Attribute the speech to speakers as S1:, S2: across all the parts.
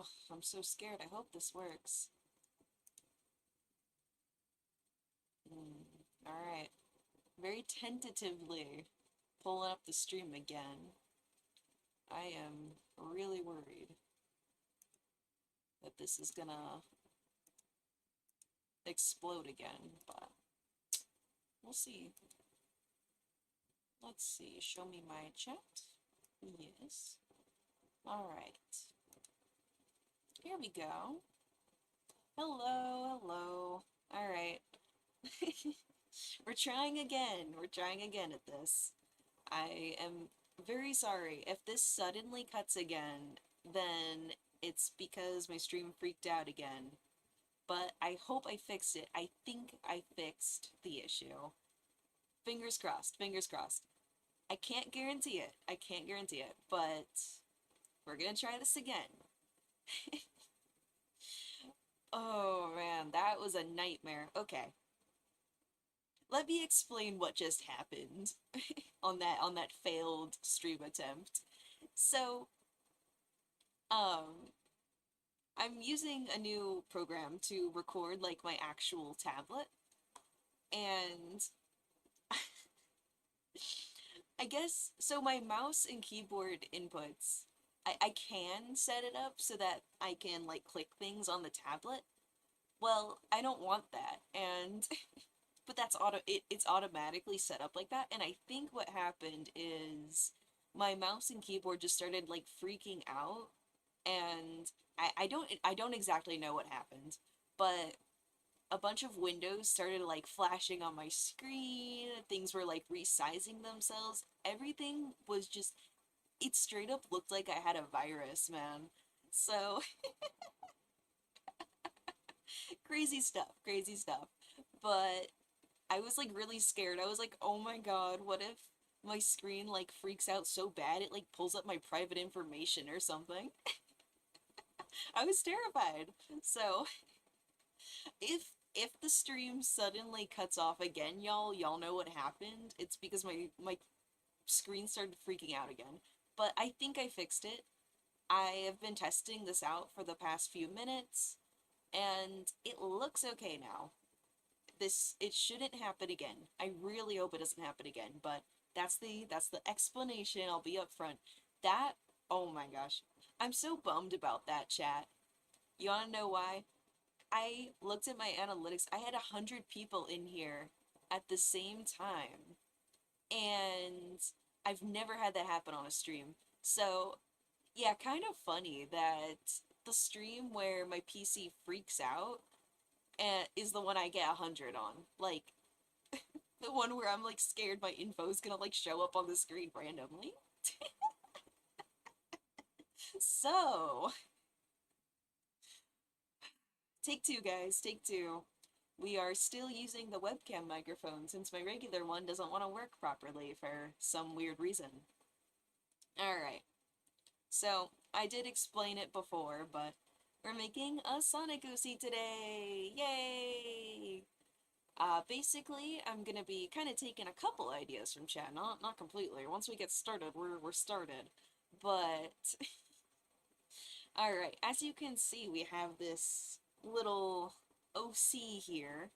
S1: Oh, I'm so scared. I hope this works. Alright. Very tentatively pulling up the stream again. I am really worried that this is gonna explode again, but we'll see. Let's see. Show me my chat. Yes. Alright. Here we go. Hello, hello. Alright. We're trying again. We're trying again at this. I am very sorry. If this suddenly cuts again, then it's because my stream freaked out again. But I hope I fixed it. I think I fixed the issue. Fingers crossed, fingers crossed. I can't guarantee it. I can't guarantee it, but we're gonna try this again. Oh man, that was a nightmare. Okay. Let me explain what just happened on that failed stream attempt. So, um, I'm using a new program to record like my actual tablet, and I guess so my mouse and keyboard inputs, I can set it up so that I can like click things on the tablet. Well, I don't want that, and but it's automatically set up like that, and I think what happened is my mouse and keyboard just started like freaking out, and I don't exactly know what happened, but a bunch of windows started like flashing on my screen, things were like resizing themselves. Everything was just, it straight up looked like I had a virus, man. So crazy stuff, crazy stuff. But I was like really scared. I was like, oh my god, what if my screen like freaks out so bad it like pulls up my private information or something? I was terrified. So if the stream suddenly cuts off again, y'all know what happened. It's because my screen started freaking out again. But I think I fixed it. I have been testing this out for the past few minutes, and it looks okay now. It shouldn't happen again. I really hope it doesn't happen again, but that's the explanation. I'll be upfront. That, oh my gosh. I'm so bummed about that, chat. You wanna know why? I looked at my analytics. I had 100 people in here at the same time, and I've never had that happen on a stream. So, yeah, kind of funny that the stream where my PC freaks out is the one I get 100 on. Like, the one where I'm like scared my info is gonna like show up on the screen randomly. So, take two, guys, take two. We are still using the webcam microphone since my regular one doesn't want to work properly for some weird reason. Alright, so I did explain it before, but we're making a Sonic OC today! Yay! Basically, I'm gonna be kind of taking a couple ideas from chat, not completely. Once we get started, we're started. But, alright, as you can see, we have this little OC here,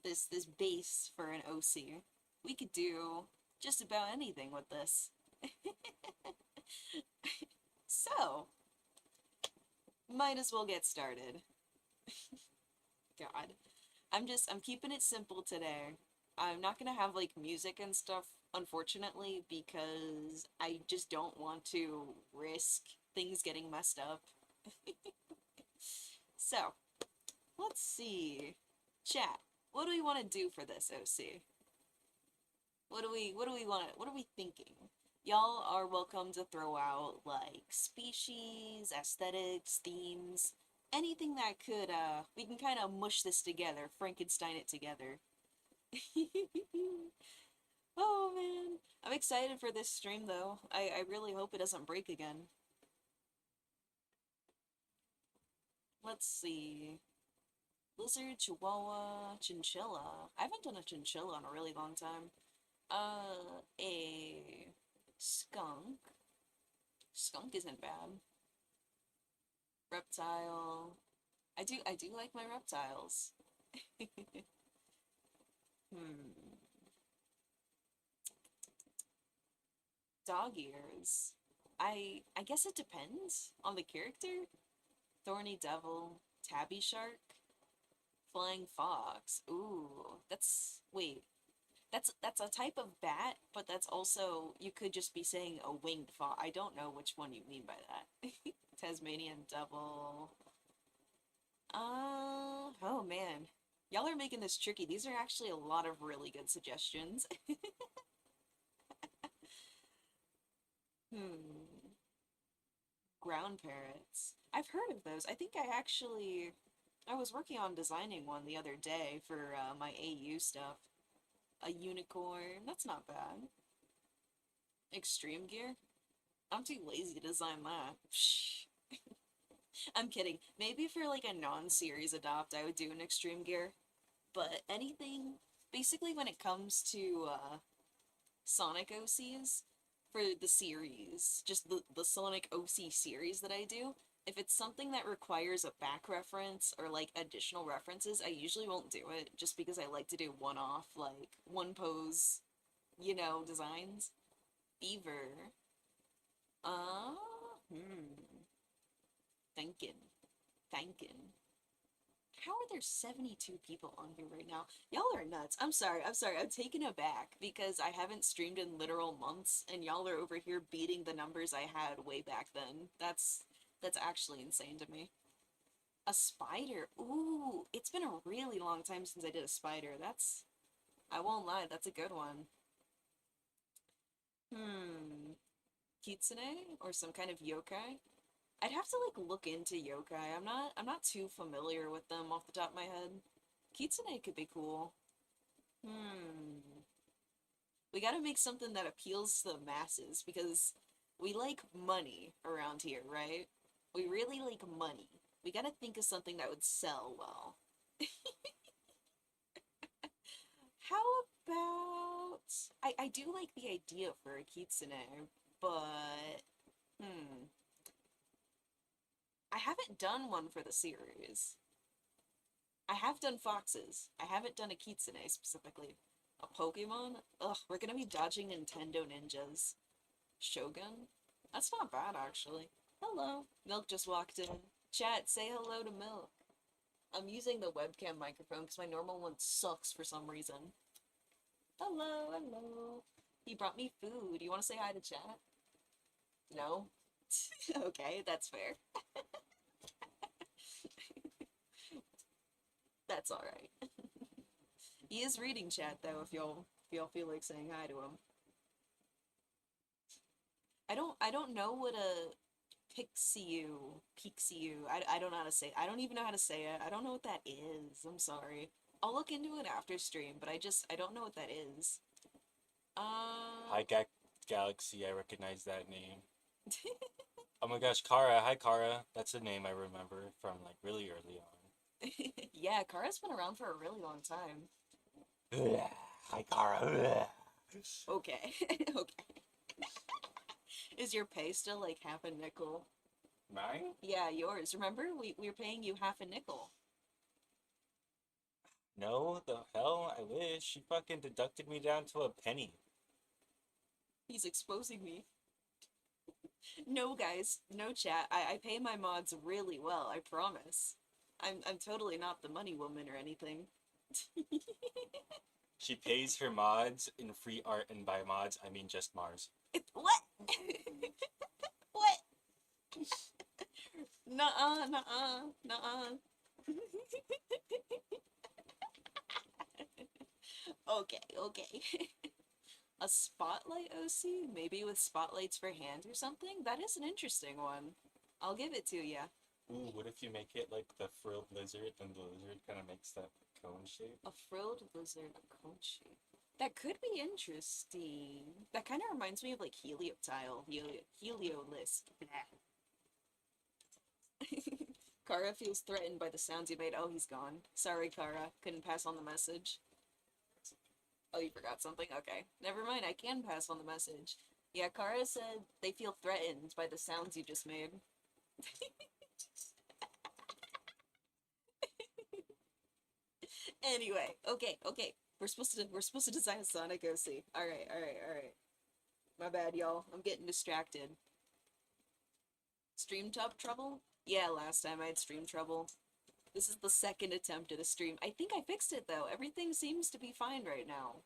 S1: this base for an OC. We could do just about anything with this. So, might as well get started. God. I'm keeping it simple today. I'm not gonna have like music and stuff, unfortunately, because I just don't want to risk things getting messed up. So, let's see. Chat, what do we want to do for this OC? What are we thinking? Y'all are welcome to throw out like species, aesthetics, themes, anything that could we can kind of mush this together, Frankenstein it together. Oh man, I'm excited for this stream though. I really hope it doesn't break again. Let's see. Lizard, Chihuahua, Chinchilla. I haven't done a chinchilla in a really long time. A skunk. Skunk isn't bad. Reptile. I do like my reptiles. Hmm. Dog ears. I guess it depends on the character. Thorny devil, tabby shark, flying fox. Ooh, wait. That's a type of bat, but that's also you could just be saying a winged fox. I don't know which one you mean by that. Tasmanian devil. Oh man. Y'all are making this tricky. These are actually a lot of really good suggestions. Hmm. Ground parrots. I've heard of those. I think I was working on designing one the other day for my AU stuff. A unicorn. That's not bad. Extreme gear. I'm too lazy to design that. Psh. I'm kidding. Maybe for like a non-series adopt, I would do an extreme gear. But anything, basically when it comes to Sonic OCs for the series, just the Sonic OC series that I do, if it's something that requires a back reference or like additional references, I usually won't do it just because I like to do one-off, like one pose, designs. Beaver. Uh, hmm. Thinking. Thinking. How are there 72 people on here right now? Y'all are nuts. I'm sorry. I'm taken aback because I haven't streamed in literal months and y'all are over here beating the numbers I had way back then. That's actually insane to me. A spider. Ooh, it's been a really long time since I did a spider. I won't lie, that's a good one. Hmm. Kitsune or some kind of yokai? I'd have to like look into yokai. I'm not too familiar with them off the top of my head. Kitsune could be cool. Hmm. We gotta make something that appeals to the masses because we like money around here, right? We really like money. We gotta think of something that would sell well. How about I do like the idea for a kitsune, but hmm. I haven't done one for the series. I have done foxes. I haven't done a kitsune specifically. A Pokemon? Ugh, we're gonna be dodging Nintendo ninjas. Shogun? That's not bad, actually. Hello. Milk just walked in. Chat, say hello to Milk. I'm using the webcam microphone because my normal one sucks for some reason. Hello, hello. He brought me food. You want to say hi to chat? No? Okay, that's fair. That's alright. He is reading chat though if y'all feel like saying hi to him. I don't know what a Pixiu. I don't know how to say it. I don't even know how to say it. I don't know what that is. I'm sorry. I'll look into it after stream, but I don't know what that is.
S2: Hi, Galaxy. I recognize that name. Oh my gosh, Kara. Hi, Kara. That's a name I remember from like really early on.
S1: Yeah, Kara's been around for a really long time.
S2: Hi, Kara.
S1: Okay. Okay. Is your pay still like half a nickel?
S2: Mine?
S1: Yeah, yours. Remember? We were paying you half a nickel.
S2: No, the hell? I wish. She fucking deducted me down to a penny.
S1: He's exposing me. No, guys. No chat. I pay my mods really well, I promise. I'm totally not the money woman or anything.
S2: She pays her mods in free art, and by mods, I mean just Mars.
S1: What? What? Nuh-uh, nuh-uh, nuh-uh. Okay, okay. A spotlight OC? Maybe with spotlights for hand or something? That is an interesting one. I'll give it to ya.
S2: Ooh, what if you make it like the frilled lizard, and the lizard kind of makes that cone shape?
S1: A frilled lizard conchi. That could be interesting. That kind of reminds me of like helioptile, heliolisk. Kara feels threatened by the sounds you made. Oh, he's gone. Sorry, Kara. Couldn't pass on the message. Oh, you forgot something? Okay. Never mind, I can pass on the message. Yeah, Kara said they feel threatened by the sounds you just made. Anyway, okay. We're supposed to design a Sonic OC. Alright. My bad, y'all. I'm getting distracted. Stream top trouble? Yeah, last time I had stream trouble. This is the second attempt at a stream. I think I fixed it though. Everything seems to be fine right now.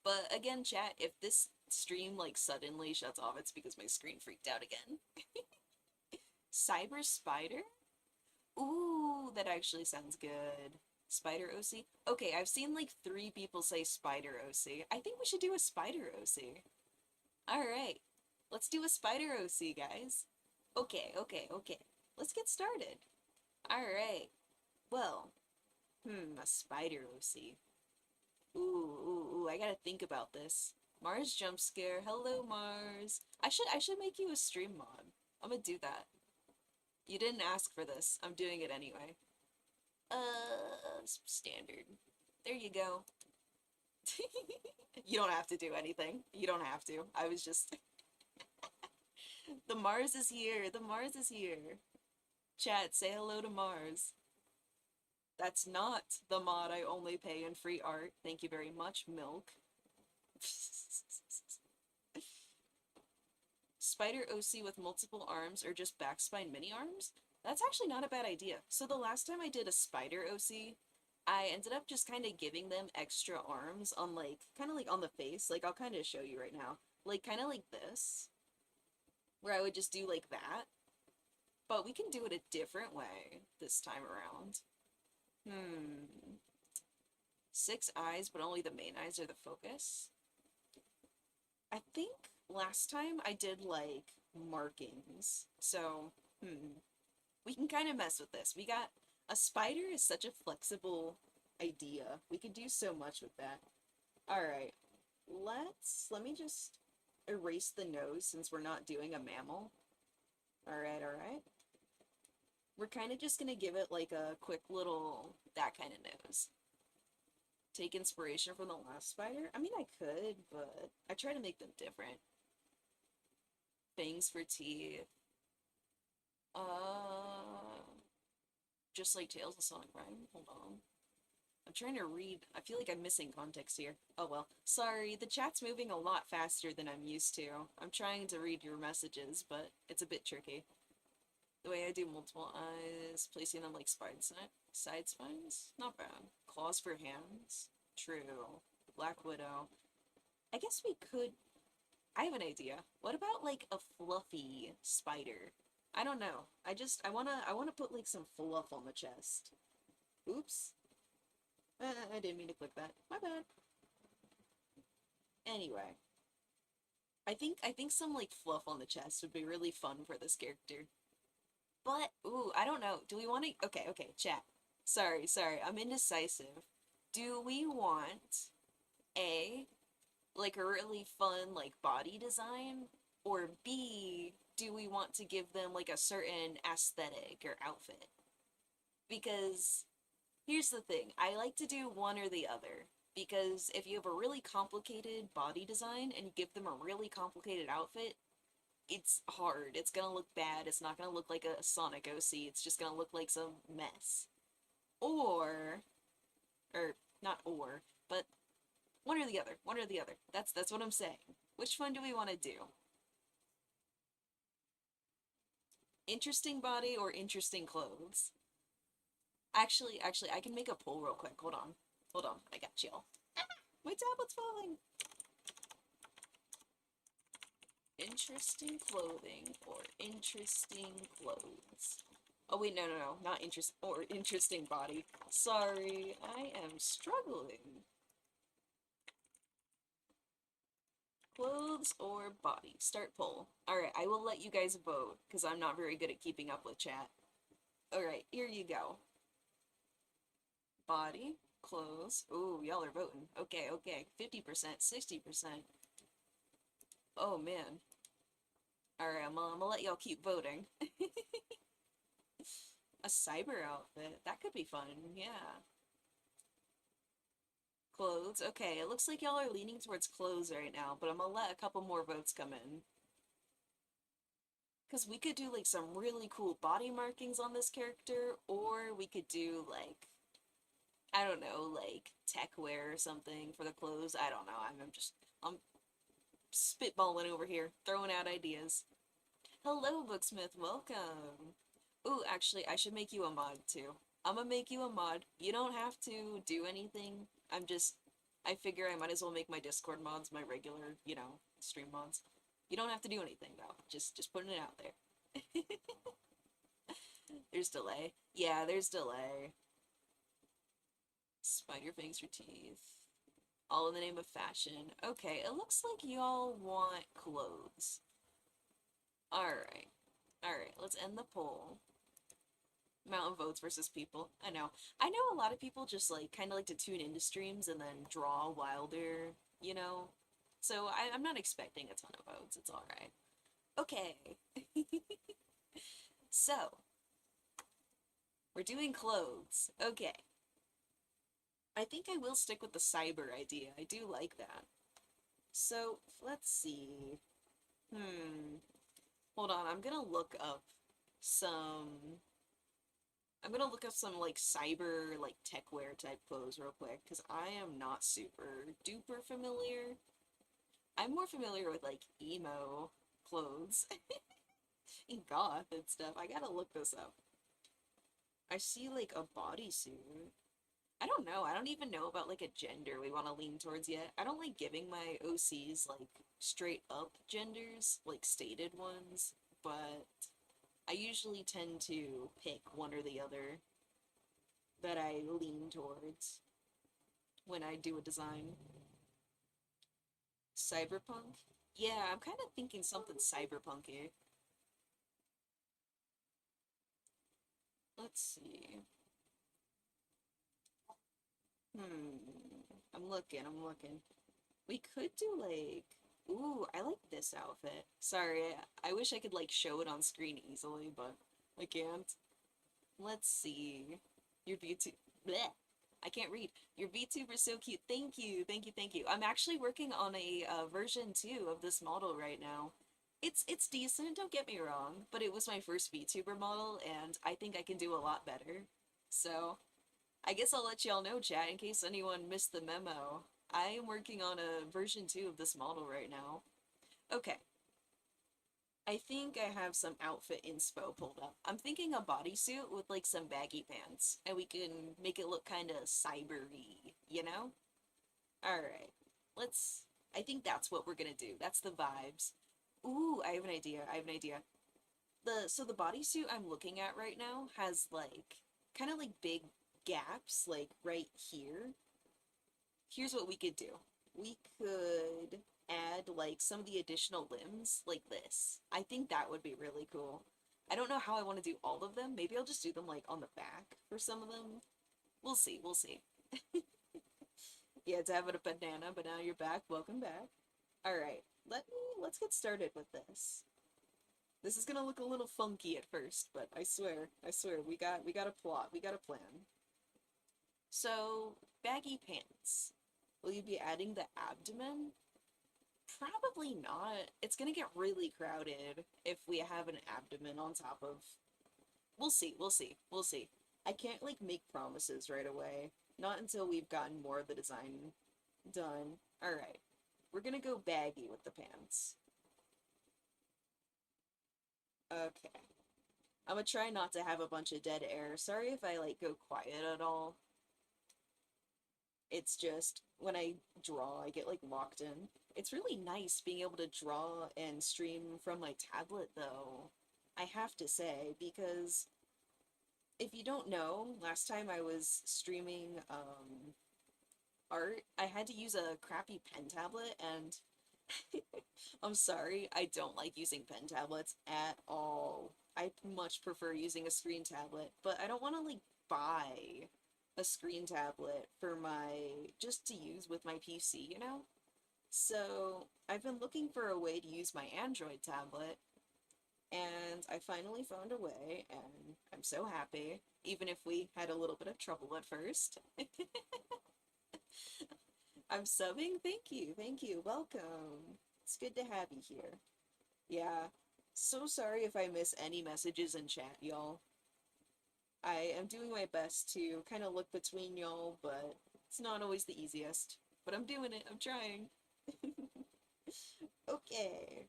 S1: But again, chat, if this stream like suddenly shuts off, it's because my screen freaked out again. Cyber Spider? Ooh, that actually sounds good. Spider OC? Okay, I've seen like 3 people say Spider OC. I think we should do a Spider OC. Alright, let's do a Spider OC, guys. Okay. Let's get started. Alright, well, a Spider OC. Ooh, I gotta think about this. Mars jump scare. Hello, Mars. I should make you a stream mod. I'm gonna do that. You didn't ask for this. I'm doing it anyway. Standard. There you go. You don't have to do anything. You don't have to. I was just... The Mars is here. The Mars is here. Chat, say hello to Mars. That's not the mod I only pay in free art. Thank you very much, Milk. Spider OC with multiple arms or just backspine mini arms? That's actually not a bad idea. So the last time I did a Spider OC, I ended up just kind of giving them extra arms on like, kind of like on the face. Like I'll kind of show you right now. Like kind of like this. Where I would just do like that. But we can do it a different way this time around. 6 eyes, but only the main eyes are the focus. I think last time I did like markings. So, we can kind of mess with this. We got a spider is such a flexible idea. We could do so much with that. Alright, let me just erase the nose since we're not doing a mammal. Alright. We're kind of just gonna give it like a quick little, that kind of nose. Take inspiration from the last spider? I mean, I could, but I try to make them different. Fangs for teeth. Just like Tales of Sonic Prime. Hold on. I'm trying to read. I feel like I'm missing context here. Oh well. Sorry, the chat's moving a lot faster than I'm used to. I'm trying to read your messages, but it's a bit tricky. The way I do multiple eyes, placing them like side spines? Not bad. Claws for hands? True. Black Widow. I guess we could... I have an idea. What about like a fluffy spider? I don't know. I wanna put like some fluff on the chest. Oops. I didn't mean to click that. My bad. Anyway. I think some like fluff on the chest would be really fun for this character. But, ooh, I don't know. Do we want to... Okay, chat. Sorry. I'm indecisive. Do we want A, like a really fun, like, body design? Or B, do we want to give them, like, a certain aesthetic or outfit? Because, here's the thing. I like to do one or the other. Because if you have a really complicated body design and you give them a really complicated outfit, it's hard. It's gonna look bad. It's not gonna look like a Sonic OC. It's just gonna look like some mess. Or not or, but one or the other. That's what I'm saying. Which one do we want to do? Interesting body or interesting clothes? Actually, I can make a poll real quick. Hold on. I got y'all. My tablet's falling. Interesting clothing or interesting clothes? Oh wait, no, not interesting body. Sorry, I am struggling. Clothes or body? Start poll. Alright, I will let you guys vote, because I'm not very good at keeping up with chat. Alright, here you go. Body, clothes. Ooh, y'all are voting. Okay. 50%, 60%. Oh man. Alright, I'm gonna let y'all keep voting. A cyber outfit. That could be fun, yeah. Clothes. Okay, it looks like y'all are leaning towards clothes right now, but I'm gonna let a couple more votes come in. Because we could do, like, some really cool body markings on this character, or we could do, like, I don't know, like tech wear or something for the clothes. I don't know. I'm spitballing over here, throwing out ideas. Hello, Booksmith. Welcome. Ooh, actually, I should make you a mod too. I'm gonna make you a mod. You don't have to do anything. I figure I might as well make my Discord mods my regular, stream mods. You don't have to do anything though. Just putting it out there. There's delay. Yeah, there's delay. Spider fangs for teeth. All in the name of fashion. Okay, it looks like y'all want clothes. Alright. Alright, let's end the poll. Amount of votes versus people. I know. I know a lot of people just like kind of like to tune into streams and then draw while they're, you know. So I'm not expecting a ton of votes. It's alright. Okay. So, we're doing clothes. Okay. I think I will stick with the cyber idea. I do like that. So, let's see. Hold on, some I'm gonna look up some like cyber like tech wear type clothes real quick because I am not super duper familiar. I'm more familiar with like emo clothes and goth and stuff. I gotta look this up. I see like a bodysuit. I don't know. I don't even know about like a gender we want to lean towards yet. I don't like giving my OCs like straight up genders, like stated ones, but I usually tend to pick one or the other that I lean towards when I do a design. Cyberpunk? Yeah, I'm kind of thinking something cyberpunky. Let's see. I'm looking. We could do like, ooh, I like this outfit. Sorry, I wish I could like show it on screen easily, but I can't. Let's see. Your VTuber, bleh, I can't read. Your VTuber's so cute. Thank you, thank you, thank you. I'm actually working on a version 2 of this model right now. It's decent, don't get me wrong, but it was my first VTuber model, and I think I can do a lot better. So, I guess I'll let y'all know, chat, in case anyone missed the memo. I am working on a version 2 of this model right now. Okay. I think I have some outfit inspo pulled up. I'm thinking a bodysuit with like some baggy pants, and we can make it look kind of cybery, you know? Alright. I think that's what we're gonna do. That's the vibes. Ooh, I have an idea. I have an idea. So the bodysuit I'm looking at right now has like, kind of like big gaps, like right here. Here's what we could do. We could add like some of the additional limbs like this. I think that would be really cool. I don't know how I want to do all of them. Maybe I'll just do them like on the back for some of them. We'll see, we'll see. Yeah, to have it a banana, but now you're back. Welcome back. Alright, let's get started with this. This is gonna look a little funky at first, but I swear, we got a plot, we got a plan. So, baggy pants. Will you be adding the abdomen? Probably not. It's gonna get really crowded if we have an abdomen on top of... We'll see, we'll see, we'll see. I can't, like, make promises right away. Not until we've gotten more of the design done. Alright. We're gonna go baggy with the pants. Okay. I'm gonna try not to have a bunch of dead air. Sorry if I, like, go quiet at all. It's just, when I draw, I get, like, locked in. It's really nice being able to draw and stream from my tablet, though. I have to say, because if you don't know, last time I was streaming, art, I had to use a crappy pen tablet, and I'm sorry, I don't like using pen tablets at all. I much prefer using a screen tablet, but I don't want to, like, buy a screen tablet for just to use with my PC, you know? So, I've been looking for a way to use my Android tablet, and I finally found a way, and I'm so happy, even if we had a little bit of trouble at first. I'm subbing? Thank you, welcome. It's good to have you here. Yeah, so sorry if I miss any messages in chat, y'all. I am doing my best to kind of look between y'all, but it's not always the easiest. But I'm doing it. I'm trying. Okay.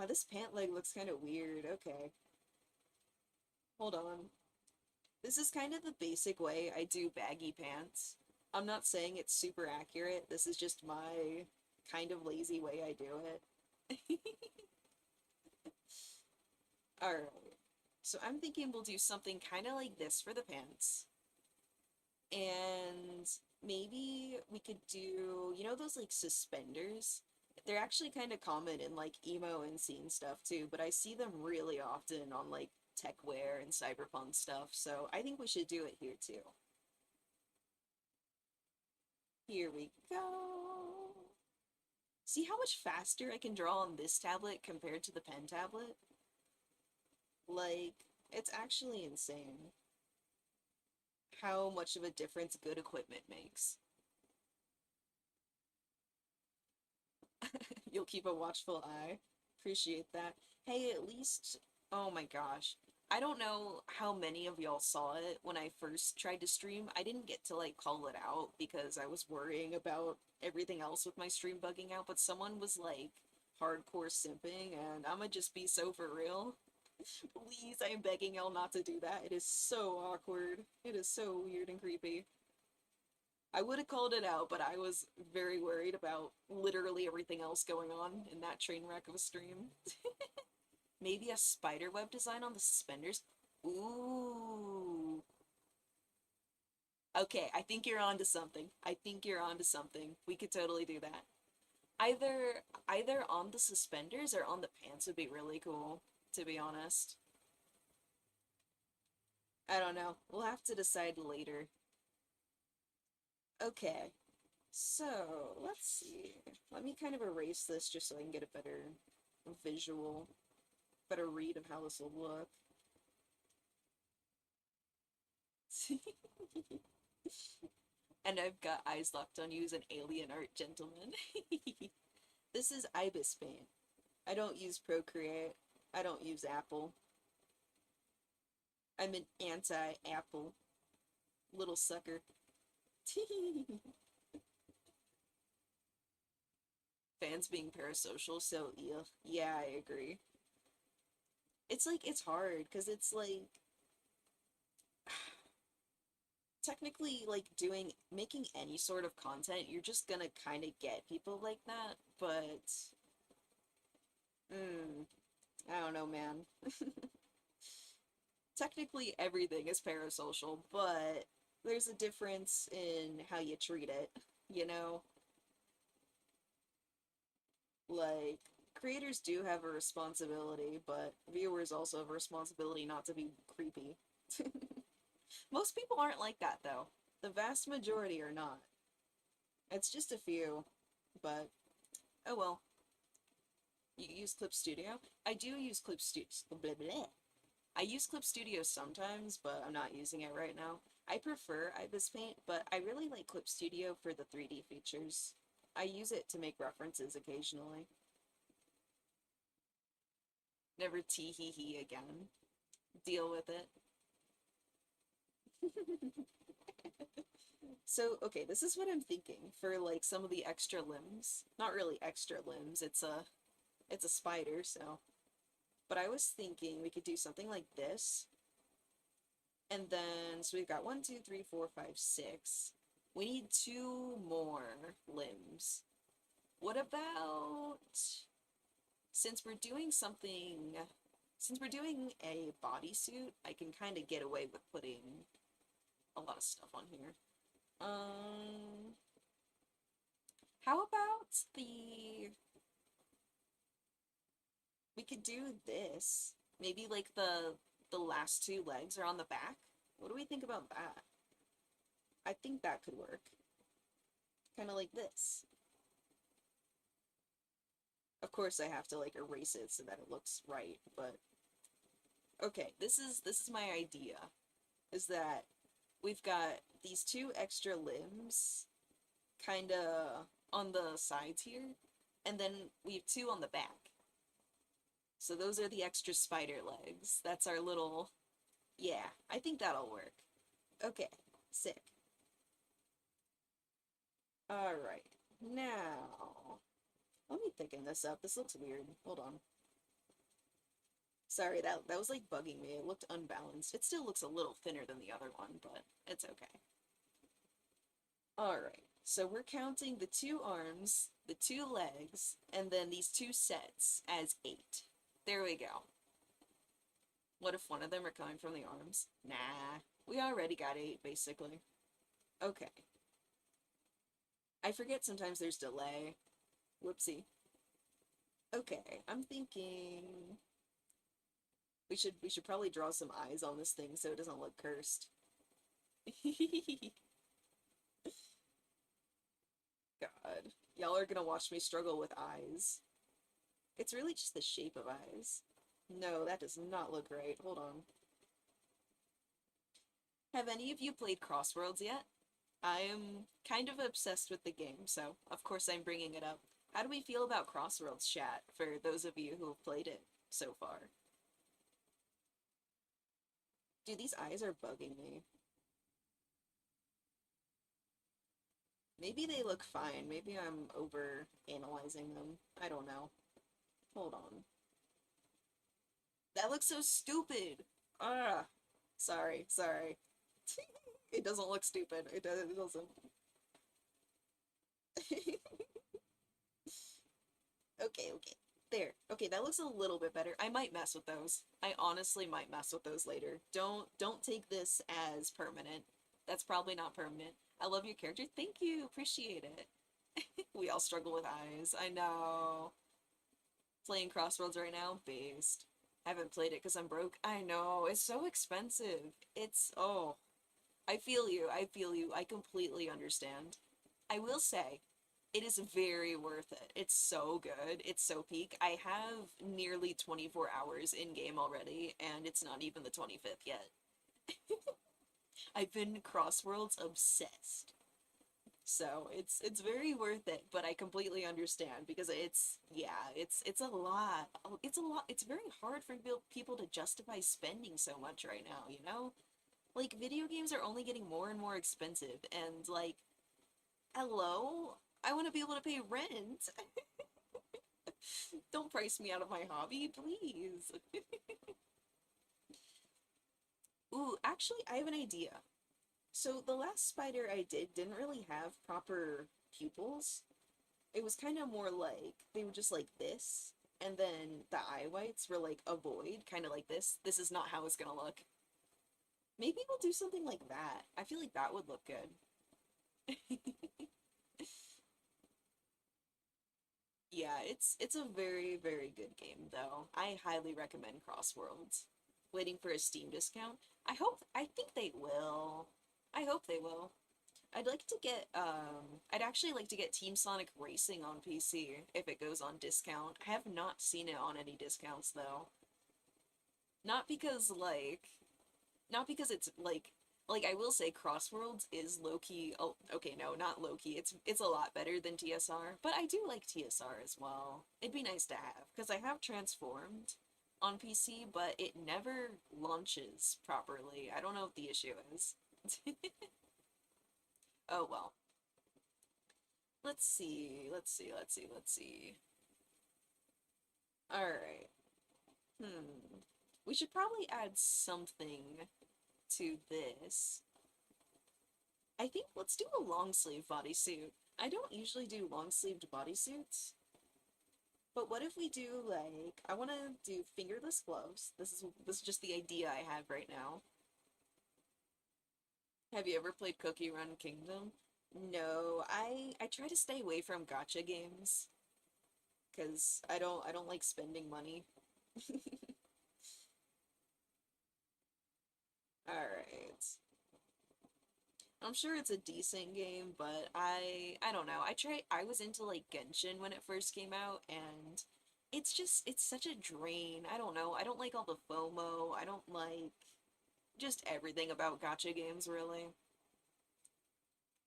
S1: This pant leg looks kind of weird. Okay. Hold on. This is kind of the basic way I do baggy pants. I'm not saying it's super accurate. This is just my kind of lazy way I do it. Alright. So I'm thinking we'll do something kind of like this for the pants. And maybe we could do, you know those like suspenders? They're actually kind of common in like emo and scene stuff too, but I see them really often on like tech wear and cyberpunk stuff, so I think we should do it here too. Here we go. See how much faster I can draw on this tablet compared to the pen tablet? Like, it's actually insane how much of a difference good equipment makes. You'll keep a watchful eye. Appreciate that. Hey, at least, oh my gosh. I don't know how many of y'all saw it when I first tried to stream. I didn't get to like call it out because I was worrying about everything else with my stream bugging out, but someone was like hardcore simping and I'ma just be so for real. Please, I am begging y'all not to do that. It is so awkward. It is so weird and creepy. I would have called it out, but I was very worried about literally everything else going on in that train wreck of a stream. Maybe a spider web design on the suspenders? Ooh. Okay, I think you're onto something. I think you're onto something. We could totally do that. Either on the suspenders or on the pants would be really cool, to be honest. I don't know. We'll have to decide later. Okay. So, let's see. Let me kind of erase this just so I can get a better visual, better read of how this will look. And I've got eyes locked on you as an alien art gentleman. This is Ibis Paint. I don't use Procreate. I don't use Apple. I'm an anti-Apple little sucker. Fans being parasocial, so yeah, I agree. It's like, it's hard, because it's like, technically, like, making any sort of content, you're just gonna kind of get people like that, but, I don't know, man. Technically, everything is parasocial, but there's a difference in how you treat it, you know? Like, creators do have a responsibility, but viewers also have a responsibility not to be creepy. Most people aren't like that, though. The vast majority are not. It's just a few, but oh well. You use Clip Studio? I do use Clip Studio. I use Clip Studio sometimes, but I'm not using it right now. I prefer Ibis Paint, but I really like Clip Studio for the 3D features. I use it to make references occasionally. Never tee-hee-hee again. Deal with it. So, okay, this is what I'm thinking for, like, some of the extra limbs. Not really extra limbs, it's a spider, so. But I was thinking we could do something like this. And then, so we've got 1, 2, 3, 4, 5, 6. We need 2 more limbs. What about, since we're doing something, since we're doing a bodysuit, I can kind of get away with putting a lot of stuff on here. How about we could do this. Maybe like the last 2 legs are on the back. What do we think about that? I think that could work. Kind of like this. Of course I have to like erase it so that it looks right, but okay, this is my idea. Is that we've got these 2 extra limbs kinda on the sides here, and then we have 2 on the back. So those are the extra spider legs. That's our little Yeah, I think that'll work. Okay, sick. Alright, now, let me thicken this up. This looks weird. Hold on. Sorry, that was like bugging me. It looked unbalanced. It still looks a little thinner than the other one, but it's okay. Alright, so we're counting the two arms, the two legs, and then these two sets as 8. There we go. What if one of them are coming from the arms? Nah, we already got 8, basically. Okay. I forget sometimes there's delay. Whoopsie. Okay, I'm thinking we should probably draw some eyes on this thing so it doesn't look cursed. God. Y'all are gonna watch me struggle with eyes. It's really just the shape of eyes. No, that does not look right. Hold on. Have any of you played Crossworlds yet? I am kind of obsessed with the game, so of course I'm bringing it up. How do we feel about Crossworlds, chat, for those of you who have played it so far? Dude, these eyes are bugging me. Maybe they look fine. Maybe I'm over analyzing them. I don't know. Hold on. That looks so stupid. Ah, sorry, sorry. It doesn't look stupid. It doesn't. Okay, okay. There. Okay, that looks a little bit better. I might mess with those. I honestly might mess with those later. Don't take this as permanent. That's probably not permanent. I love your character. Thank you. Appreciate it. We all struggle with eyes. I know. Playing Crossroads right now, based. I haven't played it because I'm broke. I know. It's so expensive. It's oh. I feel you. I feel you. I completely understand. I will say, it is very worth it. It's so good. It's so peak. I have nearly 24 hours in game already, and it's not even the 25th yet. I've been Crossworlds obsessed. So it's very worth it, but I completely understand because it's yeah, it's a lot. It's a lot. It's very hard for people to justify spending so much right now, you know? Like video games are only getting more and more expensive and like hello, I want to be able to pay rent. Don't price me out of my hobby, please. Ooh, actually, I have an idea. So the last spider I didn't really have proper pupils. It was kind of more like, they were just like this, and then the eye whites were like a void, kind of like this. This is not how it's gonna look. Maybe we'll do something like that. I feel like that would look good. Yeah, it's a very, very good game though. I highly recommend Crossworlds. Waiting for a Steam discount. I think they will. I hope they will. I'd actually like to get Team Sonic Racing on PC if it goes on discount. I have not seen it on any discounts though. Not because not because it's like I will say Crossworlds is low-key. Oh, okay, no, not low-key. It's a lot better than TSR, but I do like TSR as well. It'd be nice to have because I have Transformed on PC, but it never launches properly. I don't know what the issue is. Oh well. Let's see. Let's see. Let's see. Let's see. All right. We should probably add something to this. I think let's do a long sleeve bodysuit. I don't usually do long sleeved bodysuits, but what if we do like I want to do fingerless gloves. This is just the idea I have right now. Have you ever played Cookie Run Kingdom? No, I try to stay away from gacha games because I don't like spending money. All right. I'm sure it's a decent game, but I don't know. I was into like Genshin when it first came out and it's such a drain. I don't know. I don't like all the FOMO. I don't like just everything about gacha games really.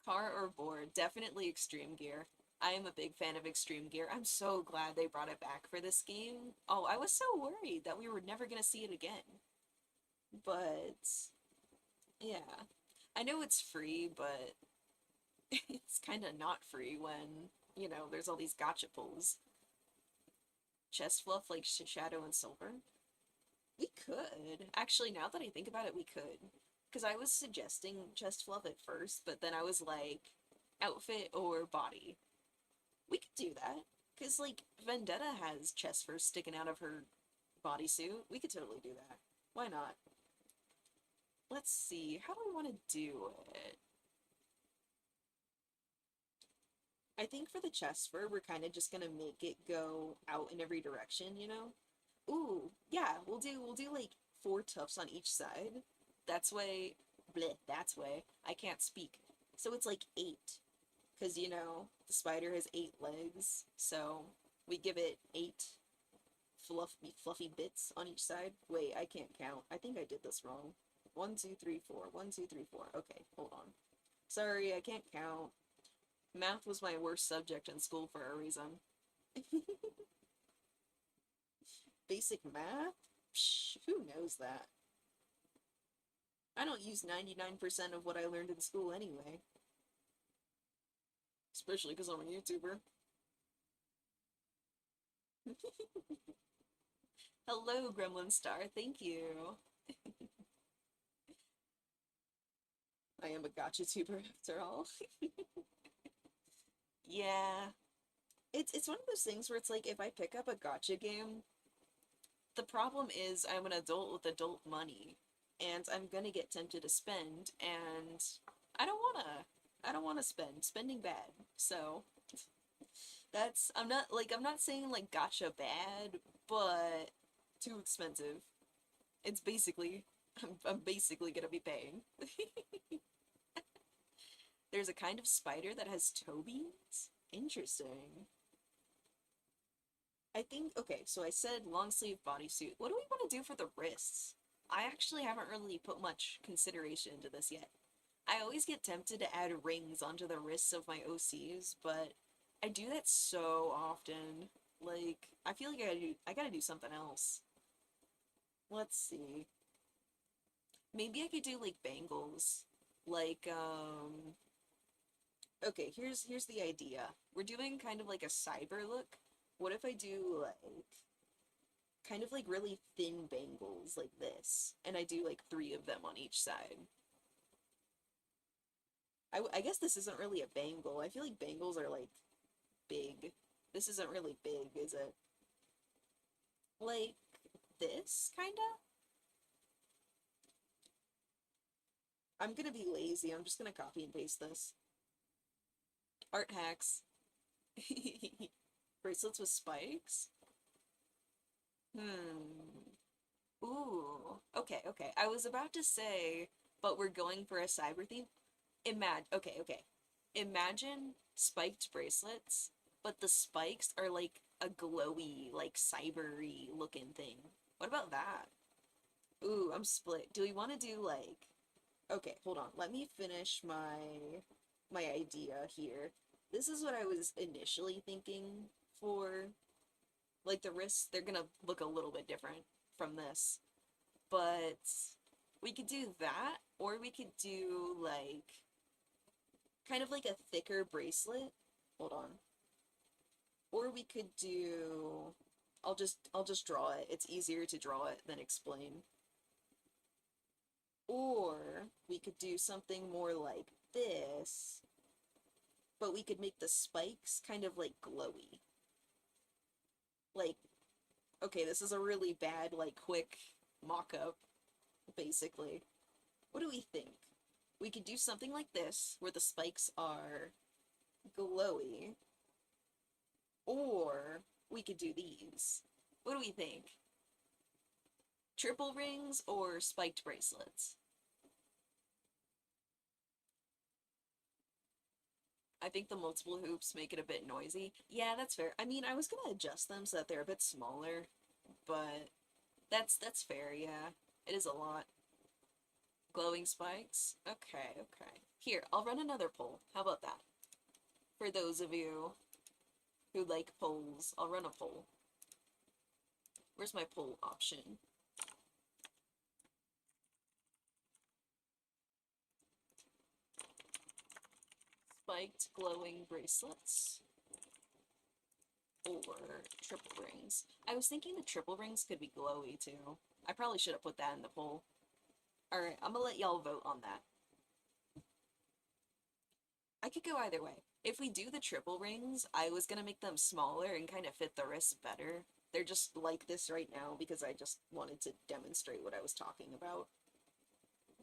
S1: Car or board? Definitely Extreme Gear. I am a big fan of Extreme Gear. I'm so glad they brought it back for this game. Oh, I was so worried that we were never gonna see it again. But yeah, I know it's free, but it's kind of not free when, you know, there's all these gotcha pulls. Chest fluff like Shadow and Silver? We could. Actually, now that I think about it, we could. Because I was suggesting chest fluff at first, but then I was like, outfit or body. We could do that. Because, like, Vendetta has chest fur sticking out of her bodysuit. We could totally do that. Why not? Let's see. How do I want to do it? I think for the chest fur, we're kind of just gonna make it go out in every direction, you know? Ooh, yeah, we'll do like 4 tufts on each side. That's way, bleh, that's way. I can't speak. So it's like 8, because you know the spider has 8 legs, so we give it 8 fluffy bits on each side. Wait, I can't count. I think I did this wrong. 1, 2, 3, 4. 1, 2, 3, 4. Okay, hold on. Sorry, I can't count. Math was my worst subject in school for a reason. Basic math? Psh, who knows that? I don't use 99% of what I learned in school anyway. Especially because I'm a YouTuber. Hello, Gremlin Star. Thank you. I am a gotcha tuber after all. Yeah. It's one of those things where it's like if I pick up a gotcha game, the problem is I'm an adult with adult money, and I'm gonna get tempted to spend, and I don't wanna. I don't wanna spend. Spending bad. So that's I'm not saying like gotcha bad, but too expensive. It's basically I'm basically gonna be paying. There's a kind of spider that has toe beans? Interesting. I think, okay, so I said long sleeve bodysuit. What do we want to do for the wrists? I actually haven't really put much consideration into this yet. I always get tempted to add rings onto the wrists of my OCs, but I do that so often. Like, I feel like I gotta do something else. Let's see. Maybe I could do like bangles. Like, okay, here's the idea. We're doing kind of like a cyber look. What if I do like kind of like really thin bangles like this, and I do like 3 of them on each side? I guess this isn't really a bangle. I feel like bangles are like big. This isn't really big, is it? Like this, kinda? I'm gonna be lazy. I'm just gonna copy and paste this. Art hacks. Bracelets with spikes? Hmm. Ooh. Okay, okay. I was about to say, but we're going for a cyber theme. Okay. Imagine spiked bracelets, but the spikes are like a glowy, like cybery looking thing. What about that? Ooh, I'm split. Do we want to do like okay, hold on. Let me finish my idea here. This is what I was initially thinking for like the wrists. They're gonna look a little bit different from this. But we could do that, or we could do like kind of like a thicker bracelet. Hold on. Or we could do I'll just draw it. It's easier to draw it than explain. Or we could do something more like this, but we could make the spikes kind of like glowy. Like, okay, this is a really bad, like, quick mock-up, basically. What do we think? We could do something like this, where the spikes are glowy, or we could do these. What do we think? Triple rings or spiked bracelets? I think the multiple hoops make it a bit noisy. Yeah, that's fair. I mean, I was gonna adjust them so that they're a bit smaller, but that's fair, yeah. It is a lot. Glowing spikes? Okay, okay. Here, I'll run another poll. How about that? For those of you who like polls, I'll run a poll. Where's my poll option? spiked glowing bracelets or triple rings. I was thinking the triple rings could be glowy too. I probably should have put that in the poll. Alright, I'm gonna let y'all vote on that. I could go either way. If we do the triple rings, I was gonna make them smaller and kind of fit the wrist better. They're just like this right now because I just wanted to demonstrate what I was talking about.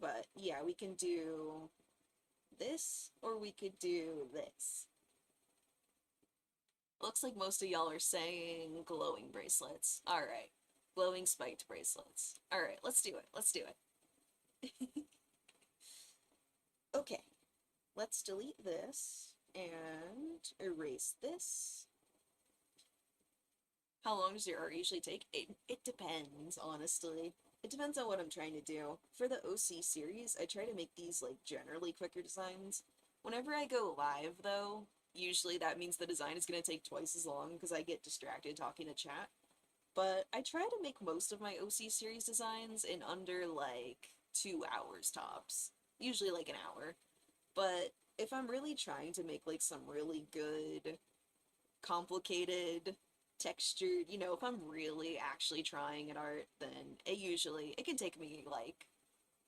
S1: But yeah, we can do this or we could do this. Looks like most of y'all are saying glowing bracelets. Alright. Glowing spiked bracelets. Alright, let's do it. Let's do it. Okay. Let's delete this and erase this. How long does your art usually take? It depends, honestly. It depends on what I'm trying to do. For the OC series, I try to make these, like, generally quicker designs. Whenever I go live, though, usually that means the design is going to take twice as long because I get distracted talking to chat. But I try to make most of my OC series designs in under, like, 2 hours tops. Usually, like, an hour. But if I'm really trying to make, like, some really good, complicated, textured, you know, if I'm really actually trying at art, then it can take me, like,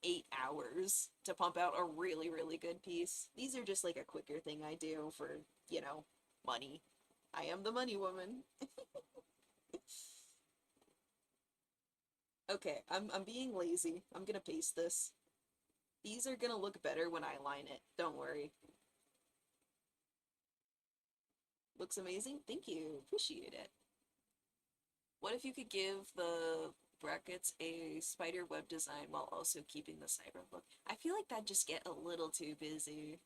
S1: 8 hours to pump out a really, really good piece. These are just, like, a quicker thing I do for, you know, money. I am the money woman. Okay, I'm being lazy. I'm gonna paste this. These are gonna look better when I line it. Don't worry. Looks amazing? Thank you. Appreciate it. What if you could give the brackets a spider web design while also keeping the cyber look? I feel like that'd just get a little too busy.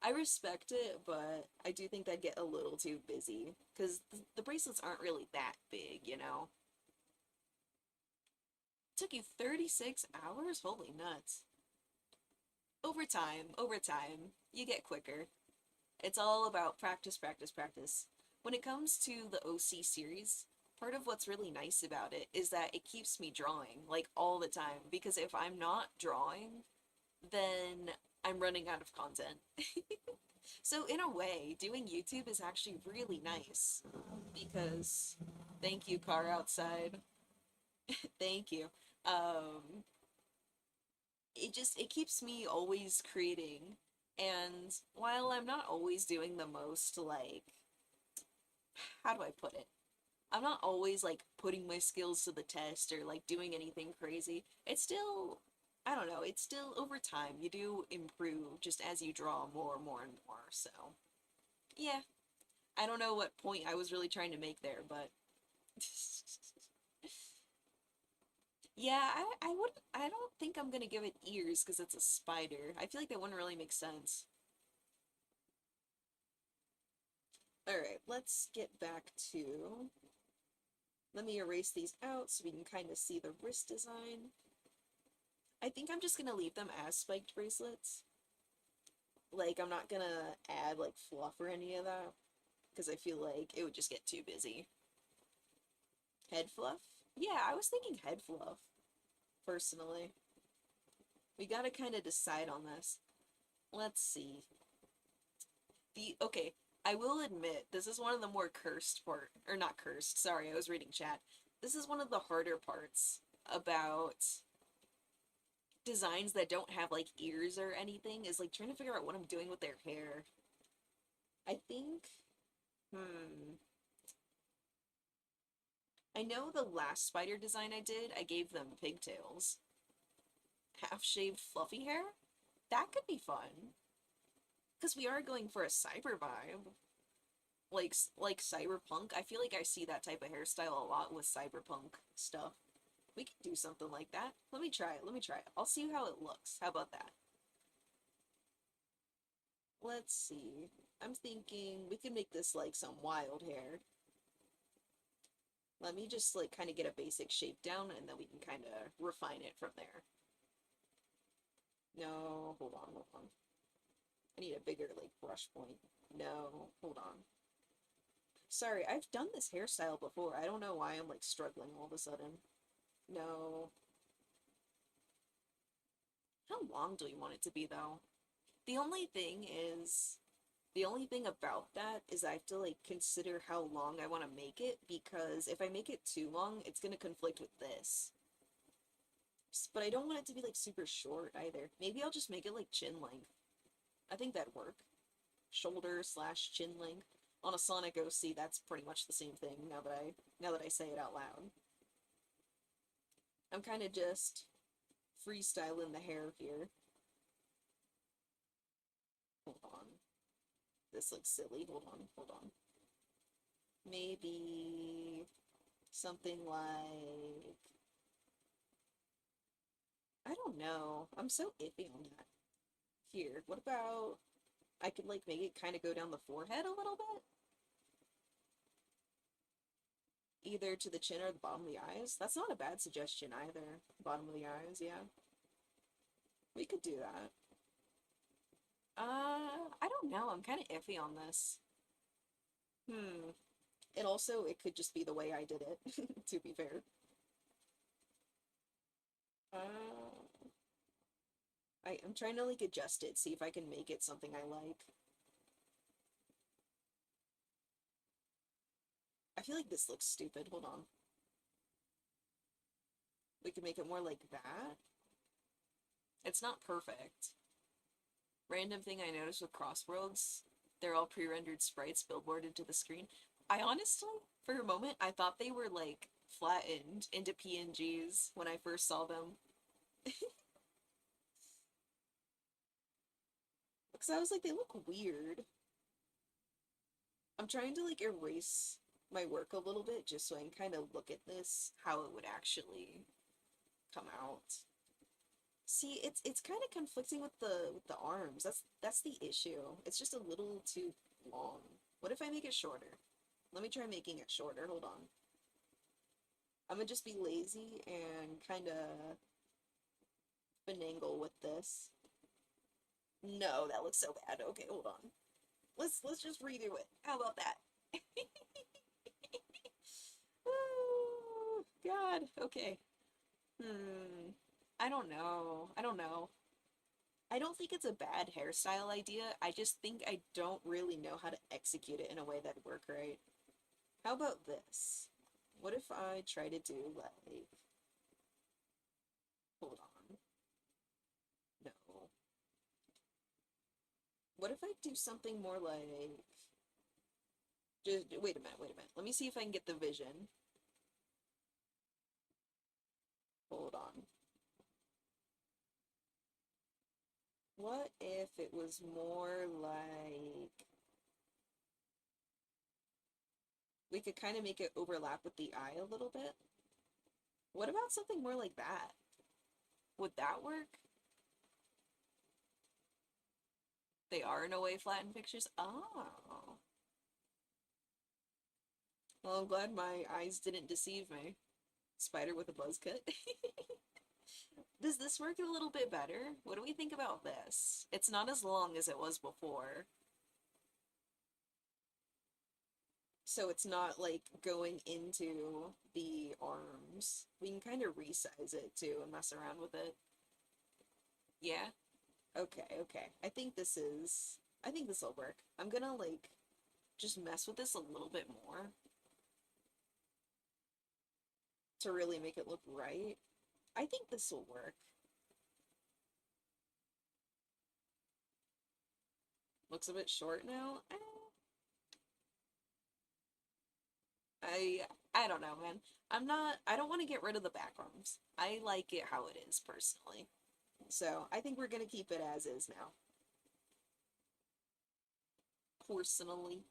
S1: I respect it, but I do think that'd get a little too busy. Because the bracelets aren't really that big, you know? It took you 36 hours? Holy nuts. Over time, you get quicker. It's all about practice, practice, practice. When it comes to the OC series, part of what's really nice about it is that it keeps me drawing, like, all the time. Because if I'm not drawing, then I'm running out of content. So in a way, doing YouTube is actually really nice. Because, thank you, car outside. Thank you. Um, it keeps me always creating. And while I'm not always doing the most, like, how do I put it? I'm not always, like, putting my skills to the test or, like, doing anything crazy. It's still, I don't know, it's still, over time, you do improve just as you draw more and more and more, so. Yeah, I don't know what point I was really trying to make there, but. Yeah, I don't think I'm gonna give it ears because it's a spider. I feel like that wouldn't really make sense. Alright, let's get back to... Let me erase these out so we can kind of see the wrist design. I think I'm just gonna leave them as spiked bracelets. Like, I'm not gonna add, like, fluff or any of that, because I feel like it would just get too busy. Head fluff? Yeah, I was thinking head fluff, personally. We gotta kind of decide on this. Let's see. Okay, I will admit, this is one of the more cursed or not cursed, sorry, I was reading chat. This is one of the harder parts about designs that don't have, like, ears or anything, is, like, trying to figure out what I'm doing with their hair. I think, I know the last spider design I did, I gave them pigtails. Half-shaved fluffy hair? That could be fun. Because we are going for a cyber vibe. Like cyberpunk. I feel like I see that type of hairstyle a lot with cyberpunk stuff. We could do something like that. Let me try it. Let me try it. I'll see how it looks. How about that? Let's see. I'm thinking we could make this like some wild hair. Let me just like kind of get a basic shape down and then we can kind of refine it from there. No, hold on, hold on. I need a bigger like brush point. No, hold on. Sorry, I've done this hairstyle before. I don't know why I'm like struggling all of a sudden. No. How long do we want it to be though? The only thing is The only thing about that is I have to like consider how long I want to make it, because if I make it too long, it's gonna conflict with this. But I don't want it to be like super short either. Maybe I'll just make it like chin length. I think that'd work. Shoulder slash chin length. On a Sonic OC, that's pretty much the same thing now that I say it out loud. I'm kind of just freestyling the hair here. Hold on. This looks silly. Hold on, hold on. Maybe something like, I don't know. I'm so iffy on that. Here, what about I could like make it kind of go down the forehead a little bit? Either to the chin or the bottom of the eyes. That's not a bad suggestion either. Bottom of the eyes, yeah. We could do that. I don't know. I'm kind of iffy on this. And also, it could just be the way I did it, to be fair. Uh, I'm trying to, like, adjust it, see if I can make it something I like. I feel like this looks stupid. Hold on. We can make it more like that. It's not perfect. Random thing I noticed with Crossworlds, they're all pre-rendered sprites billboarded to the screen. I honestly, for a moment, I thought they were, like, flattened into PNGs when I first saw them. Because I was like, they look weird. I'm trying to, like, erase my work a little bit just so I can kind of look at this, how it would actually come out. See, it's kind of conflicting with the arms. That's the issue. It's just a little too long. What if I make it shorter? Let me try making it shorter. Hold on. I'm gonna just be lazy and kind of finagle with this. No, that looks so bad. Okay, hold on. Let's just redo it. How about that? Oh, God. Okay. I don't know. I don't know. I don't think it's a bad hairstyle idea. I just think I don't really know how to execute it in a way that'd work right. How about this? What if I try to do like... Hold on. No. What if I do something more like... Just wait a minute, wait a minute. Let me see if I can get the vision. Hold on. What if it was more like... We could kind of make it overlap with the eye a little bit? What about something more like that? Would that work? They are in a way flattened pictures? Oh. Well, I'm glad my eyes didn't deceive me. Spider with a buzz cut. Does this work a little bit better? What do we think about this? It's not as long as it was before. So it's not like going into the arms. We can kind of resize it too and mess around with it. Yeah? Okay, okay. I think this will work. I'm gonna like just mess with this a little bit more to really make it look right. I think this will work. Looks a bit short now. I don't know, man. I don't want to get rid of the back arms. I like it how it is, personally. So, I think we're gonna keep it as is now. Personally.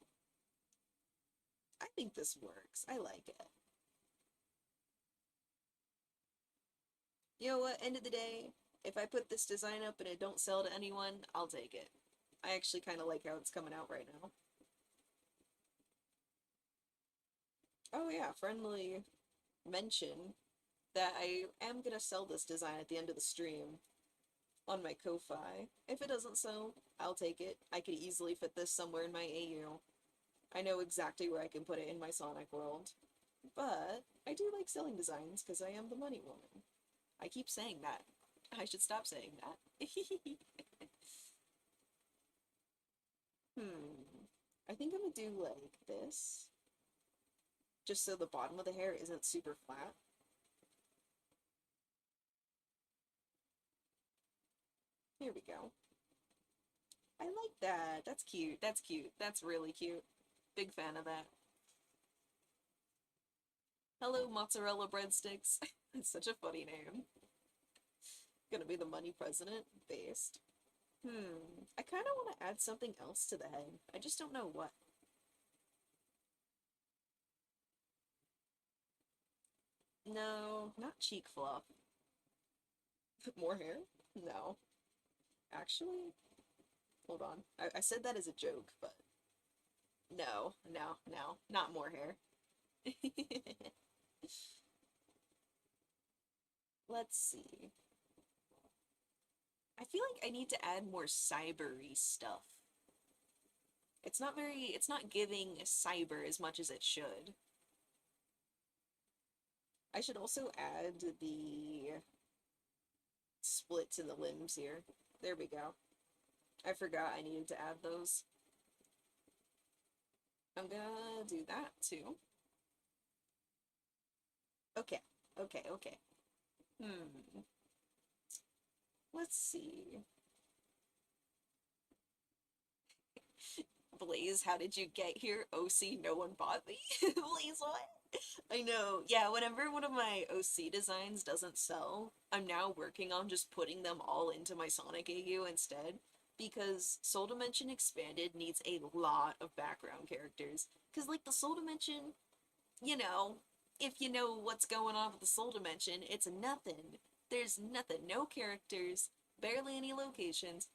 S1: I think this works. I like it. You know what? End of the day, if I put this design up and it don't sell to anyone, I'll take it. I actually kind of like how it's coming out right now. Oh yeah, friendly mention that I am gonna sell this design at the end of the stream on my Ko-Fi. If it doesn't sell, I'll take it. I could easily fit this somewhere in my AU. I know exactly where I can put it in my Sonic world. But I do like selling designs because I am the money woman. I keep saying that. I should stop saying that. think I'm gonna do like this, just so the bottom of the hair isn't super flat. Here we go. I like that. That's cute. That's cute. That's really cute. Big fan of that. Hello, mozzarella breadsticks. It's such a funny name. Gonna be the money president. Based. I kind of want to add something else to the head. I just don't know what. No, not cheek fluff. More hair? No. Actually, hold on. I said that as a joke, but no, no, no, not more hair. Let's see. I feel like I need to add more cybery stuff. It's not giving cyber as much as it should. I should also add the splits in the limbs here. There we go. I forgot I needed to add those. I'm gonna do that too. Okay, okay, okay. Let's see. Blaze, how did you get here? OC, no one bought me? Blaze, what? I know. Yeah, whenever one of my OC designs doesn't sell, I'm now working on just putting them all into my Sonic AU instead. Because Soul Dimension Expanded needs a lot of background characters. Because, like, the Soul Dimension, you know, if you know what's going on with the Soul Dimension, it's nothing. There's nothing. No characters, barely any locations.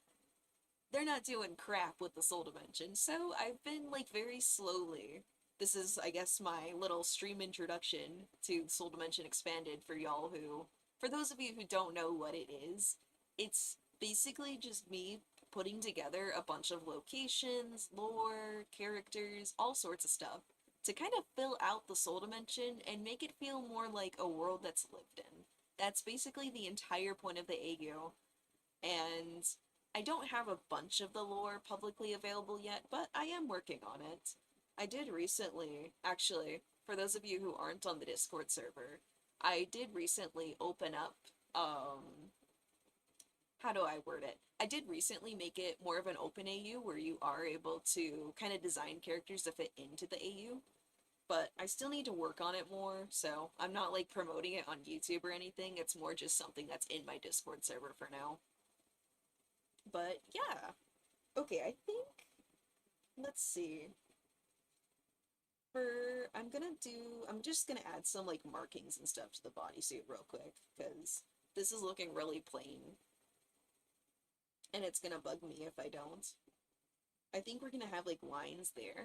S1: They're not doing crap with the Soul Dimension. So I've been, like, very slowly. This is, I guess, my little stream introduction to Soul Dimension Expanded for y'all who, for those of you who don't know what it is, it's basically just me putting together a bunch of locations, lore, characters, all sorts of stuff to kind of fill out the Soul Dimension and make it feel more like a world that's lived in. That's basically the entire point of the AGO, and I don't have a bunch of the lore publicly available yet, but I am working on it. I did recently, actually, for those of you who aren't on the Discord server, I did recently open up, how do I word it? I did recently make it more of an open AU where you are able to kind of design characters to fit into the AU, but I still need to work on it more, so I'm not like promoting it on YouTube or anything. It's more just something that's in my Discord server for now. But yeah. Okay, I think, let's see. I'm just gonna add some like markings and stuff to the bodysuit real quick, because this is looking really plain. And it's gonna bug me if I don't. I think we're gonna have like lines there.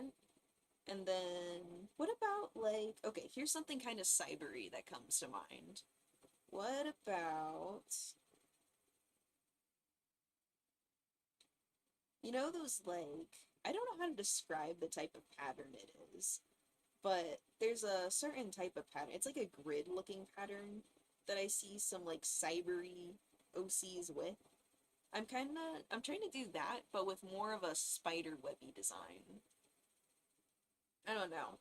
S1: And then, what about like, okay, here's something kind of cybery that comes to mind. What about, you know those like, I don't know how to describe the type of pattern it is, but there's a certain type of pattern. It's like a grid looking pattern that I see some like cybery OCs with. I'm trying to do that, but with more of a spider webby design. I don't know.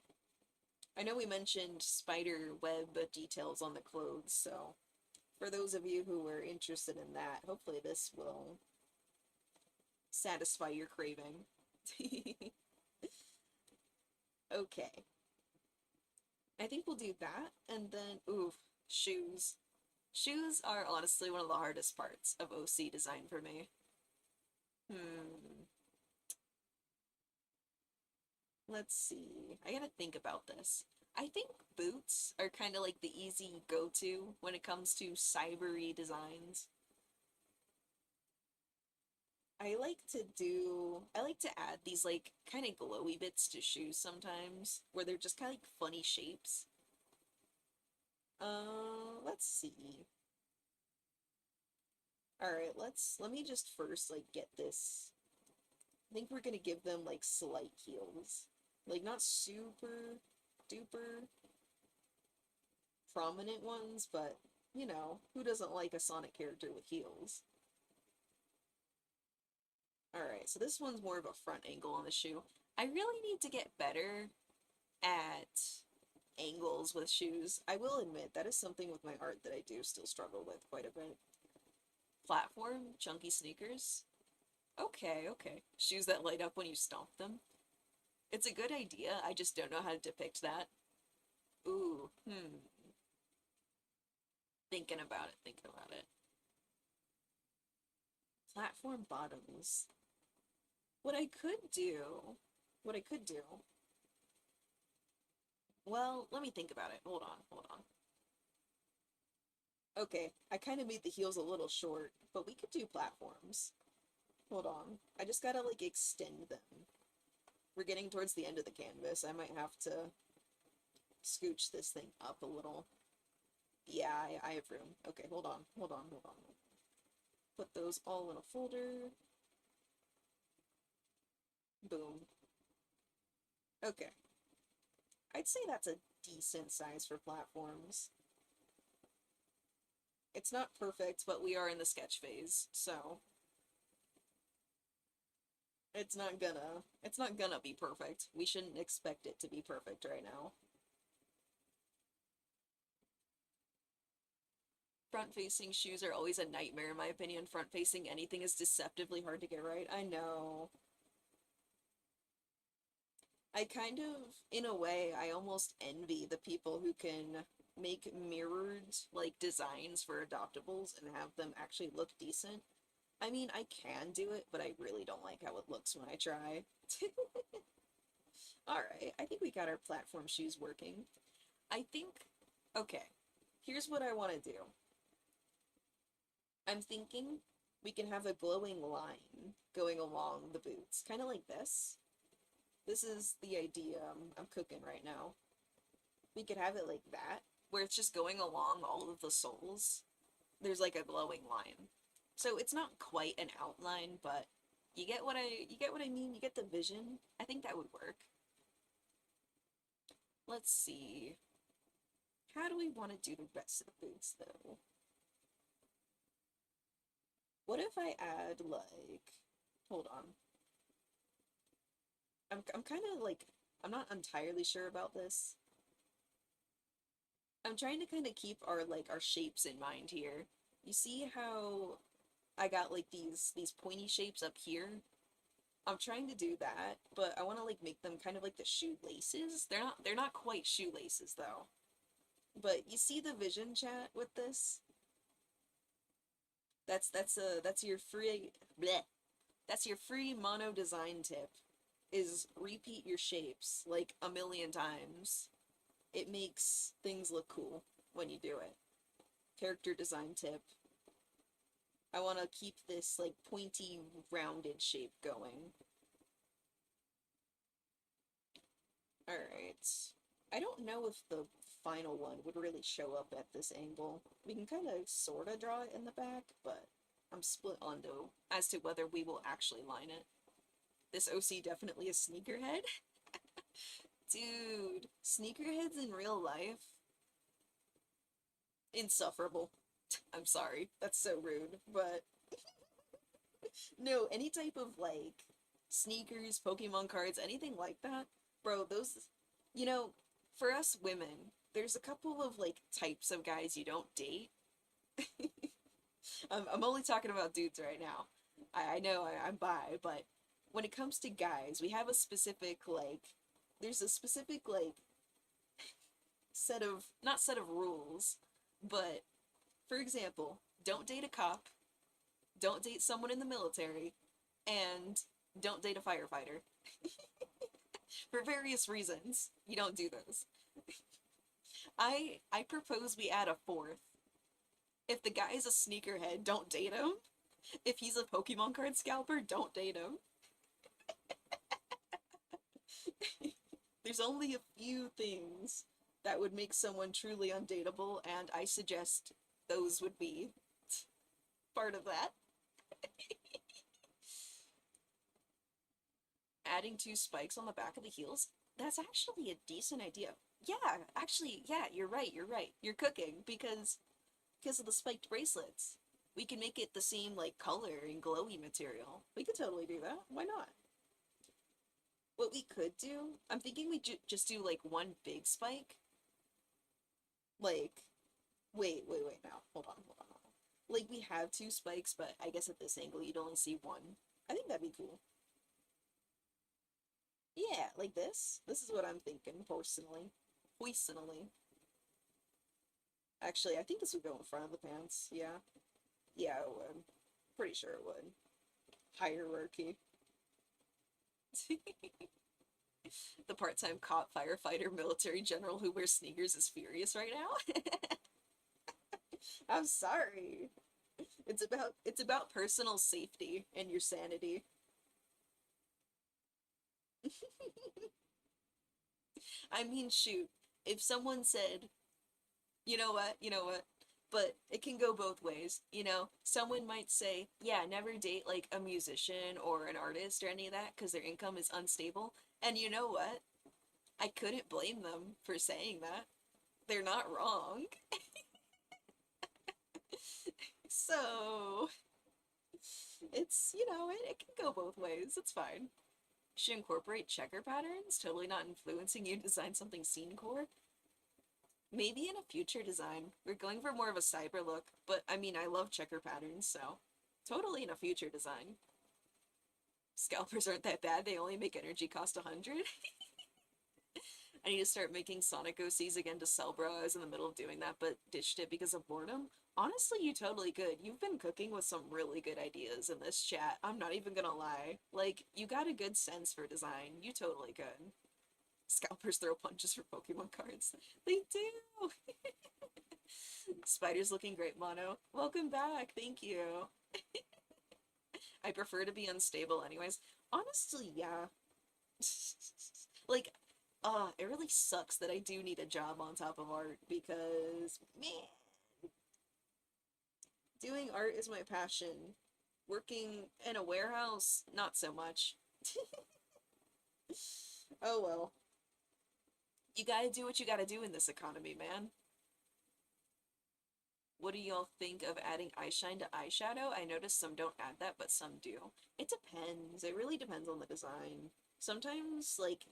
S1: I know we mentioned spider web details on the clothes, so for those of you who were interested in that, hopefully this will satisfy your craving. Okay. I think we'll do that, and then, oof, shoes. Shoes are honestly one of the hardest parts of OC design for me. Hmm. Let's see. I gotta think about this. I think boots are kind of like the easy go-to when it comes to cybery designs. I like to add these like kind of glowy bits to shoes sometimes, where they're just kind of like funny shapes. Let's see. Alright, let me just first like get this. I think we're gonna give them like slight heels. Like not super duper prominent ones, but you know, who doesn't like a Sonic character with heels? Alright, so this one's more of a front angle on the shoe. I really need to get better at angles with shoes. I will admit that is something with my art that I do still struggle with quite a bit. Platform, chunky sneakers. Okay, okay. Shoes that light up when you stomp them. It's a good idea, I just don't know how to depict that. Ooh, Thinking about it, thinking about it. Platform bottoms. What I could do, what I could do, well, let me think about it. Hold on, hold on. Okay, I kind of made the heels a little short, but we could do platforms. Hold on. I just gotta, like, extend them. We're getting towards the end of the canvas. I might have to scooch this thing up a little. Yeah, I have room. Okay, hold on, hold on, hold on. Put those all in a folder. Boom. Okay. I'd say that's a decent size for platforms. It's not perfect, but we are in the sketch phase, so it's not gonna be perfect. We shouldn't expect it to be perfect right now. Front-facing shoes are always a nightmare in my opinion. Front-facing anything is deceptively hard to get right. I know. I kind of, in a way, I almost envy the people who can make mirrored, like, designs for adoptables and have them actually look decent. I mean, I can do it, but I really don't like how it looks when I try. Alright, I think we got our platform shoes working. I think, okay, here's what I want to do. I'm thinking we can have a glowing line going along the boots, kind of like this. This is the idea I'm cooking right now. We could have it like that, where it's just going along all of the soles. There's like a glowing line. So it's not quite an outline, but you get what I mean? You get the vision? I think that would work. Let's see. How do we want to do the rest of the boots, though? What if I add, like... Hold on. I'm kind of, like... I'm not entirely sure about this. I'm trying to kind of keep our, like, our shapes in mind here. You see how I got, like, these pointy shapes up here? I'm trying to do that, but I want to, like, make them kind of like the shoelaces. They're not quite shoelaces, though. But you see the vision, chat, with this? That's your free bleh. That's your free mono design tip. Is repeat your shapes like a million times. It makes things look cool when you do it. Character design tip. I want to keep this like pointy rounded shape going. Alright. I don't know if the final one would really show up at this angle. We can kind of sorta draw it in the back, but I'm split on though as to whether we will actually line it. This OC definitely a sneakerhead? Dude, sneakerheads in real life? Insufferable. I'm sorry, that's so rude, but no, any type of like sneakers, Pokemon cards, anything like that, bro, those, you know, for us women, there's a couple of like types of guys you don't date. I'm only talking about dudes right now. I know I'm bi, but when it comes to guys, we have a specific like, there's a specific like set of, not set of rules, but for example, don't date a cop, don't date someone in the military, and don't date a firefighter. For various reasons, you don't do those. I propose we add a fourth. If the guy is a sneakerhead, don't date him. If he's a Pokemon card scalper, don't date him. There's only a few things that would make someone truly undateable, and I suggest those would be part of that. Adding 2 spikes on the back of the heels? That's actually a decent idea. Yeah, actually, yeah, you're right, you're right. You're cooking, because of the spiked bracelets. We can make it the same, like, color and glowy material. We could totally do that. Why not? What we could do, I'm thinking we just do like one big spike. Like, wait, now. Hold on. Like, we have two spikes, but I guess at this angle you'd only see one. I think that'd be cool. Yeah, like this. This is what I'm thinking, personally. Personally. Actually, I think this would go in front of the pants. Yeah. Yeah, it would. Pretty sure it would. Hierarchy. The part-time cop, firefighter, military general who wears sneakers is furious right now. I'm sorry. It's about personal safety and your sanity. I mean, shoot. If someone said, you know what, but it can go both ways, Someone might say, yeah, never date like a musician or an artist or any of that because their income is unstable. And you know what? I couldn't blame them for saying that. They're not wrong. So, it can go both ways. It's fine. Should incorporate checker patterns, totally not influencing you to design something scene core. Maybe in a future design. We're going for more of a cyber look, but I mean, I love checker patterns, so totally in a future design. Scalpers aren't that bad, they only make energy cost 100. I need to start making Sonic OCs again to sell, bro. I was in the middle of doing that, but ditched it because of boredom. Honestly, you totally could. You've been cooking with some really good ideas in this chat. I'm not even gonna lie. Like, you got a good sense for design. You totally could. Scalpers throw punches for Pokemon cards. They do! Spider's looking great, Mono. Welcome back, thank you. I prefer to be unstable anyways. Honestly, yeah. Like, it really sucks that I do need a job on top of art because, man, doing art is my passion. Working in a warehouse, not so much. Oh well. You gotta do what you gotta do in this economy, man. What do y'all think of adding eye shine to eyeshadow? I noticed some don't add that, but some do. It depends. It really depends on the design. Sometimes, like,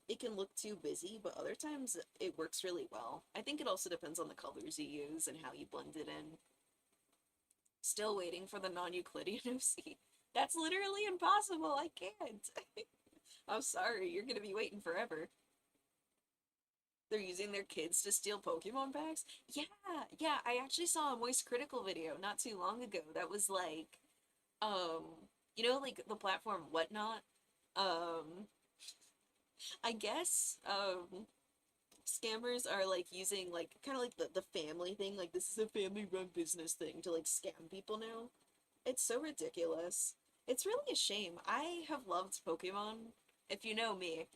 S1: it can look too busy, but other times it works really well. I think it also depends on the colors you use and how you blend it in. Still waiting for the non-Euclidean OC. That's literally impossible. I can't. I'm sorry. You're gonna be waiting forever. They're using their kids to steal Pokemon packs? Yeah, I actually saw a Moist Critical video not too long ago that was like, um, like the platform Whatnot? Um, I guess, scammers are like using like, kind of like the family thing, like this is a family run business thing to like scam people now. It's so ridiculous. It's really a shame. I have loved Pokemon. If you know me,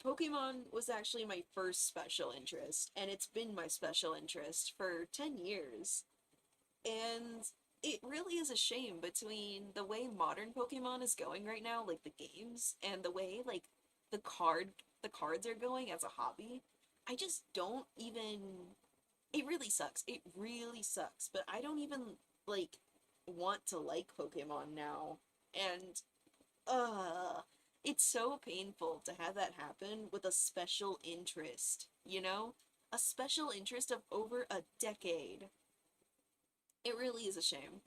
S1: Pokemon was actually my first special interest, and it's been my special interest for 10 years. And it really is a shame between the way modern Pokemon is going right now, like the games, and the way like the cards are going as a hobby. I just don't even it really sucks. It really sucks, but I don't even like want to like Pokemon now. And uh it's so painful to have that happen with a special interest, you know? A special interest of over a decade. It really is a shame.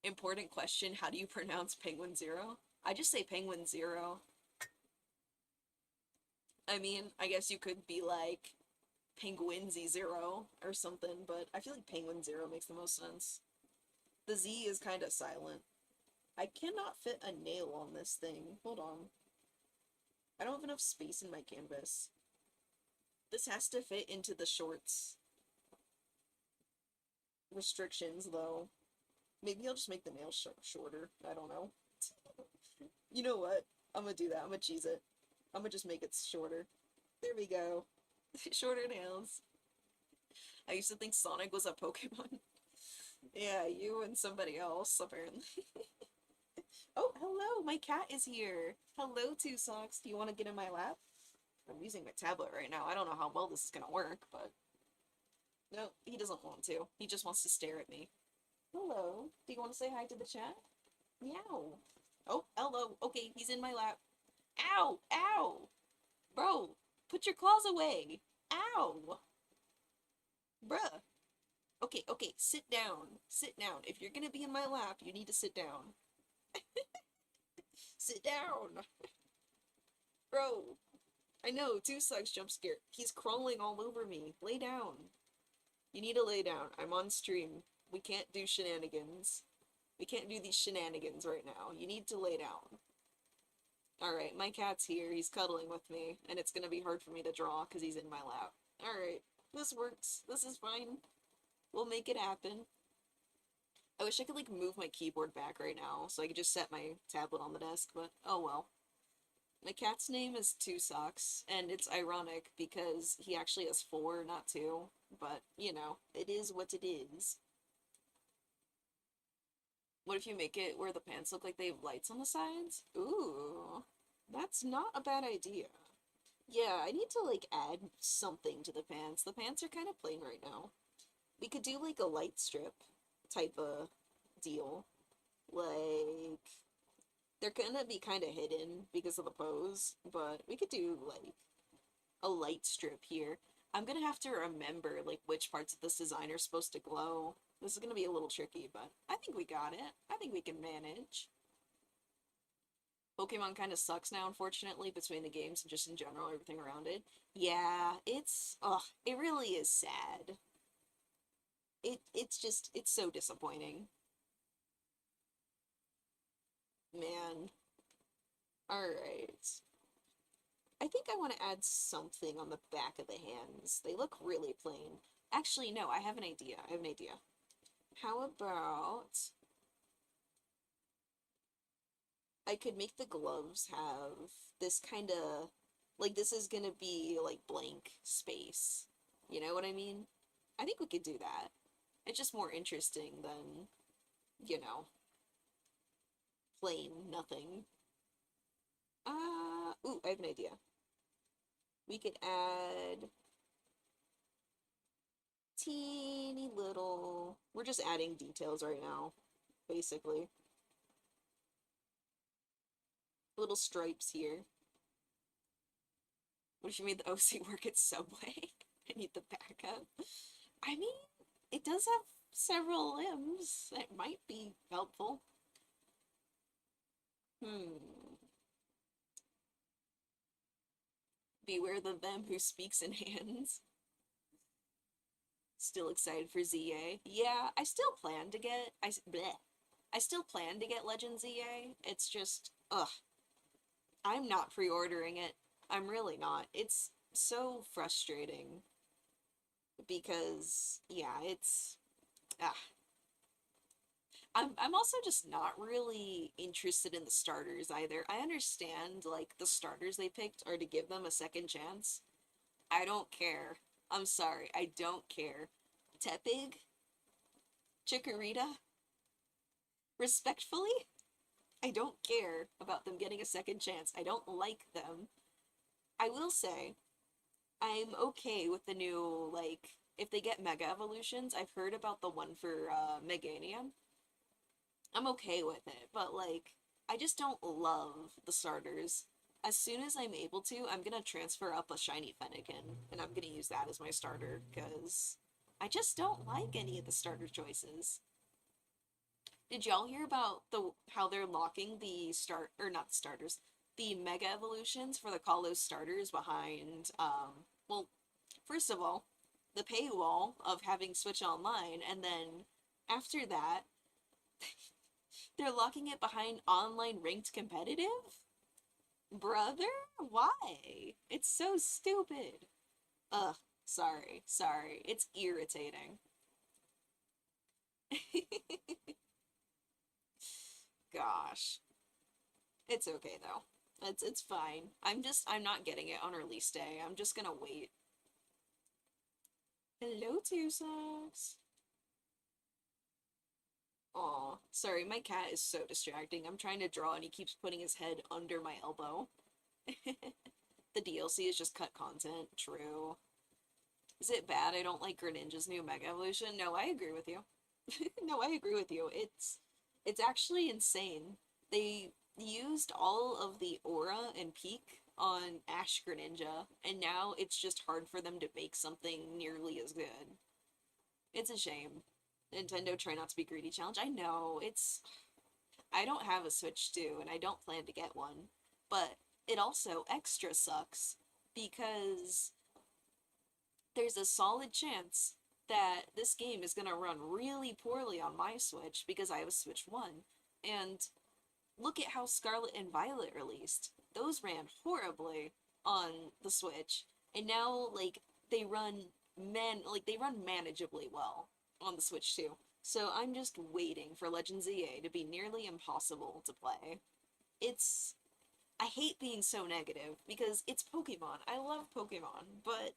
S1: Important question, how do you pronounce Penguin Zero? I just say Penguin Zero. I mean, I guess you could be like Penguinsy Zero or something, but I feel like Penguin Zero makes the most sense. The Z is kind of silent. I cannot fit a nail on this thing. Hold on. I don't have enough space in my canvas. This has to fit into the shorts. Restrictions, though. Maybe I'll just make the nails shorter. I don't know. You know what? I'm gonna do that. I'm gonna cheese it. I'm gonna just make it shorter. There we go. Shorter nails. I used to think Sonic was a Pokemon. Yeah, you and somebody else, apparently. Oh, hello! My cat is here! Hello, Two Socks. Do you want to get in my lap? I'm using my tablet right now. I don't know how well this is gonna work, but... No, he doesn't want to. He just wants to stare at me. Hello. Do you want to say hi to the chat? Meow. Oh, hello. Okay, he's in my lap. Ow! Ow! Bro, put your claws away! Ow! Bruh. Okay, okay, sit down. Sit down. If you're gonna be in my lap, you need to sit down. Sit down! Bro, I know, 2 sucks jump scare. He's crawling all over me. Lay down. You need to lay down. I'm on stream. We can't do shenanigans. We can't do these shenanigans right now. You need to lay down. Alright, my cat's here. He's cuddling with me, and it's gonna be hard for me to draw because he's in my lap. Alright, this works. This is fine. We'll make it happen. I wish I could, like, move my keyboard back right now so I could just set my tablet on the desk, but oh well. My cat's name is 2 Socks, and it's ironic because he actually has 4, not 2. But, you know, it is what it is. What if you make it where the pants look like they have lights on the sides? Ooh, that's not a bad idea. Yeah, I need to, like, add something to the pants. The pants are kind of plain right now. We could do, like, a light strip type of deal. Like, they're gonna be kind of hidden because of the pose, but we could do, like, a light strip here. I'm gonna have to remember, like, which parts of this design are supposed to glow. This is gonna be a little tricky, but I think we got it. I think we can manage. Pokemon kind of sucks now, unfortunately, between the games and just in general, everything around it. Yeah, it really is sad. It's so disappointing. Man. Alright. I think I want to add something on the back of the hands. They look really plain. Actually, no, I have an idea. I have an idea. How about I could make the gloves have this kind of, like, this is gonna be, like, blank space. You know what I mean? I think we could do that. It's just more interesting than, you know, plain nothing. Ooh, I have an idea. We could add teeny little, we're just adding details right now, basically. Little stripes here. What if you made the OC work at Subway? I need the backup. I mean, it does have several limbs. It might be helpful. Beware the them who speaks in hands. Still excited for ZA. Yeah, I still plan to get, I still plan to get Legend ZA. It's just, ugh. I'm not pre-ordering it. I'm really not. It's so frustrating. Because, yeah, it's, ah. I'm also just not really interested in the starters either. I understand, like, the starters they picked are to give them a second chance. I don't care. I'm sorry, I don't care. Tepig? Chikorita? Respectfully, I don't care about them getting a second chance. I don't like them. I will say, I'm okay with the new, like, if they get Mega Evolutions, I've heard about the one for, Meganium. I'm okay with it, but, like, I just don't love the starters. As soon as I'm able to, I'm gonna transfer up a shiny Fennekin, and I'm gonna use that as my starter, because I just don't like any of the starter choices. Did y'all hear about how they're locking the not the starters, the Mega Evolutions for the Kalos starters behind, well, first of all, the paywall of having Switch Online, and then after that, they're locking it behind online ranked competitive? Brother? Why? It's so stupid. Ugh, sorry. It's irritating. Gosh. It's okay though. It's fine. I'm not getting it on release day. I'm just gonna wait. Hello, 2 Socks. Aw, sorry, my cat is so distracting. I'm trying to draw and he keeps putting his head under my elbow. The DLC is just cut content. True. Is it bad I don't like Greninja's new Mega Evolution? No, I agree with you. No, I agree with you. It's actually insane. They used all of the aura and peak on Ash Greninja, and now it's just hard for them to make something nearly as good. It's a shame. Nintendo try not to be greedy challenge. I know, it's... I don't have a Switch 2, and I don't plan to get one, but it also extra sucks because there's a solid chance that this game is gonna run really poorly on my Switch because I have a Switch 1. And look at how Scarlet and Violet released. Those ran horribly on the Switch, and now like they run manageably well on the Switch too. So I'm just waiting for Legends EA to be nearly impossible to play. It's I hate being so negative because it's Pokemon. I love Pokemon, but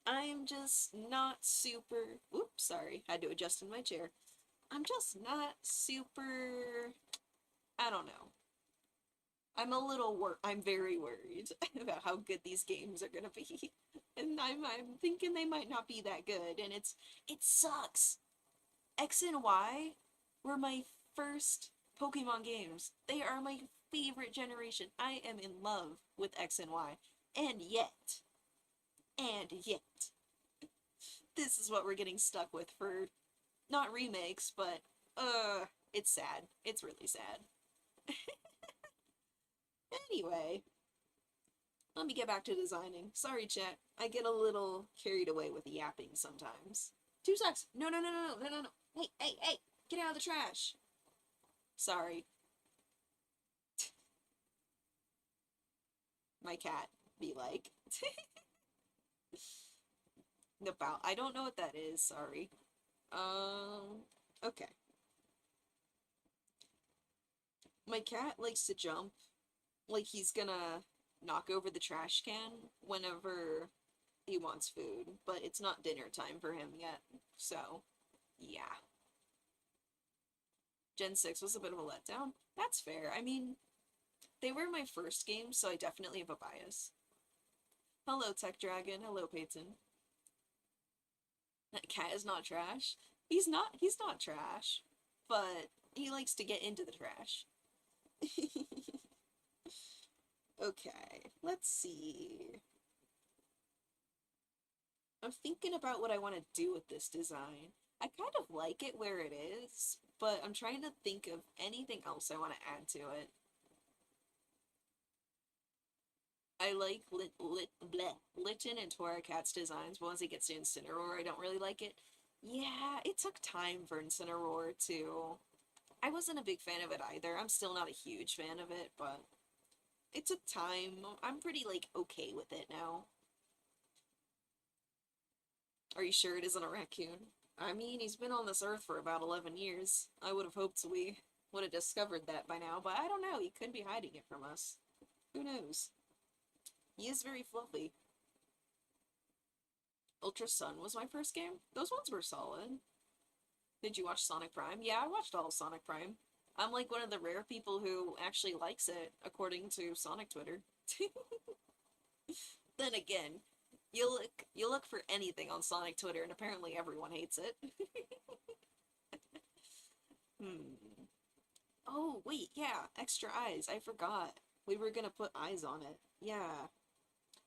S1: I'm just not super. Oops, sorry, had to adjust in my chair. I'm just not super. I don't know. I'm very worried about how good these games are gonna be. And I'm thinking they might not be that good, and it sucks. X and Y were my first Pokemon games. They are my favorite generation. I am in love with X and Y. And yet, this is what we're getting stuck with for not remakes, but it's sad. It's really sad. Anyway, let me get back to designing. Sorry, chat. I get a little carried away with yapping sometimes. 2 secs. No, no, no, no, no, no, no. Hey, hey, hey! Get out of the trash! Sorry. My cat be like. About. I don't know what that is, sorry. Okay. My cat likes to jump like he's gonna knock over the trash can whenever he wants food, but it's not dinner time for him yet, so yeah. Gen 6 was a bit of a letdown. That's fair. I mean, they were my first game, so I definitely have a bias. Hello, Tech Dragon. Hello, Peyton. That cat is not trash. He's not trash, but he likes to get into the trash. Okay, let's see. I'm thinking about what I want to do with this design. I kind of like it where it is, but I'm trying to think of anything else I want to add to it. I like Litten and Torracat's designs, but once it gets to Incineroar, I don't really like it. Yeah, it took time for Incineroar to... I wasn't a big fan of it either. I'm still not a huge fan of it, but it took time. I'm pretty, like, okay with it now. Are you sure it isn't a raccoon? I mean, he's been on this earth for about 11 years. I would have hoped we would have discovered that by now, but I don't know. He could be hiding it from us. Who knows? He is very fluffy. Ultra Sun was my first game. Those ones were solid. Did you watch Sonic Prime? Yeah, I watched all of Sonic Prime. I'm like one of the rare people who actually likes it, according to Sonic Twitter. Then again, you look for anything on Sonic Twitter, and apparently everyone hates it. Oh, wait, yeah, extra eyes. I forgot. We were gonna put eyes on it. Yeah.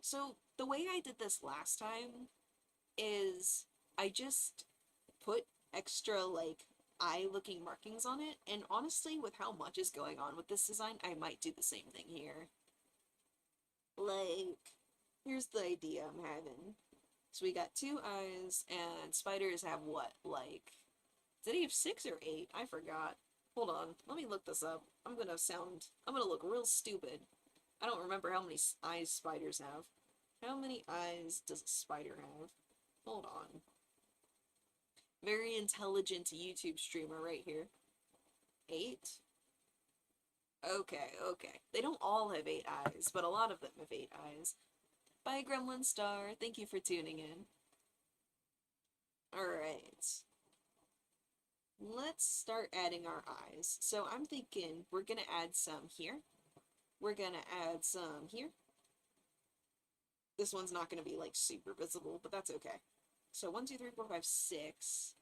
S1: So, the way I did this last time is I just put extra, like, eye-looking markings on it, and honestly, with how much is going on with this design, I might do the same thing here. Like, here's the idea I'm having. So we got 2 eyes, and spiders have what? Like, did he have 6 or 8? I forgot. Hold on, let me look this up. I'm gonna look real stupid. I don't remember how many eyes spiders have. How many eyes does a spider have? Hold on. Very intelligent YouTube streamer right here. 8? Okay, okay. They don't all have 8 eyes, but a lot of them have 8 eyes. Bye, Gremlin Star. Thank you for tuning in. Alright. Let's start adding our eyes. So I'm thinking we're gonna add some here. We're gonna add some here. This one's not gonna be like super visible, but that's okay. So 1, 2, 3, 4, 5, 6.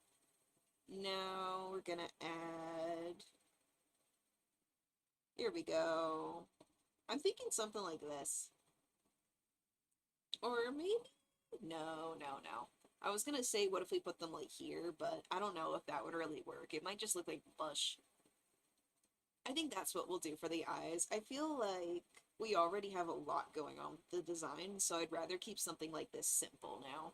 S1: Now we're gonna add Here we go. I'm thinking something like this. Or maybe... No, no, no. I was gonna say, what if we put them, like, here, but I don't know if that would really work. It might just look like bush. I think that's what we'll do for the eyes. I feel like we already have a lot going on with the design, so I'd rather keep something like this simple now.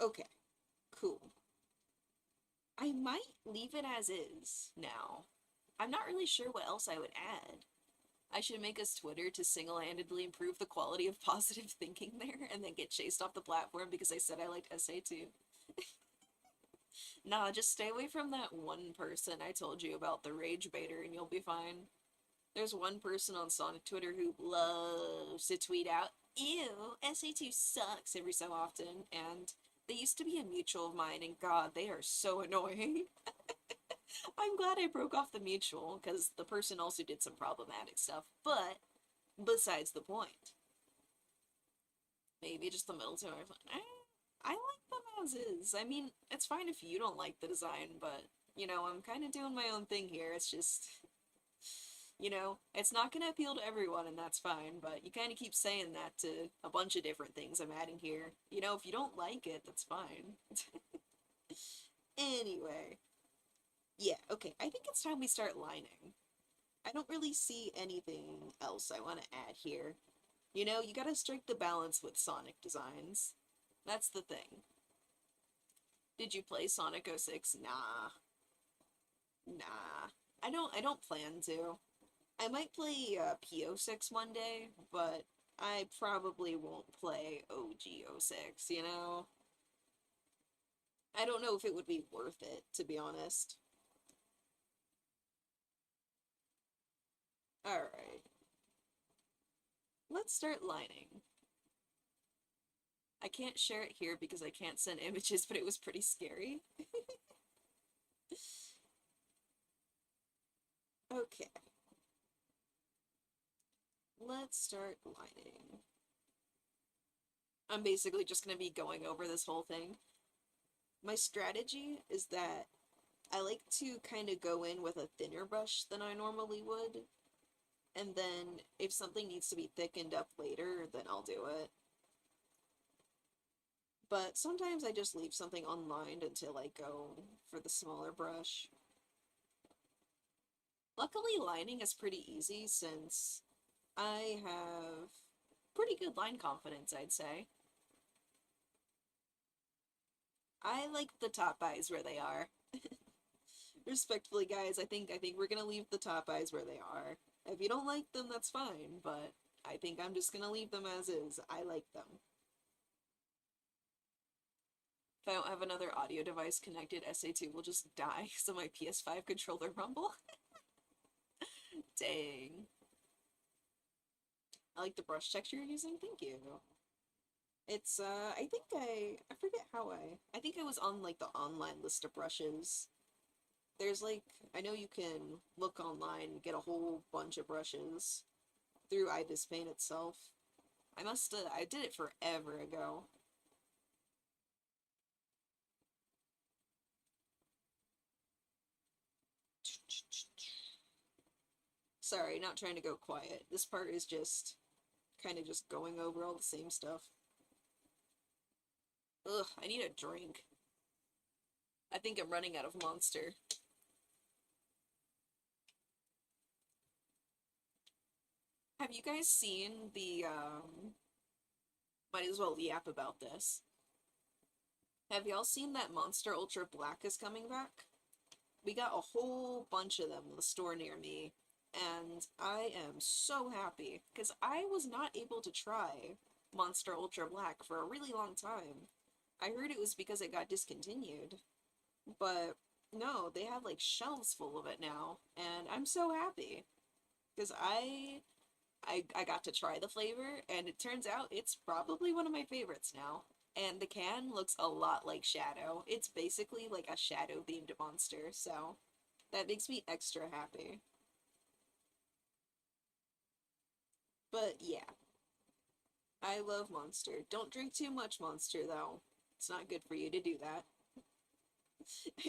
S1: Okay, cool. I might leave it as is now. I'm not really sure what else I would add. I should make us Twitter to single-handedly improve the quality of positive thinking there and then get chased off the platform because I said I liked SA2. Nah, just stay away from that one person I told you about, the rage baiter, and you'll be fine. There's one person on Sonic Twitter who loves to tweet out, "Ew, SA2 sucks," every so often, and they used to be a mutual of mine, and god, they are so annoying. I'm glad I broke off the mutual, because the person also did some problematic stuff, but besides the point. Maybe just the middle two are fine. I like them as is. I mean, it's fine if you don't like the design, but, you know, I'm kind of doing my own thing here. It's just, you know, it's not going to appeal to everyone, and that's fine, but you kind of keep saying that to a bunch of different things I'm adding here. You know, if you don't like it, that's fine. Anyway. Yeah, okay, I think it's time we start lining. I don't really see anything else I want to add here. You know, you gotta strike the balance with Sonic designs. That's the thing. Did you play Sonic 06? Nah. Nah. I don't plan to. I might play P06 one day, but I probably won't play OG06, you know? I don't know if it would be worth it, to be honest. Alright. Let's start lining. I can't share it here because I can't send images, but it was pretty scary. Okay. Let's start lining. I'm basically just going to be going over this whole thing. My strategy is that I like to kind of go in with a thinner brush than I normally would. And then if something needs to be thickened up later, then I'll do it. But sometimes I just leave something unlined until I go for the smaller brush. Luckily, lining is pretty easy since I have pretty good line confidence, I'd say. I like the top eyes where they are. Respectfully, guys, I think we're gonna leave the top eyes where they are. If you don't like them, that's fine, but I think I'm just gonna leave them as is. I like them. If I don't have another audio device connected, SA2 will just die, so my PS5 controller rumble. Dang. I like the brush texture you're using, thank you. It's, I forget how I think I was on, like, the online list of brushes. There's, like, I know you can look online and get a whole bunch of brushes through Ibis Paint itself. I did it forever ago. Sorry, not trying to go quiet. This part is just kind of just going over all the same stuff. Ugh, I need a drink. I think I'm running out of Monster. Have you guys seen the, might as well yap about this. Have y'all seen that Monster Ultra Black is coming back? We got a whole bunch of them in the store near me, and I am so happy, because I was not able to try Monster Ultra Black for a really long time. I heard it was because it got discontinued, but no, they have like shelves full of it now, and I'm so happy, because I got to try the flavor, and it turns out it's probably one of my favorites now. And the can looks a lot like Shadow. It's basically like a Shadow-themed monster, so that makes me extra happy. But yeah, I love Monster. Don't drink too much Monster, though. It's not good for you to do that.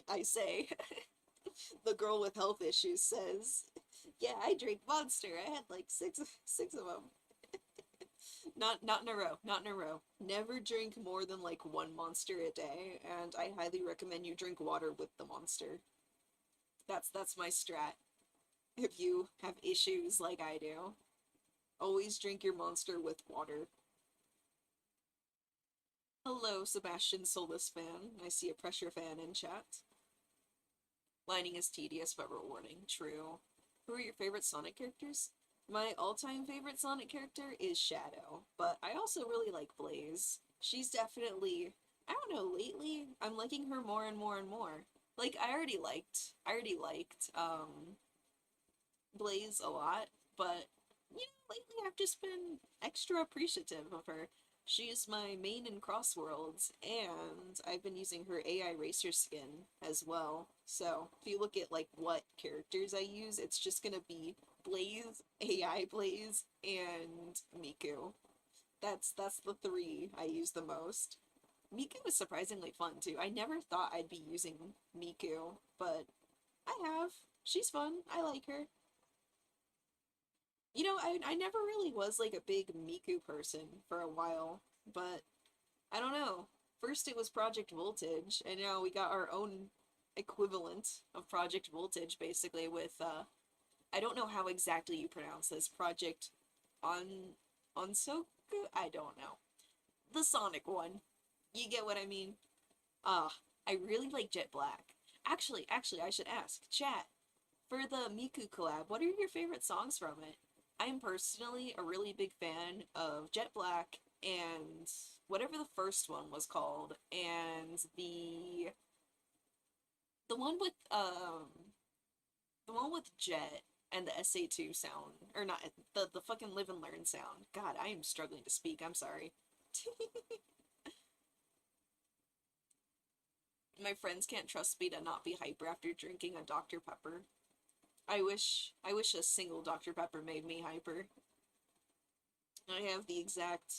S1: I say. The girl with health issues says, "Yeah, I drink Monster. I had like six of them. Not in a row. Not in a row. Never drink more than like one Monster a day, and I highly recommend you drink water with the Monster. That's my strat. If you have issues like I do, always drink your Monster with water." Hello, Sebastian Solis fan. I see a pressure fan in chat. Lining is tedious but rewarding. True. Who are your favorite Sonic characters? My all-time favorite Sonic character is Shadow, but I also really like Blaze. She's definitely, I don't know, lately I'm liking her more and more and more. Like I already liked Blaze a lot, but you know, lately I've just been extra appreciative of her. She's my main in Crossworlds, and I've been using her AI Racer skin as well. So, if you look at like what characters I use, it's just gonna be Blaze, AI Blaze, and Miku. That's the three I use the most. Miku is surprisingly fun too. I never thought I'd be using Miku, but I have. She's fun. I like her. You know, I never really was like a big Miku person for a while, but I don't know. First it was Project Voltage, and now we got our own equivalent of Project Voltage, basically, with, I don't know how exactly you pronounce this, Project Onsoku? I don't know. The Sonic one. You get what I mean? Ah, I really like Jet Black. Actually, I should ask, chat, for the Miku collab, what are your favorite songs from it? I'm personally a really big fan of Jet Black and whatever the first one was called, and the one with the one with Jet and the SA2 sound, or not the fucking Live and Learn sound. God, I am struggling to speak. I'm sorry. My friends can't trust me to not be hyper after drinking a Dr. Pepper. I wish a single Dr. Pepper made me hyper. I have the exact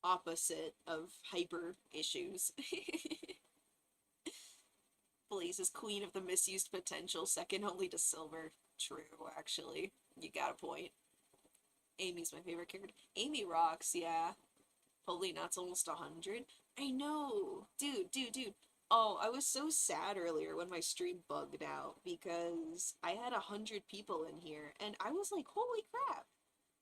S1: opposite of hyper issues. Blaze is queen of the misused potential, second only to Silver. True, actually. You got a point. Amy's my favorite character. Amy rocks, yeah. Holy nuts, almost 100. I know! Dude. Oh, I was so sad earlier when my stream bugged out because I had 100 people in here and I was like, holy crap!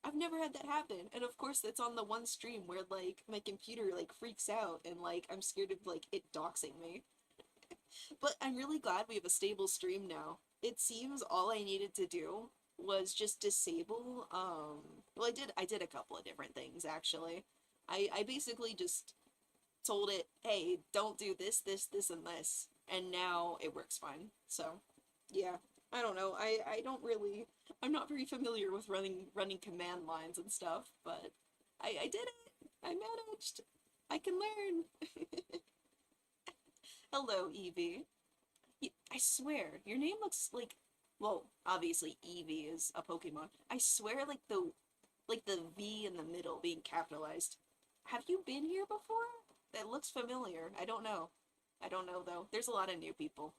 S1: I've never had that happen. And of course that's on the one stream where like my computer like freaks out and like I'm scared of like it doxing me. But I'm really glad we have a stable stream now. It seems all I needed to do was just disable well I did a couple of different things actually. I basically just told it, hey, don't do this, and this. And now it works fine. So, yeah. I don't know. I don't really I'm not very familiar with running command lines and stuff, but I did it. I managed. I can learn. Hello, Evie. I swear, your name looks like, well, obviously Eevee is a Pokemon. I swear like the V in the middle being capitalized. Have you been here before? That looks familiar. I don't know. I don't know though. There's a lot of new people.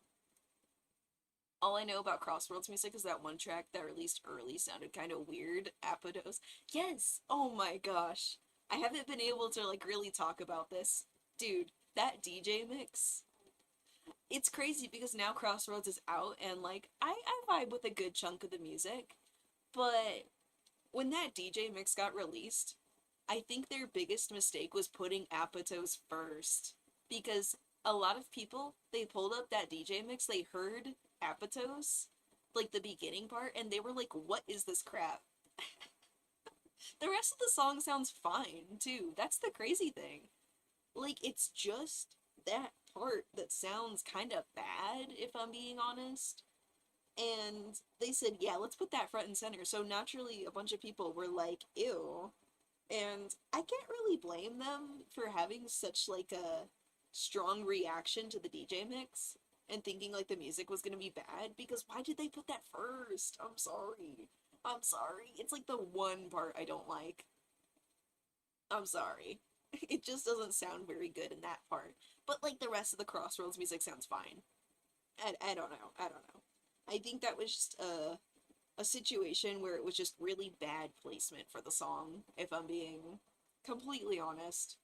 S1: All I know about Crossworld's music is that one track that released early sounded kind of weird. Appendages. Yes! Oh my gosh. I haven't been able to like really talk about this. Dude, that DJ mix. It's crazy because now Crossroads is out and like I vibe with a good chunk of the music, but when that DJ mix got released, I think their biggest mistake was putting Apatow first. Because a lot of people, they pulled up that DJ mix, they heard Apatow, like the beginning part, and they were like, what is this crap? The rest of the song sounds fine, too. That's the crazy thing. Like, it's just that part that sounds kind of bad, if I'm being honest. And they said, yeah, let's put that front and center. So naturally, a bunch of people were like, ew. And I can't really blame them for having such, like, a strong reaction to the DJ mix and thinking, like, the music was gonna be bad, because why did they put that first? I'm sorry. I'm sorry. It's, like, the one part I don't like. I'm sorry. It just doesn't sound very good in that part. But, like, the rest of the Crossroads music sounds fine. I don't know. I don't know. I think that was just a situation where it was just really bad placement for the song, if I'm being completely honest.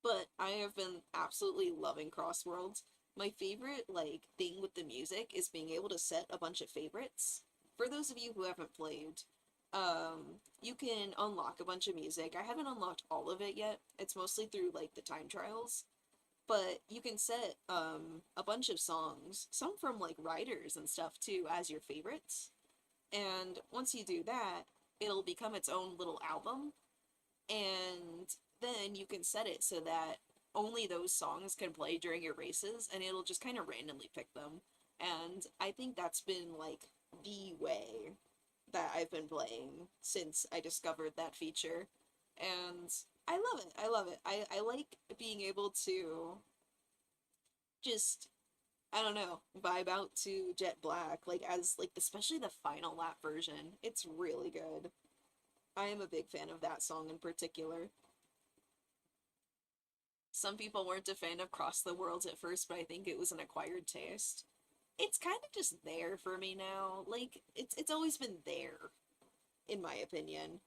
S1: But I have been absolutely loving Crossworlds. My favorite like thing with the music is being able to set a bunch of favorites. For those of you who haven't played, you can unlock a bunch of music. I haven't unlocked all of it yet. It's mostly through like the time trials, but you can set a bunch of songs, some from like writers and stuff too, as your favorites. And once you do that, it'll become its own little album, and then you can set it so that only those songs can play during your races, and it'll just kind of randomly pick them. And I think that's been like the way that I've been playing since I discovered that feature. And I love it. I love it. I like being able to just, I don't know, vibe out to Jet Black, like as like especially the final lap version. It's really good. I am a big fan of that song in particular. Some people weren't a fan of Cross the Worlds at first, but I think it was an acquired taste. It's kind of just there for me now. Like it's always been there, in my opinion.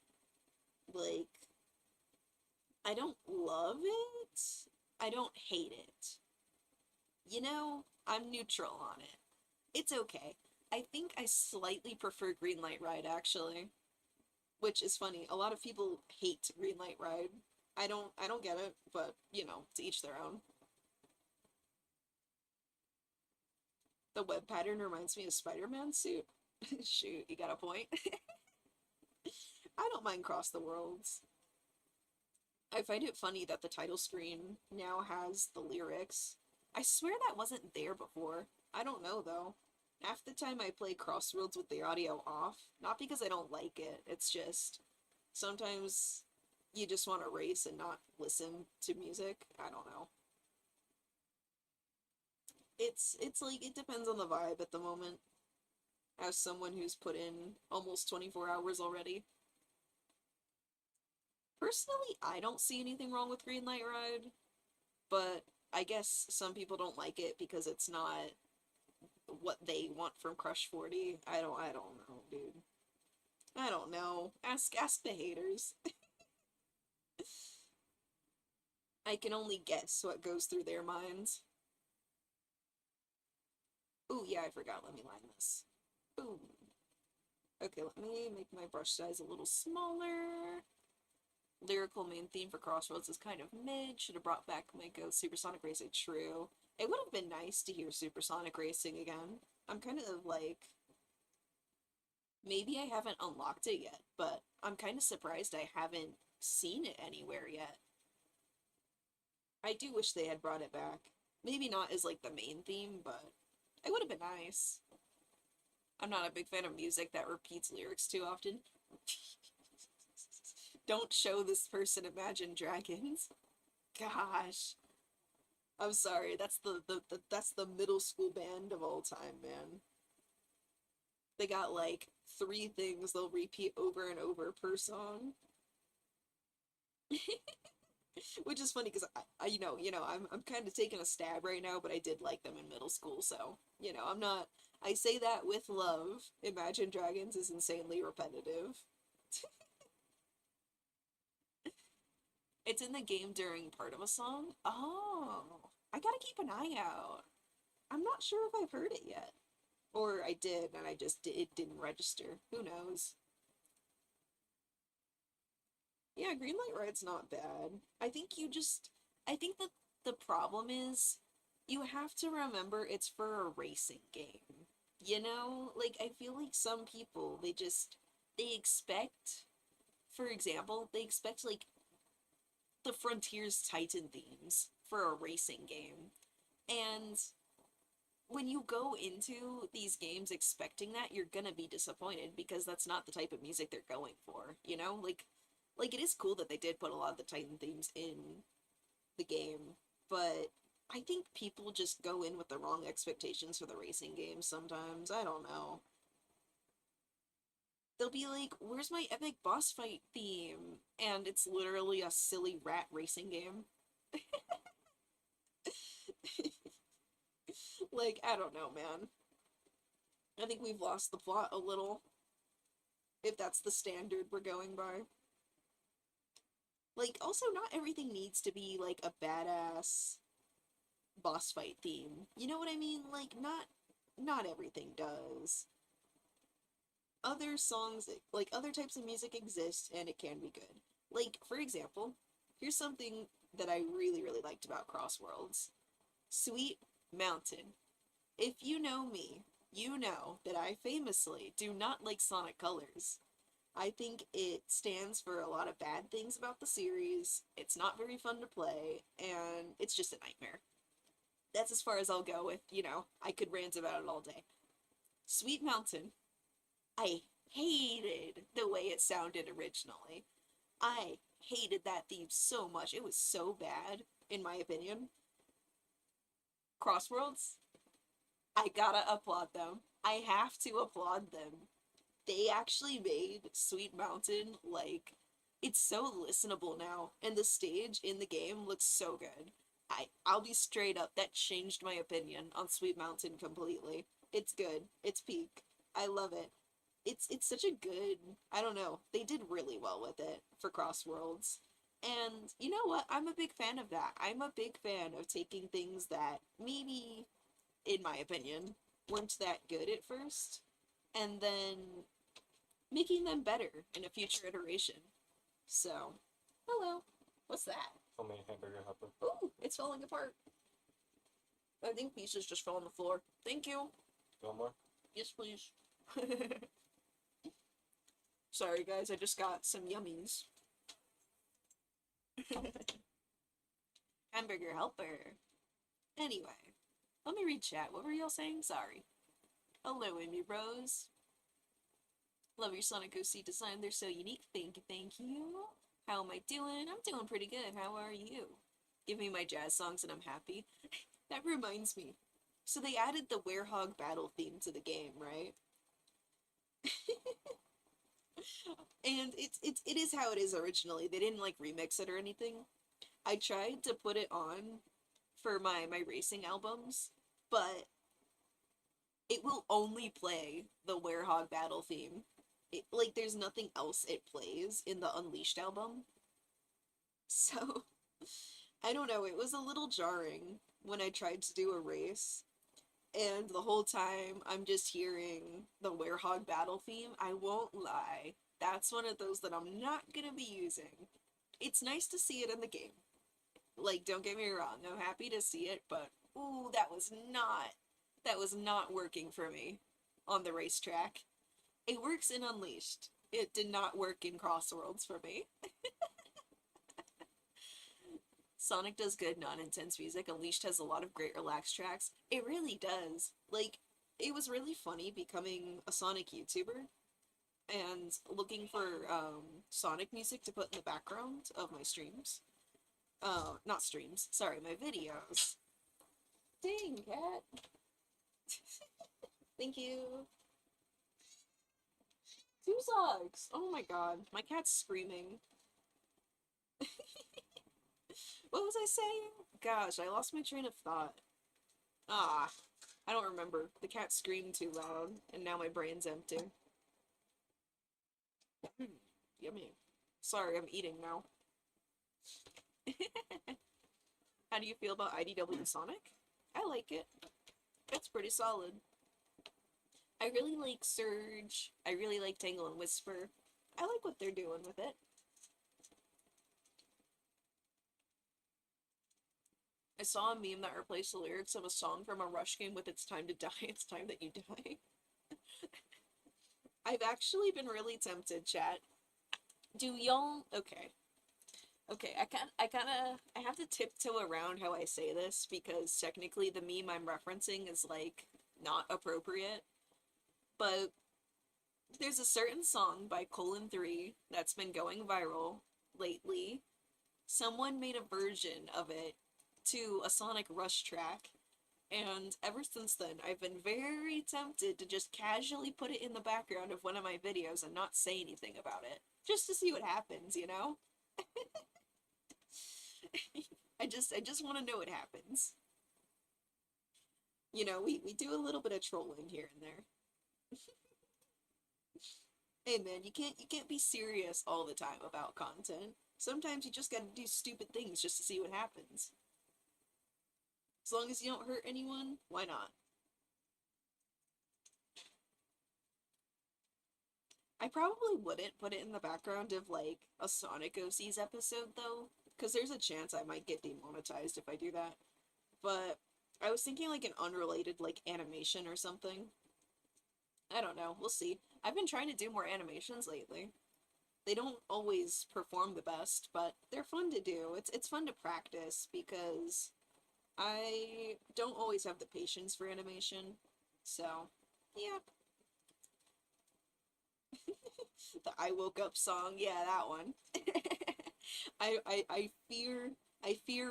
S1: Like I don't love it. I don't hate it. You know, I'm neutral on it. It's okay. I think I slightly prefer Greenlight Ride actually, which is funny. A lot of people hate Greenlight Ride. I don't get it, but you know, to each their own. The web pattern reminds me of Spider-Man suit. Shoot, you got a point. I don't mind Cross the Worlds. I find it funny that the title screen now has the lyrics. I swear that wasn't there before. I don't know though. Half the time I play Crossworlds with the audio off, not because I don't like it, it's just sometimes you just want to race and not listen to music. I don't know. It's like it depends on the vibe at the moment. As someone who's put in almost 24 hours already. Personally, I don't see anything wrong with Greenlight Ride, but I guess some people don't like it because it's not what they want from Crush 40. I don't know, dude. I don't know. Ask the haters. I can only guess what goes through their minds. Ooh, yeah, I forgot. Let me line this. Boom. Okay, let me make my brush size a little smaller. Lyrical main theme for Crossroads is kind of mid. Should have brought back my Go Supersonic Racing. True. It would have been nice to hear Supersonic Racing again. I'm kind of like, maybe I haven't unlocked it yet, but I'm kind of surprised I haven't seen it anywhere yet. I do wish they had brought it back. Maybe not as like the main theme, but it would have been nice. I'm not a big fan of music that repeats lyrics too often. Don't show this person Imagine Dragons. Gosh. I'm sorry, that's the middle school band of all time, man. They got like three things they'll repeat over and over per song. Which is funny because I'm kind of taking a stab right now, but I did like them in middle school, so I'm not. I say that with love. Imagine Dragons is insanely repetitive. It's in the game during part of a song. Oh, I gotta keep an eye out. I'm not sure if I've heard it yet, or I did and it didn't register. Who knows? Yeah, Greenlight Ride's not bad. I think that the problem is you have to remember it's for a racing game. Like I feel like some people they expect, for example, they expect like the Frontiers Titan themes for a racing game. And when you go into these games expecting that, you're gonna be disappointed because that's not the type of music they're going for, Like it is cool that they did put a lot of the Titan themes in the game, but I think people just go in with the wrong expectations for the racing games sometimes. I don't know. They'll be like, "Where's my epic boss fight theme?" And it's literally a silly rat racing game. Like, I don't know, man. I think we've lost the plot a little, if that's the standard we're going by. Like, also, not everything needs to be, like, a badass boss fight theme. You know what I mean? Like, not everything does. Other songs, like, other types of music exist, and it can be good. Like, for example, here's something that I really, really liked about Crossworlds. Sweet Mountain. If you know me, you know that I famously do not like Sonic Colors. I think it stands for a lot of bad things about the series. It's not very fun to play, and it's just a nightmare. That's as far as I'll go with, I could rant about it all day. Sweet Mountain. I hated the way it sounded originally. I hated that theme so much. It was so bad, in my opinion. Crossworlds, I gotta applaud them. I have to applaud them. They actually made Sweet Mountain, like, it's so listenable now, and the stage in the game looks so good. I'll be straight up, that changed my opinion on Sweet Mountain completely. It's good. It's peak. I love it. It's such a good, I don't know, they did really well with it for Crossworlds. And you know what? I'm a big fan of that. I'm a big fan of taking things that maybe, in my opinion, weren't that good at first, and then making them better in a future iteration. So, hello. What's that?
S2: Homemade hamburger helper.
S1: Ooh, it's falling apart. I think pieces just fell on the floor. Thank you.
S2: You want more?
S1: Yes, please. Sorry, guys, I just got some yummies. Hamburger helper. Anyway, let me read chat. What were y'all saying? Sorry. Hello, Amy Rose. Love your Sonic OC design. They're so unique. Thank you, thank you. How am I doing? I'm doing pretty good. How are you? Give me my jazz songs and I'm happy. That reminds me. So they added the Werehog battle theme to the game, right? And it is how it is originally. They didn't like remix it or anything. I tried to put it on for my racing albums, but it will only play the Werehog battle theme. Like, there's nothing else it plays in the Unleashed album. So, I don't know, it was a little jarring when I tried to do a race, and the whole time I'm just hearing the Werehog battle theme. I won't lie, that's one of those that I'm not gonna be using. It's nice to see it in the game. Like, don't get me wrong, I'm happy to see it, but ooh, that was not working for me on the racetrack. It works in Unleashed. It did not work in Crossworlds for me. Sonic does good, non-intense music. Unleashed has a lot of great relaxed tracks. It really does. Like, it was really funny becoming a Sonic YouTuber and looking for Sonic music to put in the background of my streams. Not streams, sorry, my videos. Dang, cat. Thank you. 2 socks! Oh my god, my cat's screaming. What was I saying? Gosh, I lost my train of thought. Ah, I don't remember. The cat screamed too loud, and now my brain's empty. Yummy. Sorry, I'm eating now. How do you feel about IDW Sonic? I like it. It's pretty solid. I really like Surge. I really like Tangle and Whisper. I like what they're doing with it. I saw a meme that replaced the lyrics of a song from a Rush game with "It's time to die, it's time that you die." I've actually been really tempted, chat. Do y'all... Okay. Okay, I have to tiptoe around how I say this, because technically the meme I'm referencing is, like, not appropriate. But there's a certain song by Colon3 that's been going viral lately. Someone made a version of it to a Sonic Rush track, and ever since then I've been very tempted to just casually put it in the background of one of my videos and not say anything about it, just to see what happens, you know? I just want to know what happens. You know, we do a little bit of trolling here and there. Hey man, you can't be serious all the time about content. Sometimes you just gotta do stupid things just to see what happens. As long as you don't hurt anyone, why not? I probably wouldn't put it in the background of like a Sonic OCs episode though, because there's a chance I might get demonetized if I do that. But I was thinking like an unrelated like animation or something. I don't know, we'll see. I've been trying to do more animations lately. They don't always perform the best, but they're fun to do. It's fun to practice because I don't always have the patience for animation. So, yeah. The I Woke Up song, yeah, that one. I fear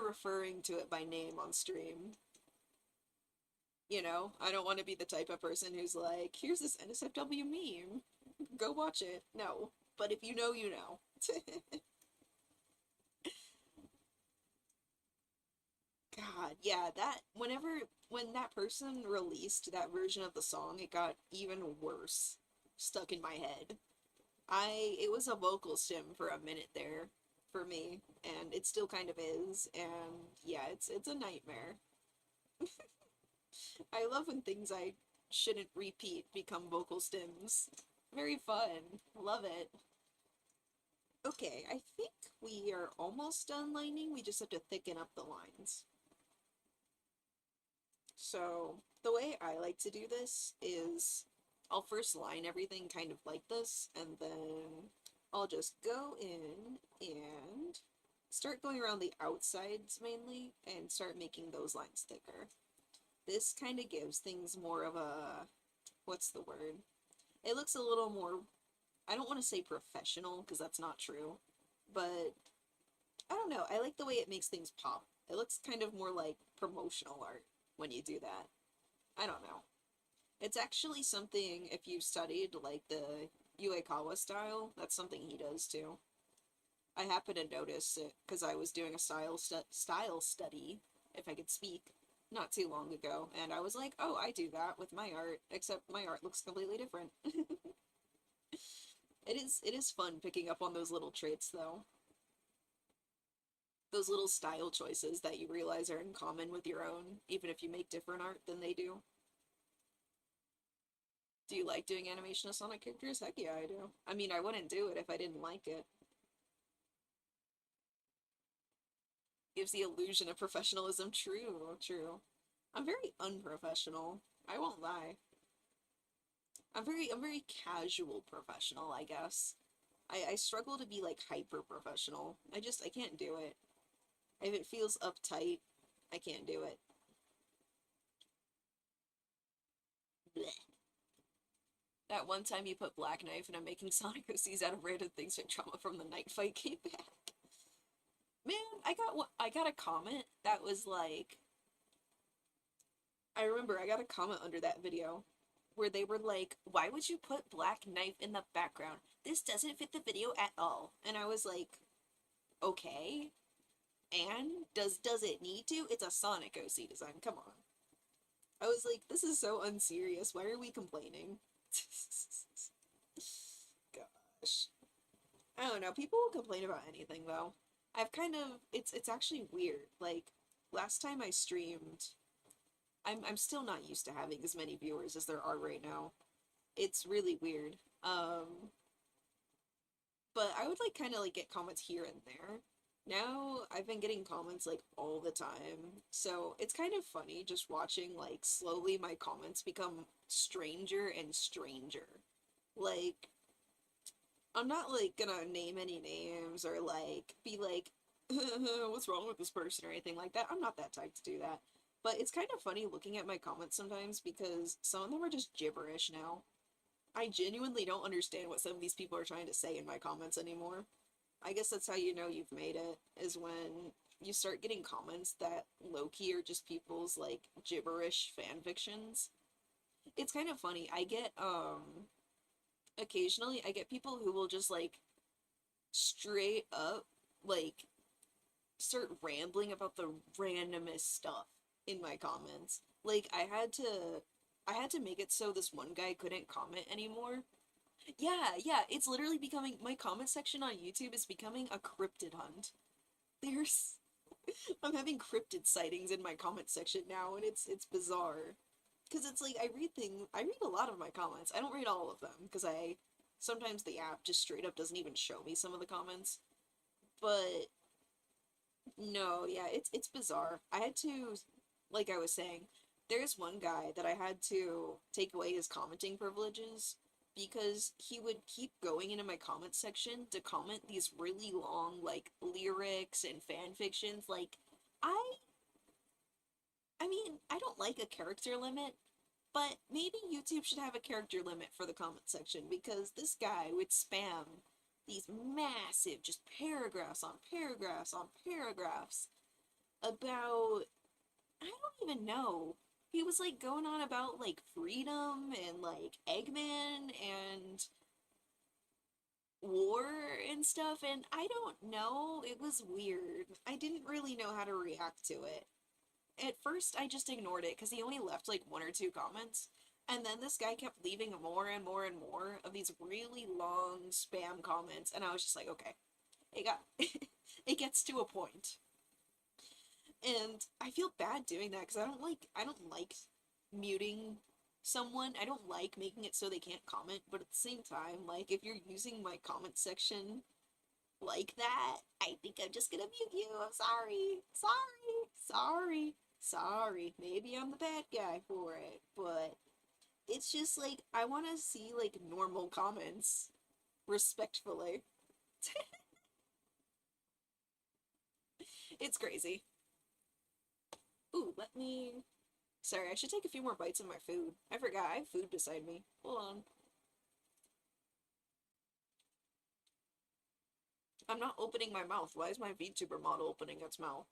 S1: referring to it by name on stream. You know, I don't want to be the type of person who's like, here's this NSFW meme. Go watch it. No. But if you know, you know. God, yeah, that when that person released that version of the song, it got even worse stuck in my head. It was a vocal stim for a minute there for me, and it still kind of is, and yeah, it's a nightmare. I love when things I shouldn't repeat become vocal stims. Very fun. Love it. Okay, I think we are almost done lining. We just have to thicken up the lines. So, the way I like to do this is I'll first line everything kind of like this, and then I'll just go in and start going around the outsides mainly and start making those lines thicker. This kind of gives things more of a, what's the word? It looks a little more, I don't want to say professional because that's not true, but I don't know. I like the way it makes things pop. It looks kind of more like promotional art when you do that. I don't know. It's actually something, if you studied like the Uekawa style, that's something he does too. I happened to notice it because I was doing a style study, if I could speak, not too long ago, and I was like, oh, I do that with my art, except my art looks completely different. It is fun picking up on those little traits though. Those little style choices that you realize are in common with your own, even if you make different art than they do. Do you like doing animation of Sonic characters? Heck yeah, I do. I mean, I wouldn't do it if I didn't like it. Gives the illusion of professionalism. True, true. I'm very unprofessional. I won't lie. I'm very casual professional, I guess. I struggle to be like hyper professional. I can't do it. If it feels uptight, I can't do it. Blech. That one time you put Black Knife and I'm making Sonic OCs out of random things when trauma from the night fight came back. Man, I got a comment that was like, I remember I got a comment under that video where they were like, why would you put Black Knife in the background? This doesn't fit the video at all. And I was like, okay. And does it need to? It's a Sonic OC design. Come on. I was like, this is so unserious. Why are we complaining? Gosh. I don't know. People will complain about anything though. I've kind of it's actually weird. Like last time I streamed, I'm still not used to having as many viewers as there are right now. It's really weird. But I would like kind of like get comments here and there. Now I've been getting comments like all the time. So it's kind of funny just watching like slowly my comments become stranger and stranger. Like I'm not like gonna name any names or like be like what's wrong with this person or anything like that. I'm not that type to do that. But it's kind of funny looking at my comments sometimes because some of them are just gibberish now. I genuinely don't understand what some of these people are trying to say in my comments anymore. I guess that's how you know you've made it, is when you start getting comments that low-key are just people's, like, gibberish fan fictions. It's kind of funny. Occasionally, I get people who will just, like, straight up, like, start rambling about the randomest stuff in my comments. Like I had to make it so this one guy couldn't comment anymore. Yeah, yeah, it's literally becoming my comment section on YouTube is becoming a cryptid hunt. There's I'm having cryptid sightings in my comment section now and it's bizarre. Cuz it's like I read a lot of my comments. I don't read all of them because I sometimes the app just straight up doesn't even show me some of the comments. But no, yeah, it's bizarre. I had to, like I was saying, there's one guy that I had to take away his commenting privileges because he would keep going into my comment section to comment these really long, like, lyrics and fan fictions. Like, I, I mean, I don't like a character limit, but maybe YouTube should have a character limit for the comment section because this guy would spam these massive, just paragraphs on paragraphs on paragraphs about I don't even know. He was like going on about like freedom and like Eggman and war and stuff, and I don't know. It was weird. I didn't really know how to react to it. At first, I just ignored it because he only left like one or two comments. And then this guy kept leaving more and more and more of these really long spam comments, and I was just like, okay, it got it gets to a point. And I feel bad doing that because I don't like muting someone. I don't like making it so they can't comment, but at the same time, like if you're using my comment section like that, I think I'm just gonna mute you. I'm sorry. Sorry. Maybe I'm the bad guy for it, but it's just like I want to see like normal comments respectfully. It's crazy. Ooh, let me Sorry, I should take a few more bites of my food. I forgot, I have food beside me. Hold on. I'm not opening my mouth. Why is my VTuber model opening its mouth?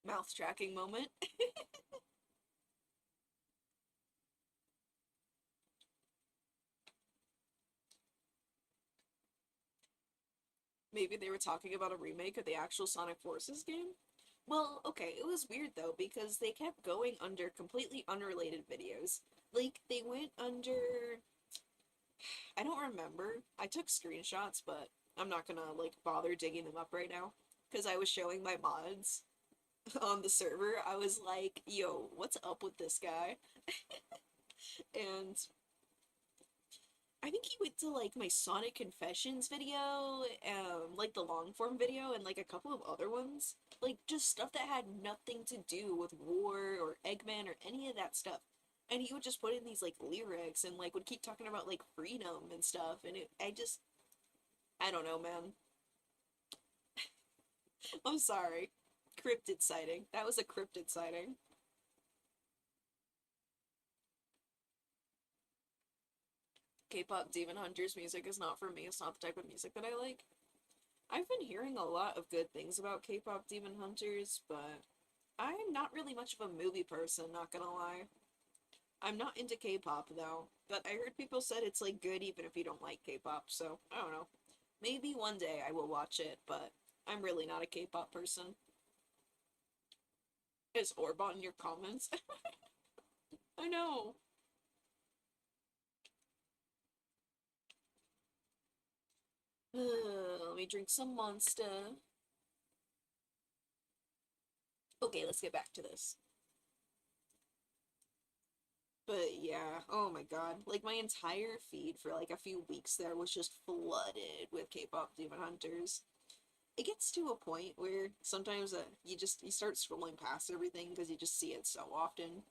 S1: Mouth tracking moment. Maybe they were talking about a remake of the actual Sonic Forces game? Well, okay, it was weird though, because they kept going under completely unrelated videos. Like, they went under... I don't remember. I took screenshots, but I'm not gonna, like, bother digging them up right now. Because I was showing my mods on the server. I was like, yo, what's up with this guy? And I think he went to like my Sonic Confessions video, like the long form video, and like a couple of other ones. Like just stuff that had nothing to do with war or Eggman or any of that stuff. And he would just put in these like lyrics and like would keep talking about like freedom and stuff. And I don't know, man. I'm sorry. Cryptid sighting. That was a cryptid sighting. K-pop Demon Hunters music is not for me. It's not the type of music that I like. I've been hearing a lot of good things about K-pop Demon Hunters, but I'm not really much of a movie person, not gonna lie. I'm not into K-pop though, but I heard people said it's like good even if you don't like K-pop, so I don't know. Maybe one day I will watch it, but I'm really not a K-pop person. Is Orba in your comments? I know. Let me drink some Monster. Okay, let's get back to this. But yeah, oh my god. Like my entire feed for like a few weeks there was just flooded with K-pop Demon Hunters. It gets to a point where sometimes you start scrolling past everything because you just see it so often.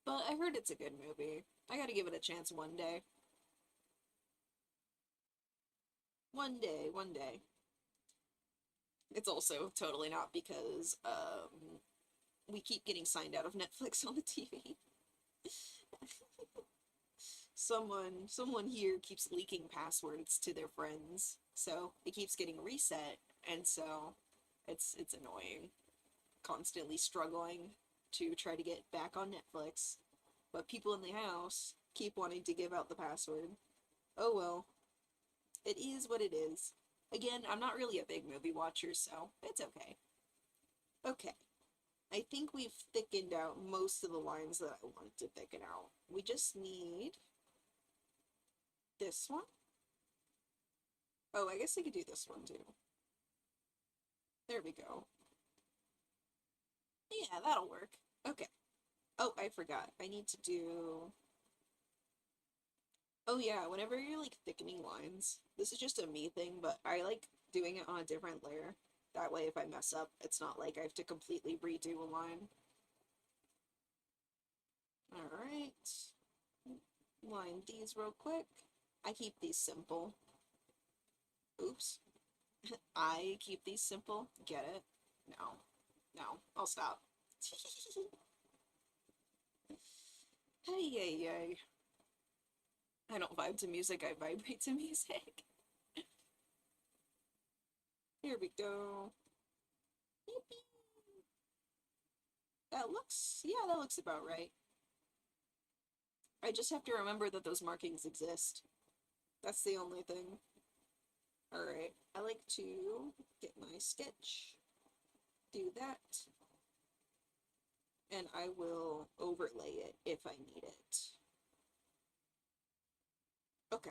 S1: But I heard it's a good movie. I gotta give it a chance one day. One day. It's also totally not because we keep getting signed out of Netflix on the TV. Someone here keeps leaking passwords to their friends, so it keeps getting reset, and so it's annoying. Constantly struggling to try to get back on Netflix, but people in the house keep wanting to give out the password. Oh well, it is what it is. Again, I'm not really a big movie watcher, so it's okay. Okay. I think we've thickened out most of the lines that I wanted to thicken out. We just need this one. Oh, I guess I could do this one too. There we go. Yeah, that'll work. Okay. Oh, I forgot. I need to do... Oh yeah, whenever you're like thickening lines, this is just a me thing, but I like doing it on a different layer. That way if I mess up, it's not like I have to completely redo a line. Alright. Line these real quick. I keep these simple. Oops. I keep these simple. Get it? No. No. I'll stop. Hey, yay, yay. I don't vibe to music, I vibrate to music. Here we go. Yippee. Yeah, that looks about right. I just have to remember that those markings exist. That's the only thing. Alright, I like to get my sketch, do that, and I will overlay it if I need it. Okay.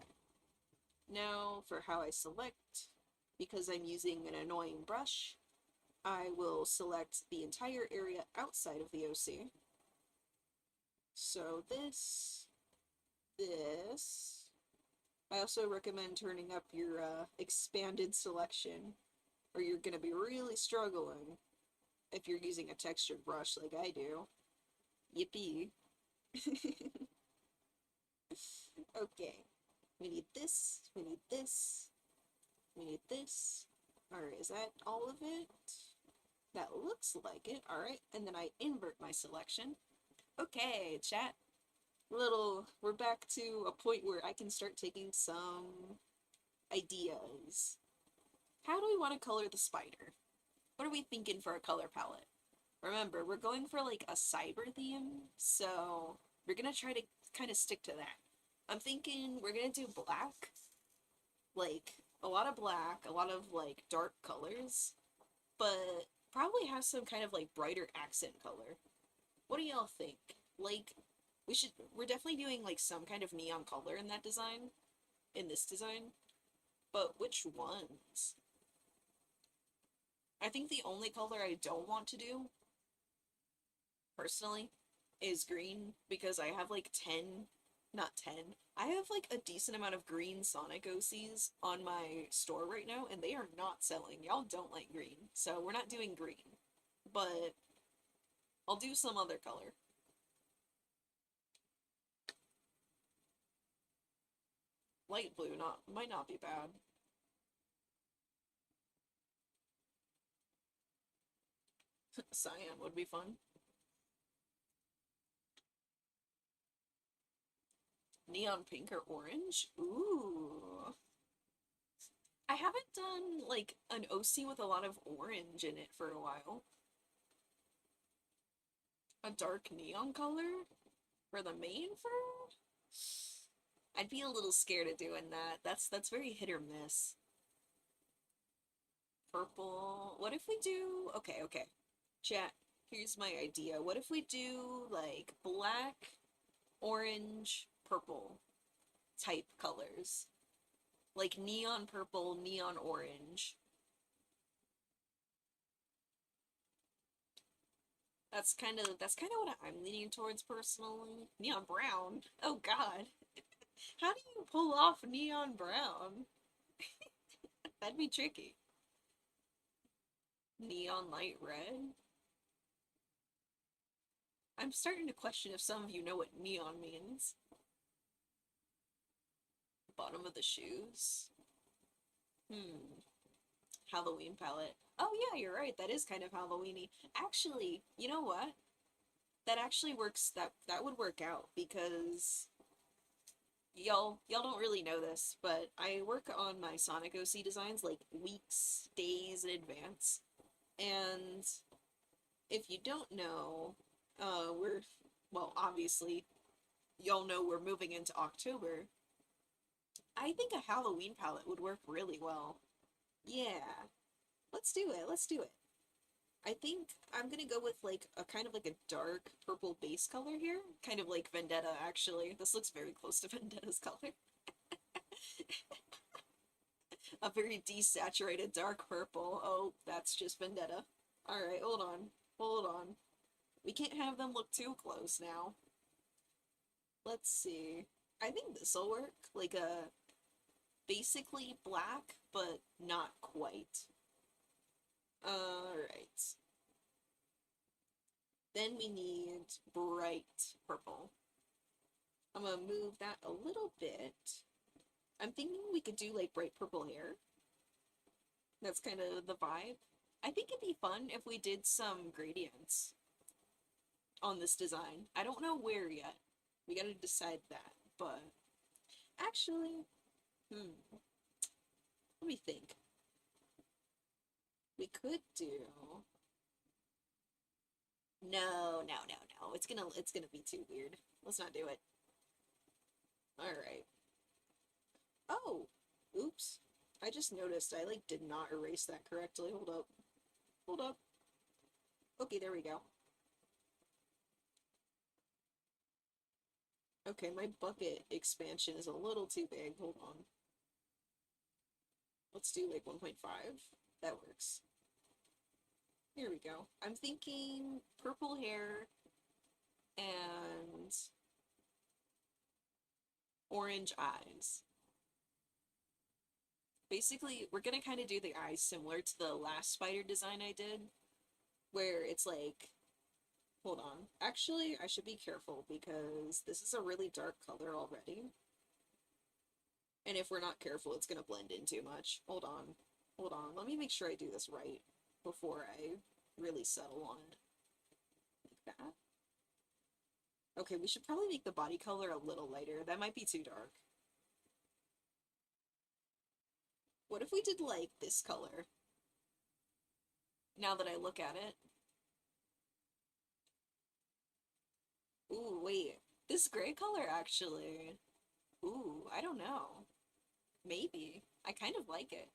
S1: Now for how I select, because I'm using an annoying brush, I will select the entire area outside of the OC. So this. I also recommend turning up your expanded selection, or you're going to be really struggling if you're using a textured brush like I do. Yippee. Okay. We need this, we need this, we need this. Alright, is that all of it? That looks like it. Alright, and then I invert my selection. Okay, chat. We're back to a point where I can start taking some ideas. How do we want to color the spider? What are we thinking for a color palette? Remember, we're going for like a cyber theme, so we're gonna try to kind of stick to that. I'm thinking we're gonna do black, like a lot of black, a lot of like dark colors, but probably have some kind of like brighter accent color. What do y'all think? Like, we're definitely doing like some kind of neon color in that design, in this design, but which ones? I think the only color I don't want to do, personally, is green, because I have like 10, not 10, I have like a decent amount of green Sonic OCs on my store right now, and they are not selling. Y'all don't like green, so we're not doing green, but I'll do some other color. Light blue might not be bad. Cyan would be fun. Neon pink or orange? Ooh. I haven't done like an OC with a lot of orange in it for a while. A dark neon color for the main fur? I'd be a little scared of doing that. That's very hit or miss. Purple. What if we do... Okay, okay. Chat, here's my idea. What if we do like black, orange, purple type colors? Like neon purple, neon orange. That's kind of what I'm leaning towards personally. Neon brown. Oh god. How do you pull off neon brown? That'd be tricky. Neon light red? I'm starting to question if some of you know what neon means. Bottom of the shoes. Halloween palette. Oh yeah, you're right. That is kind of Halloweeny. Actually, you know what? That actually works. That would work out, because y'all don't really know this, but I work on my Sonic OC designs like weeks, days in advance. And if you don't know, well, obviously, y'all know we're moving into October. I think a Halloween palette would work really well. Yeah. Let's do it. Let's do it. I think I'm gonna go with like a kind of like a dark purple base color here. Kind of like Vendetta, actually. This looks very close to Vendetta's color. A very desaturated dark purple. Oh, that's just Vendetta. Alright, hold on. Hold on. We can't have them look too close now. Let's see. I think this'll work. Like a basically black, but not quite. Alright. Then we need bright purple. I'm gonna move that a little bit. I'm thinking we could do like bright purple hair. That's kind of the vibe. I think it'd be fun if we did some gradients on this design. I don't know where yet. We gotta decide that, but actually, let me think. We could do. No, no, no, no. It's gonna be too weird. Let's not do it. Alright. Oh! Oops. I just noticed I like did not erase that correctly. Hold up. Hold up. Okay, there we go. Okay, my bucket expansion is a little too big. Hold on. Let's do like 1.5. That works. Here we go. I'm thinking purple hair and orange eyes. Basically, we're gonna kind of do the eyes similar to the last spider design I did, where it's like, hold on. Actually, I should be careful because this is a really dark color already. And if we're not careful, it's gonna blend in too much. Hold on. Hold on. Let me make sure I do this right before I really settle on it. Like that. Okay, we should probably make the body color a little lighter. That might be too dark. What if we did like this color? Now that I look at it. Ooh, wait. This gray color actually. Ooh, I don't know. Maybe. I kind of like it.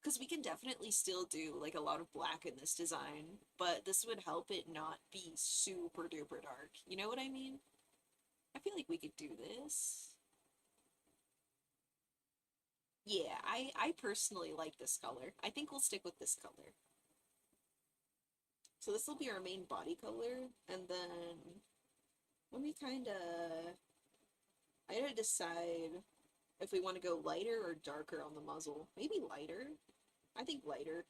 S1: Because we can definitely still do like a lot of black in this design, but this would help it not be super duper dark. You know what I mean? I feel like we could do this. Yeah, I personally like this color. I think we'll stick with this color. So this will be our main body color, and then let me kind of, I gotta decide if we want to go lighter or darker on the muzzle. Maybe lighter. I think lighter.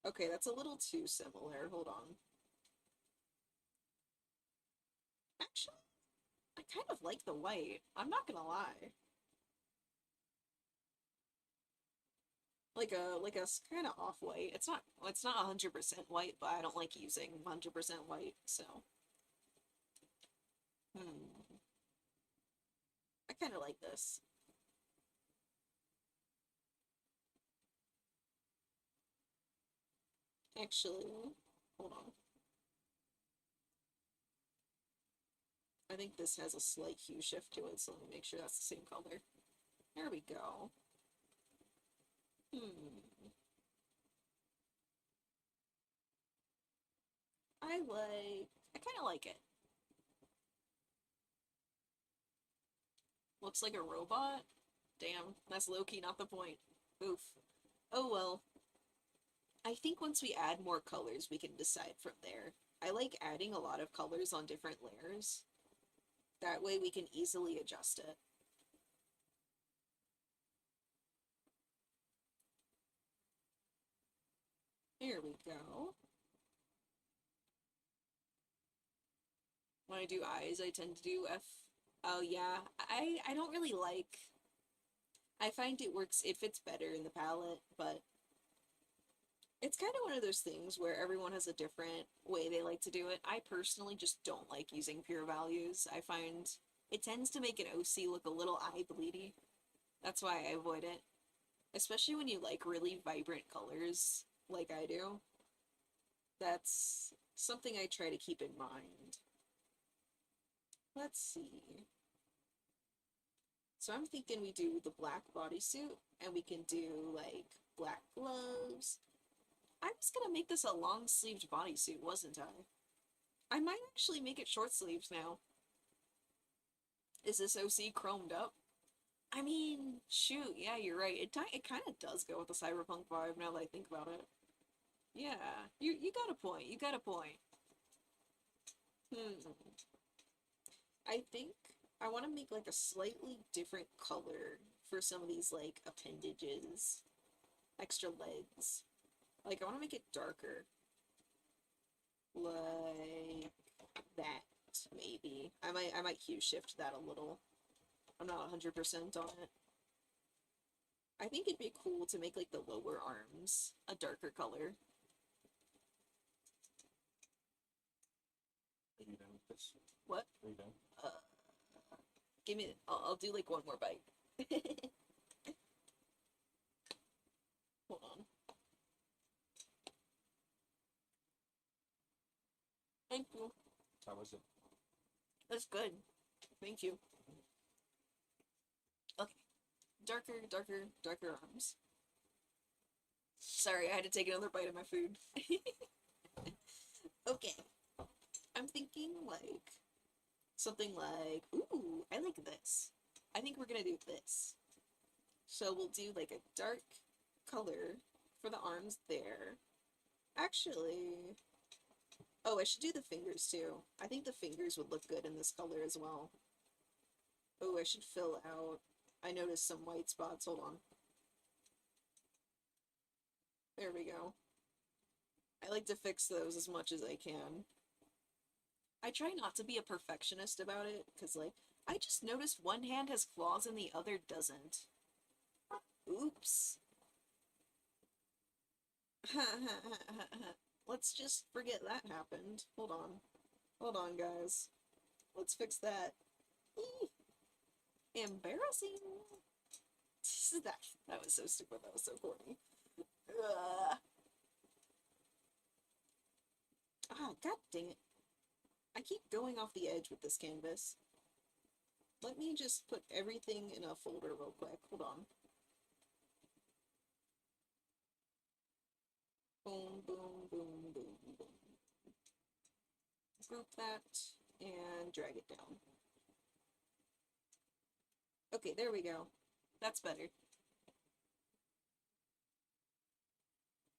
S1: Okay, that's a little too similar. Hold on. Actually, I kind of like the white. I'm not gonna lie. Like a kind of off white. It's not 100% white, but I don't like using 100% white, so. I kind of like this. Actually, hold on. I think this has a slight hue shift to it, so let me make sure that's the same color. There we go. I kind of like it. Looks like a robot? Damn, that's low-key not the point. Oof. Oh well. I think once we add more colors, we can decide from there. I like adding a lot of colors on different layers. That way we can easily adjust it. Here we go. When I do eyes, I tend to do F. Oh yeah, I don't really like. I find it works, it fits better in the palette, but it's kind of one of those things where everyone has a different way they like to do it. I personally just don't like using pure values. I find it tends to make an OC look a little eye bleedy. That's why I avoid it. Especially when you like really vibrant colors, like I do. That's something I try to keep in mind. Let's see. So I'm thinking we do the black bodysuit, and we can do, like, black gloves. I was gonna make this a long-sleeved bodysuit, wasn't I? I might actually make it short sleeves now. Is this OC chromed up? I mean, shoot, yeah, you're right. It kind of does go with the cyberpunk vibe now that I think about it. Yeah, you got a point. You got a point. Hmm. I think I want to make like a slightly different color for some of these like appendages, extra legs. Like I want to make it darker, like that maybe. I might hue shift that a little. I'm not 100% on it. I think it'd be cool to make like the lower arms a darker color.
S2: Are you done with this?
S1: What?
S2: Are you done?
S1: Uh, Give me. I'll do like one more bite. Hold on. Thank you.
S2: How was it?
S1: That's good. Thank you. Okay. Darker, darker, darker arms. Sorry, I had to take another bite of my food. Okay. I'm thinking like something like, ooh, I like this. I think we're gonna do this. So we'll do like a dark color for the arms there. Actually, oh, I should do the fingers too. I think the fingers would look good in this color as well. Oh, I should fill out. I noticed some white spots. Hold on. There we go. I like to fix those as much as I can. I try not to be a perfectionist about it, because, like, I just noticed one hand has claws and the other doesn't. Oops. Let's just forget that happened. Hold on. Hold on, guys. Let's fix that. Eee. Embarrassing. That was so stupid. That was so corny. Ugh. Ah, god dang it. I keep going off the edge with this canvas. Let me just put everything in a folder real quick. Hold on. Boom, boom, boom, boom, boom. Group that and drag it down. Okay, there we go. That's better.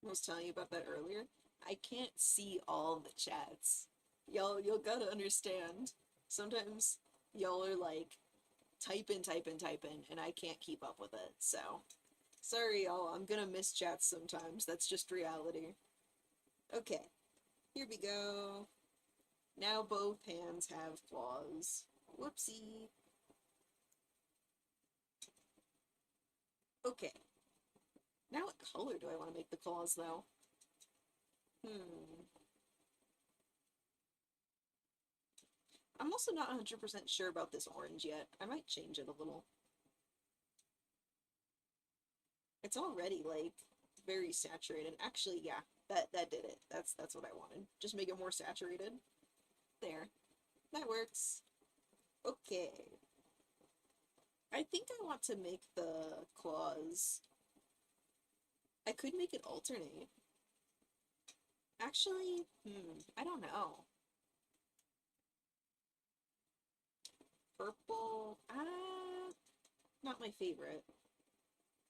S1: I was telling you about that earlier. I can't see all the chats. Y'all gotta understand. Sometimes y'all are like typing, and I can't keep up with it. So, sorry y'all, I'm gonna miss chats sometimes. That's just reality. Okay, here we go. Now both hands have claws. Whoopsie. Okay. Now what color do I want to make the claws, though? I'm also not 100% sure about this orange yet. I might change it a little. It's already, like, very saturated. Actually, yeah, that did it. That's what I wanted. Just make it more saturated. There. That works. Okay. I think I want to make the claws. I could make it alternate. Actually, I don't know. Purple? Not my favorite.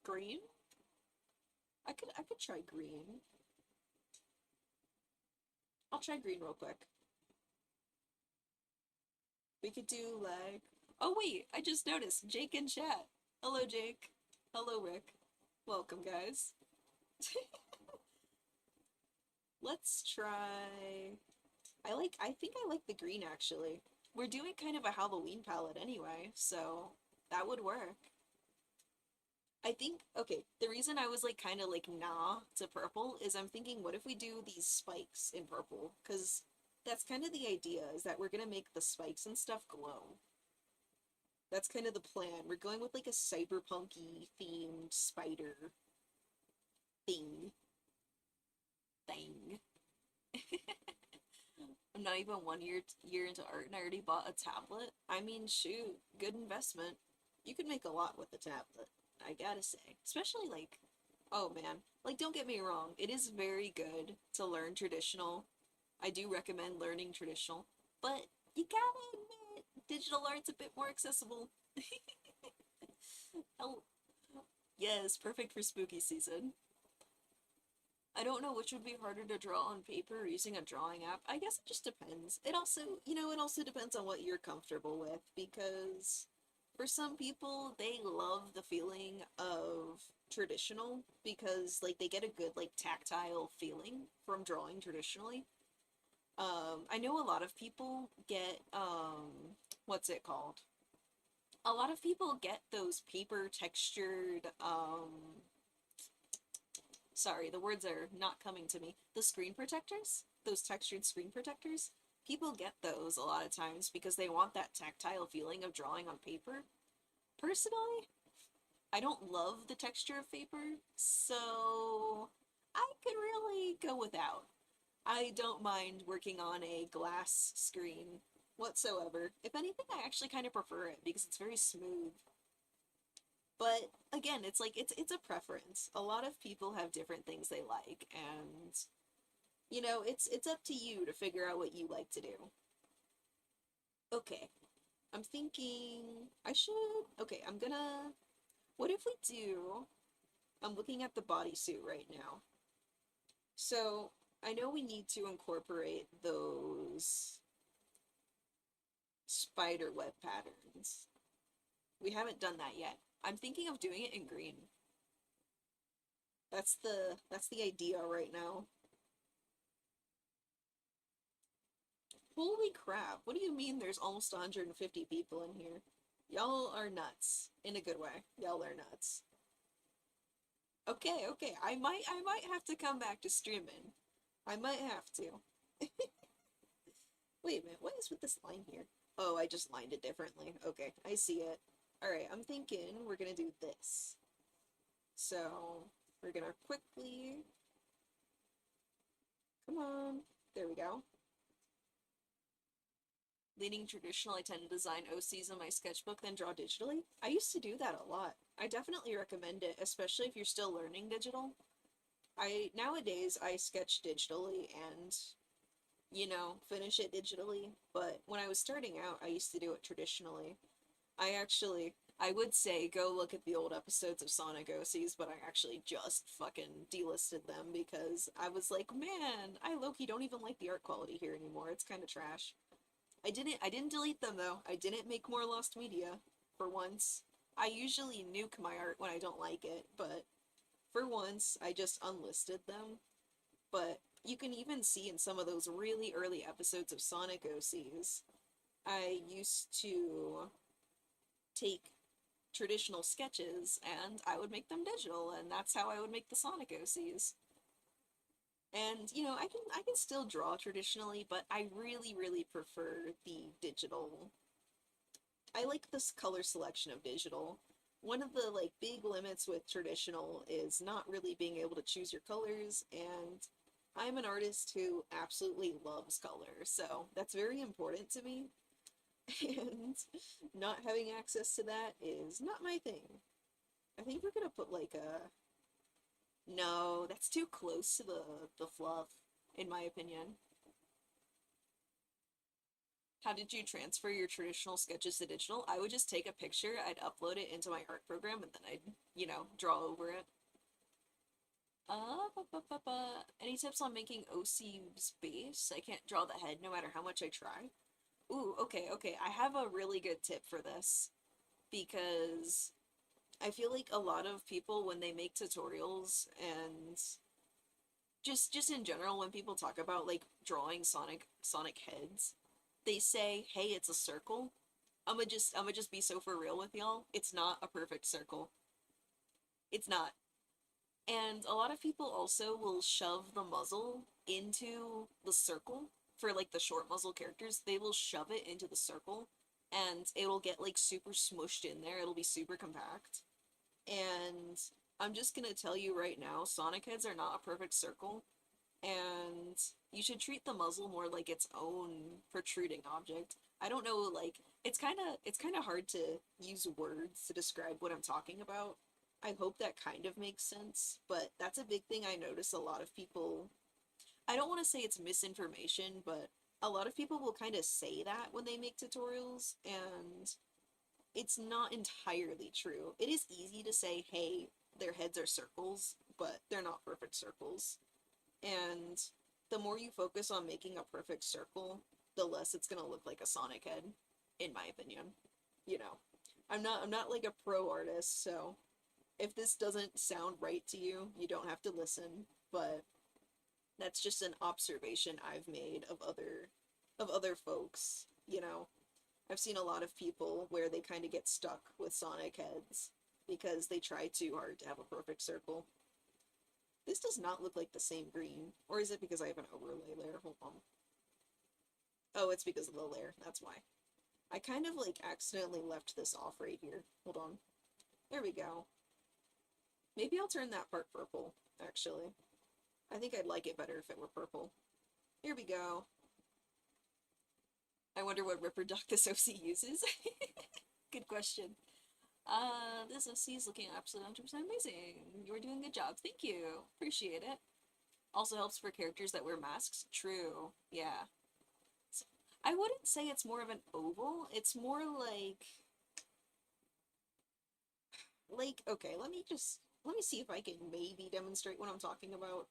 S1: Green? I could try green. I'll try green real quick. We could do like, oh wait, I just noticed Jake in chat. Hello Jake. Hello Rick. Welcome guys. Let's try, I think I like the green actually. We're doing kind of a Halloween palette anyway, so that would work. I think, okay, the reason I was like kind of like nah to purple is I'm thinking, what if we do these spikes in purple? Because that's kind of the idea, is that we're gonna make the spikes and stuff glow. That's kind of the plan. We're going with like a cyberpunky themed spider thing. Thing. I'm not even one year into art and I already bought a tablet. I mean, shoot, good investment. You can make a lot with the tablet, I gotta say. Especially like, oh man, like don't get me wrong, it is very good to learn traditional. I do recommend learning traditional, but you gotta admit, digital art's a bit more accessible. Oh, yes, perfect for spooky season. I don't know which would be harder to draw on paper or using a drawing app. I guess it just depends. It also, it also depends on what you're comfortable with because for some people, they love the feeling of traditional because like they get a good like tactile feeling from drawing traditionally. I know a lot of people get what's it called? A lot of people get those paper textured sorry, the words are not coming to me. The screen protectors, those textured screen protectors, people get those a lot of times because they want that tactile feeling of drawing on paper. Personally, I don't love the texture of paper, so I could really go without. I don't mind working on a glass screen whatsoever. If anything, I actually kind of prefer it because it's very smooth. But again, it's like it's a preference. A lot of people have different things they like, and it's up to you to figure out what you like to do. Okay, I'm thinking I should. Okay, I'm gonna. What if we do? I'm looking at the bodysuit right now. So I know we need to incorporate those spider web patterns. We haven't done that yet. I'm thinking of doing it in green. That's the idea right now. Holy crap, what do you mean there's almost 150 people in here? Y'all are nuts. In a good way. Y'all are nuts. Okay, okay. I might have to come back to streaming. I might have to. Wait a minute, what is with this line here? Oh, I just lined it differently. Okay, I see it. Alright, I'm thinking we're gonna do this. So, we're gonna quickly... Come on. There we go. Leaning traditional, I tend to design OCs in my sketchbook, then draw digitally. I used to do that a lot. I definitely recommend it, especially if you're still learning digital. Nowadays I sketch digitally and finish it digitally, but when I was starting out, I used to do it traditionally. I would say go look at the old episodes of Sonic OCs, but I actually just fucking delisted them because I was like, man, I low-key don't even like the art quality here anymore. It's kind of trash. I didn't delete them though. I didn't make more lost media for once. I usually nuke my art when I don't like it, but for once I just unlisted them. But you can even see in some of those really early episodes of Sonic OCs, I used to take traditional sketches and I would make them digital, and that's how I would make the Sonic OCs. And I can still draw traditionally, but I really really prefer the digital. I like this color selection of digital. One of the like big limits with traditional is not really being able to choose your colors, and I'm an artist who absolutely loves color, so that's very important to me. And not having access to that is not my thing. I think we're gonna put like a no, that's too close to the fluff, in my opinion. How did you transfer your traditional sketches to digital? I would just take a picture, I'd upload it into my art program, and then I'd, draw over it. Any tips on making OC's base? I can't draw the head no matter how much I try. Ooh, okay, okay. I have a really good tip for this because I feel like a lot of people when they make tutorials and just in general when people talk about like drawing Sonic heads, they say, "Hey, it's a circle." I'm gonna just be so for real with y'all. It's not a perfect circle. It's not. And a lot of people also will shove the muzzle into the circle for like the short muzzle characters. They will shove it into the circle and it'll get like super smushed in there. It'll be super compact. And I'm just gonna tell you right now, Sonic heads are not a perfect circle, and you should treat the muzzle more like its own protruding object. I don't know, like, it's kind of hard to use words to describe what I'm talking about. I hope that kind of makes sense, but that's a big thing I notice a lot of people. I don't want to say it's misinformation, but a lot of people will kind of say that when they make tutorials, and it's not entirely true. It is easy to say, hey, their heads are circles, but they're not perfect circles. And the more you focus on making a perfect circle, the less it's gonna look like a Sonic head, in my opinion. You know, I'm not like a pro artist, so if this doesn't sound right to you, you don't have to listen. But that's just an observation I've made of other folks. I've seen a lot of people where they kind of get stuck with Sonic heads because they try too hard to have a perfect circle. This does not look like the same green. Or is it because I have an overlay layer? Hold on. Oh, it's because of the layer. That's why. I kind of like accidentally left this off right here. Hold on. There we go. Maybe I'll turn that part purple, actually. I think I'd like it better if it were purple. Here we go. I wonder what Ripper Duck this OC uses. Good question. This OC is looking absolutely 100% amazing. You're doing a good job. Thank you. Appreciate it. Also helps for characters that wear masks. True. Yeah. So, I wouldn't say it's more of an oval. It's more okay, let me see if I can maybe demonstrate what I'm talking about.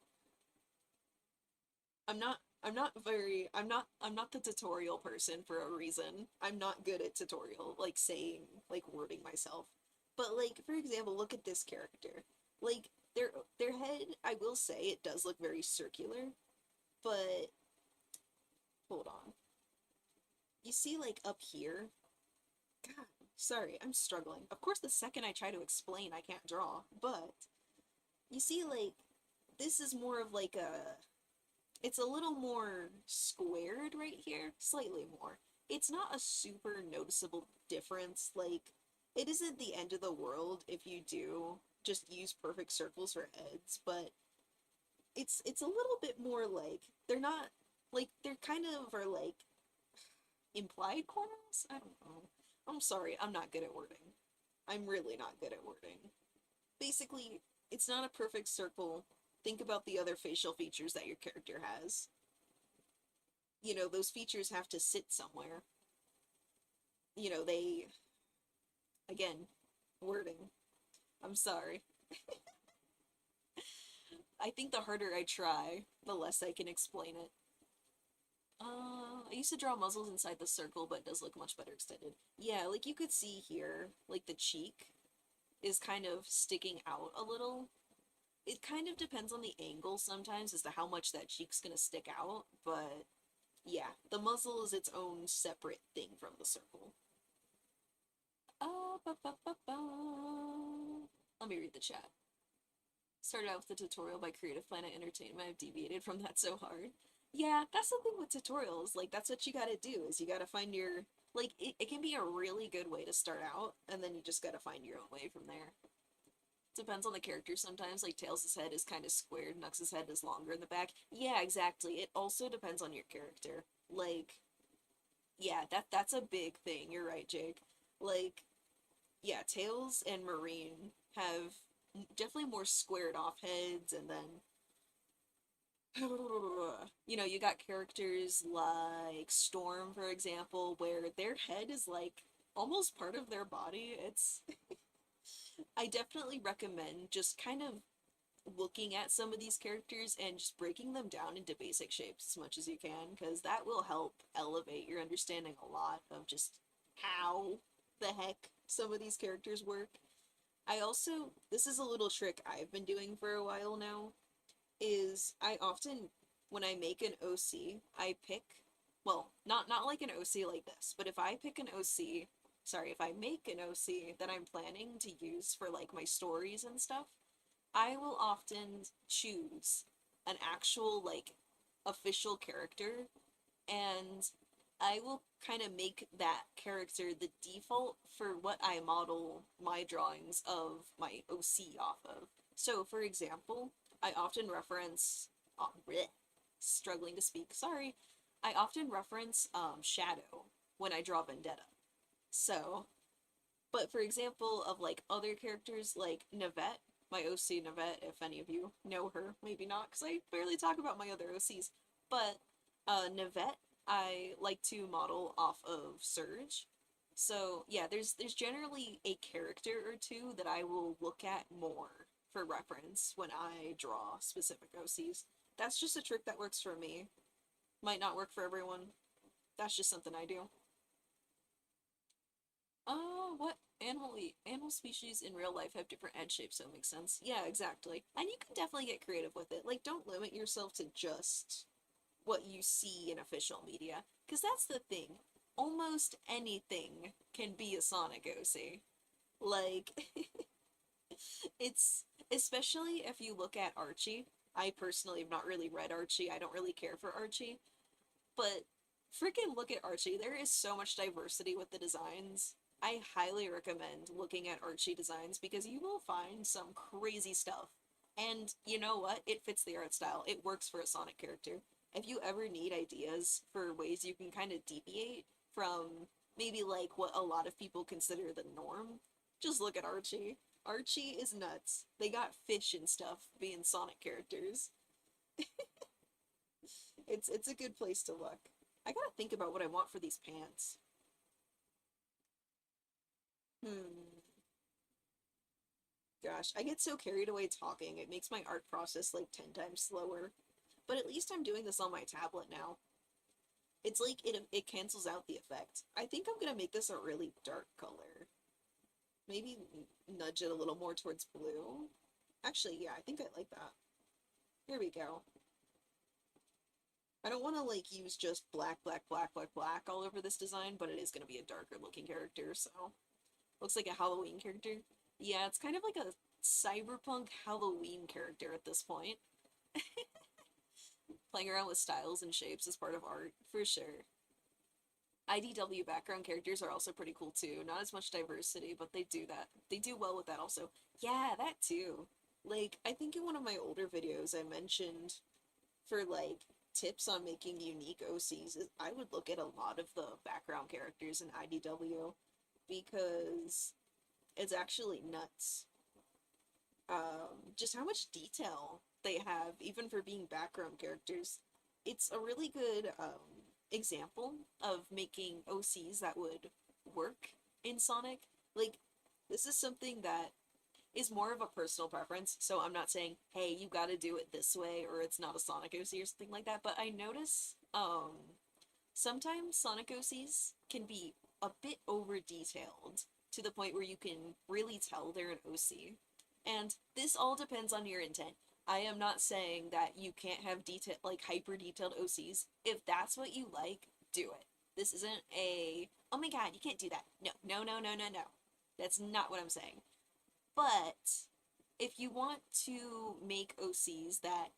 S1: I'm not the tutorial person for a reason. I'm not good at tutorial, like saying, like wording myself. But like, for example, look at this character. Like, their head, I will say, it does look very circular, but hold on. You see, like, up here? God, sorry, I'm struggling. Of course, the second I try to explain, I can't draw, but you see, like, this is more of like it's a little more squared right here, slightly more. It's not a super noticeable difference, like, it isn't the end of the world if you do just use perfect circles for heads, but it's a little bit more like, they're not, like, they're kind of are like implied corners? I don't know. I'm sorry, I'm not good at wording. I'm really not good at wording. Basically, it's not a perfect circle. Think about the other facial features that your character has. Those features have to sit somewhere. They, again, wording. I'm sorry. I think the harder I try, the less I can explain it. I used to draw muzzles inside the circle, but it does look much better extended. Yeah, like you could see here, like the cheek is kind of sticking out a little. It kind of depends on the angle sometimes as to how much that cheek's gonna stick out, but yeah, the muzzle is its own separate thing from the circle. Ba, ba, ba, ba. Let me read the chat. Started out with the tutorial by Creative Planet Entertainment. I've deviated from that so hard. Yeah, that's the thing with tutorials. Like, that's what you gotta do, is you gotta find your... Like, it can be a really good way to start out, and then you just gotta find your own way from there. Depends on the character sometimes. Like, Tails' head is kind of squared, Nux' head is longer in the back. Yeah, exactly. It also depends on your character. Like, yeah, that's a big thing. You're right, Jake. Like, yeah, Tails and Marine have definitely more squared off heads, and then you got characters like Storm, for example, where their head is like almost part of their body. It's I definitely recommend just kind of looking at some of these characters and just breaking them down into basic shapes as much as you can, because that will help elevate your understanding a lot of just how the heck some of these characters work. I also, this is a little trick I've been doing for a while now, is I often, when I make an OC, I pick, well, not like an OC like this, but if I pick an OC, sorry, if I make an OC that I'm planning to use for like my stories and stuff, I will often choose an actual like official character, and I will kind of make that character the default for what I model my drawings of my OC off of. So, for example, I often reference, struggling to speak, sorry. I often reference Shadow when I draw Vendetta. So, but for example, of like other characters like Navette, my OC Navette, if any of you know her, maybe not, because I barely talk about my other OCs. But Navette, I like to model off of Surge. So yeah, there's generally a character or two that I will look at more for reference when I draw specific OCs. That's just a trick that works for me. Might not work for everyone. That's just something I do. What animal species in real life have different head shapes, so it makes sense. Yeah, exactly. And you can definitely get creative with it. Like, don't limit yourself to just what you see in official media. Because that's the thing. Almost anything can be a Sonic OC. Like, it's especially if you look at Archie. I personally have not really read Archie. I don't really care for Archie. But freaking look at Archie. There is so much diversity with the designs. I highly recommend looking at Archie designs because you will find some crazy stuff. And you know what? It fits the art style. It works for a Sonic character. If you ever need ideas for ways you can kind of deviate from maybe like what a lot of people consider the norm, just look at Archie. Archie is nuts. They got fish and stuff being Sonic characters. It's a good place to look. I gotta think about what I want for these pants. Hmm. Gosh, I get so carried away talking, it makes my art process like 10 times slower. But at least I'm doing this on my tablet now. It's like it cancels out the effect. I think I'm gonna make this a really dark color. Maybe nudge it a little more towards blue. Actually, yeah, I think I like that. Here we go. I don't want to like use just black, black, black, black, black all over this design, but it is going to be a darker looking character, so looks like a Halloween character. Yeah, it's kind of like a cyberpunk Halloween character at this point. Playing around with styles and shapes is part of art, for sure. IDW background characters are also pretty cool too. Not as much diversity, but they do that. They do well with that also. Yeah, that too. Like, I think in one of my older videos I mentioned for like tips on making unique OCs is I would look at a lot of the background characters in IDW because it's actually nuts. Just how much detail they have, even for being background characters. It's a really good example of making OCs that would work in Sonic. Like, this is something that is more of a personal preference, so I'm not saying, hey, you gotta do it this way or it's not a Sonic OC or something like that, but I notice sometimes Sonic OCs can be a bit over detailed to the point where you can really tell they're an OC. And this all depends on your intent. I am not saying that you can't have detail like hyper detailed OCs. If that's what you like, do it. This isn't a oh my god, you can't do that. No, no, no, no, no, no. That's not what I'm saying. But if you want to make OCs that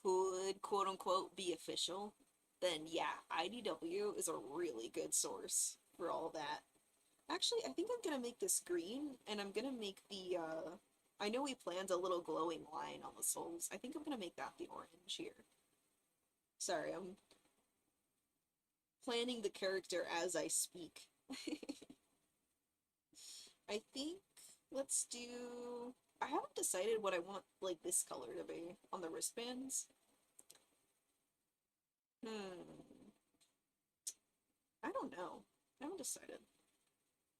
S1: could quote unquote be official, then yeah, IDW is a really good source for all that. Actually, I think I'm gonna make this green, and I'm gonna make the, I know we planned a little glowing line on the soles. I think I'm gonna make that the orange here. Sorry, I'm planning the character as I speak. I think let's do... I haven't decided what I want, like, this color to be on the wristbands. Hmm. I don't know. I haven't decided.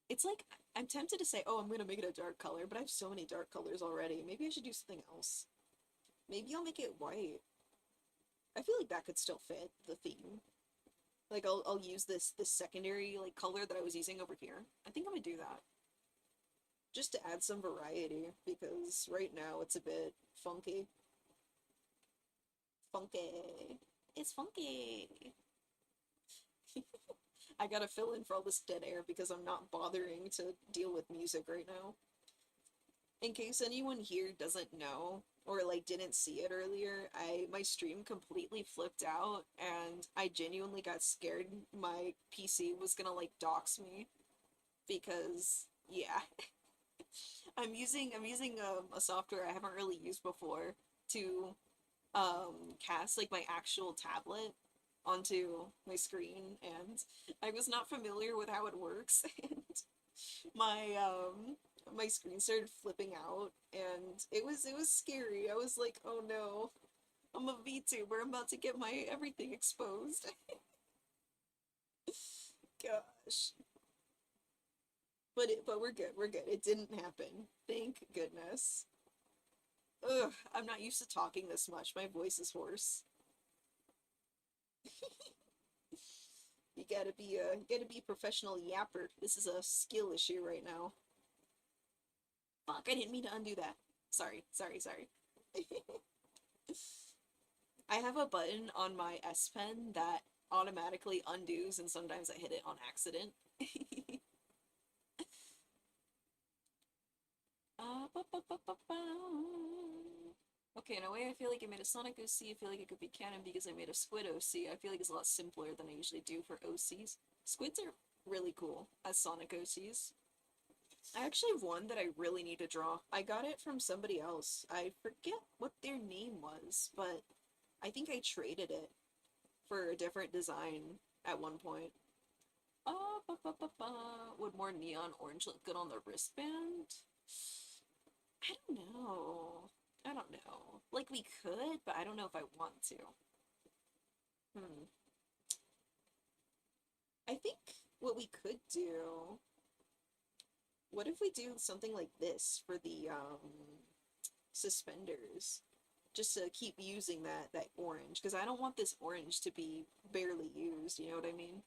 S1: It's like, I'm tempted to say, oh, I'm gonna make it a dark color, but I have so many dark colors already. Maybe I should do something else. Maybe I'll make it white. I feel like that could still fit the theme. Like, I'll use this secondary, like, color that I was using over here. I think I'm gonna do that. Just to add some variety, because right now it's a bit funky. Funky. It's funky. I gotta fill in for all this dead air because I'm not bothering to deal with music right now. In case anyone here doesn't know, or like didn't see it earlier, my stream completely flipped out and I genuinely got scared my PC was gonna like dox me because yeah. I'm using a software I haven't really used before to cast like my actual tablet onto my screen, and I was not familiar with how it works, and my screen started flipping out, and it was scary. I was like, oh no, I'm a VTuber. I'm about to get my everything exposed. Gosh. But we're good. We're good. It didn't happen. Thank goodness. Ugh, I'm not used to talking this much. My voice is hoarse. You gotta be a professional yapper. This is a skill issue right now. Fuck, I didn't mean to undo that. Sorry, sorry, sorry. I have a button on my S Pen that automatically undoes, and sometimes I hit it on accident. Okay, in a way, I feel like I made a Sonic OC. I feel like it could be canon because I made a Squid OC. I feel like it's a lot simpler than I usually do for OCs. Squids are really cool as Sonic OCs. I actually have one that I really need to draw. I got it from somebody else. I forget what their name was, but I think I traded it for a different design at one point. Would more neon orange look good on the wristband? I don't know. I don't know. Like, we could, but I don't know if I want to. I think what we could do... What if we do something like this for the, suspenders? Just to keep using that orange, because I don't want this orange to be barely used, you know what I mean?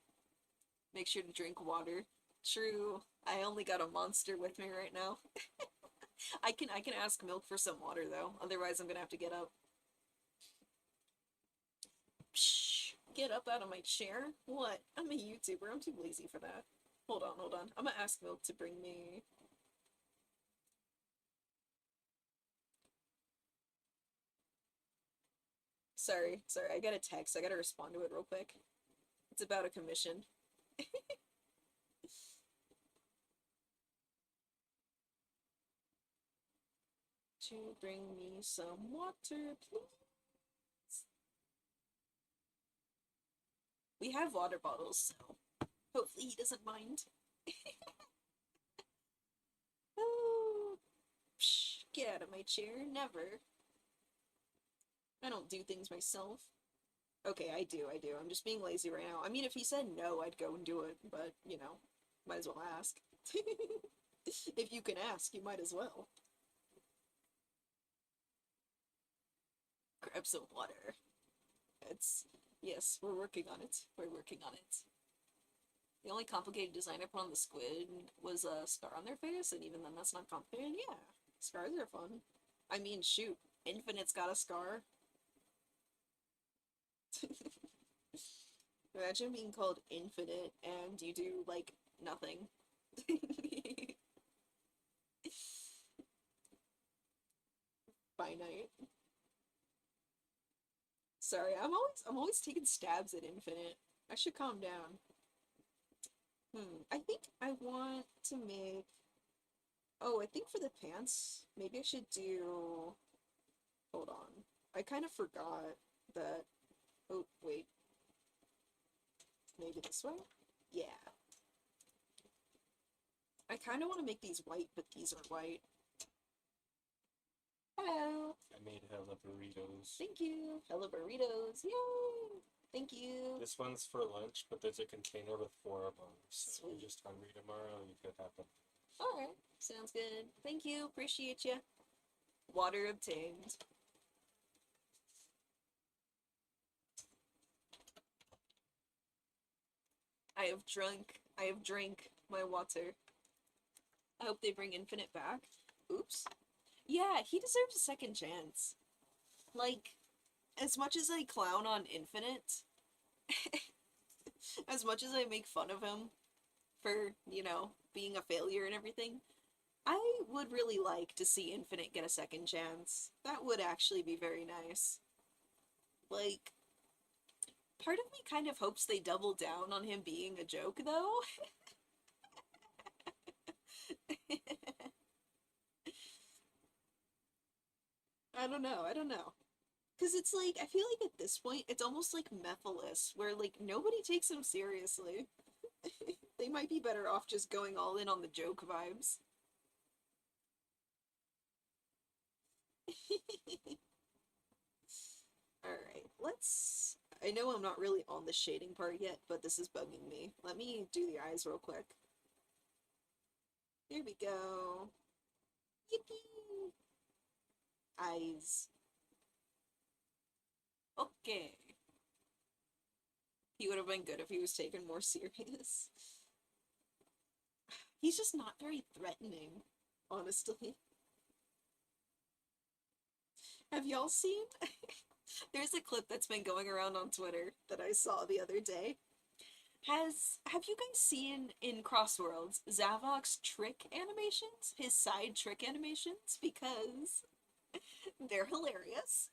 S1: Make sure to drink water. True. I only got a monster with me right now. I can ask Milk for some water though, otherwise I'm gonna have to get up. Psh, get up out of my chair? What? I'm a YouTuber, I'm too lazy for that. Hold on, hold on. I'm gonna ask Milk to bring me... Sorry, I got a text. I gotta respond to it real quick. It's about a commission. To bring me some water, please. We have water bottles, so hopefully he doesn't mind. Oh, psh, get out of my chair. Never. I don't do things myself. Okay, I do. I'm just being lazy right now. I mean, if he said no, I'd go and do it, but, you know, might as well ask. If you can ask, you might as well. Grab some water. Yes, we're working on it. We're working on it. The only complicated design I put on the squid was a scar on their face, and even then that's not complicated. Yeah, scars are fun. I mean, shoot, Infinite's got a scar. Imagine being called Infinite and you do, like, nothing. Finite. Sorry, I'm always taking stabs at Infinite. I should calm down. I think I want to make... Oh, I think for the pants, maybe I should do... Hold on. I kind of forgot that... Oh, wait. Maybe this way? Yeah. I kind of want to make these white, but these are white. Hello!
S2: I made hella burritos.
S1: Thank you! Hella burritos! Yay! Thank you!
S2: This one's for lunch, but there's a container with 4 of them. So
S1: Sweet.
S2: if you're just hungry tomorrow, you could have them.
S1: Alright, sounds good. Thank you, appreciate you. Water obtained. I have drank my water. I hope they bring Infinite back. Oops. Yeah, he deserves a second chance. Like, as much as I clown on Infinite, as much as I make fun of him for, you know, being a failure and everything, I would really like to see Infinite get a second chance. That would actually be very nice. Like, part of me kind of hopes they double down on him being a joke, though. I don't know. Because it's like, I feel like at this point, it's almost like Mephiles, where like nobody takes him seriously. They might be better off just going all in on the joke vibes. Alright, let's... I know I'm not really on the shading part yet, but this is bugging me. Let me do the eyes real quick. Here we go. Yippee! Eyes. Okay. He would have been good if he was taken more serious. He's just not very threatening, honestly. Have y'all seen? There's a clip that's been going around on Twitter that I saw the other day. Have you guys seen in Crossworlds Zavok's trick animations? His side trick animations? Because they're hilarious.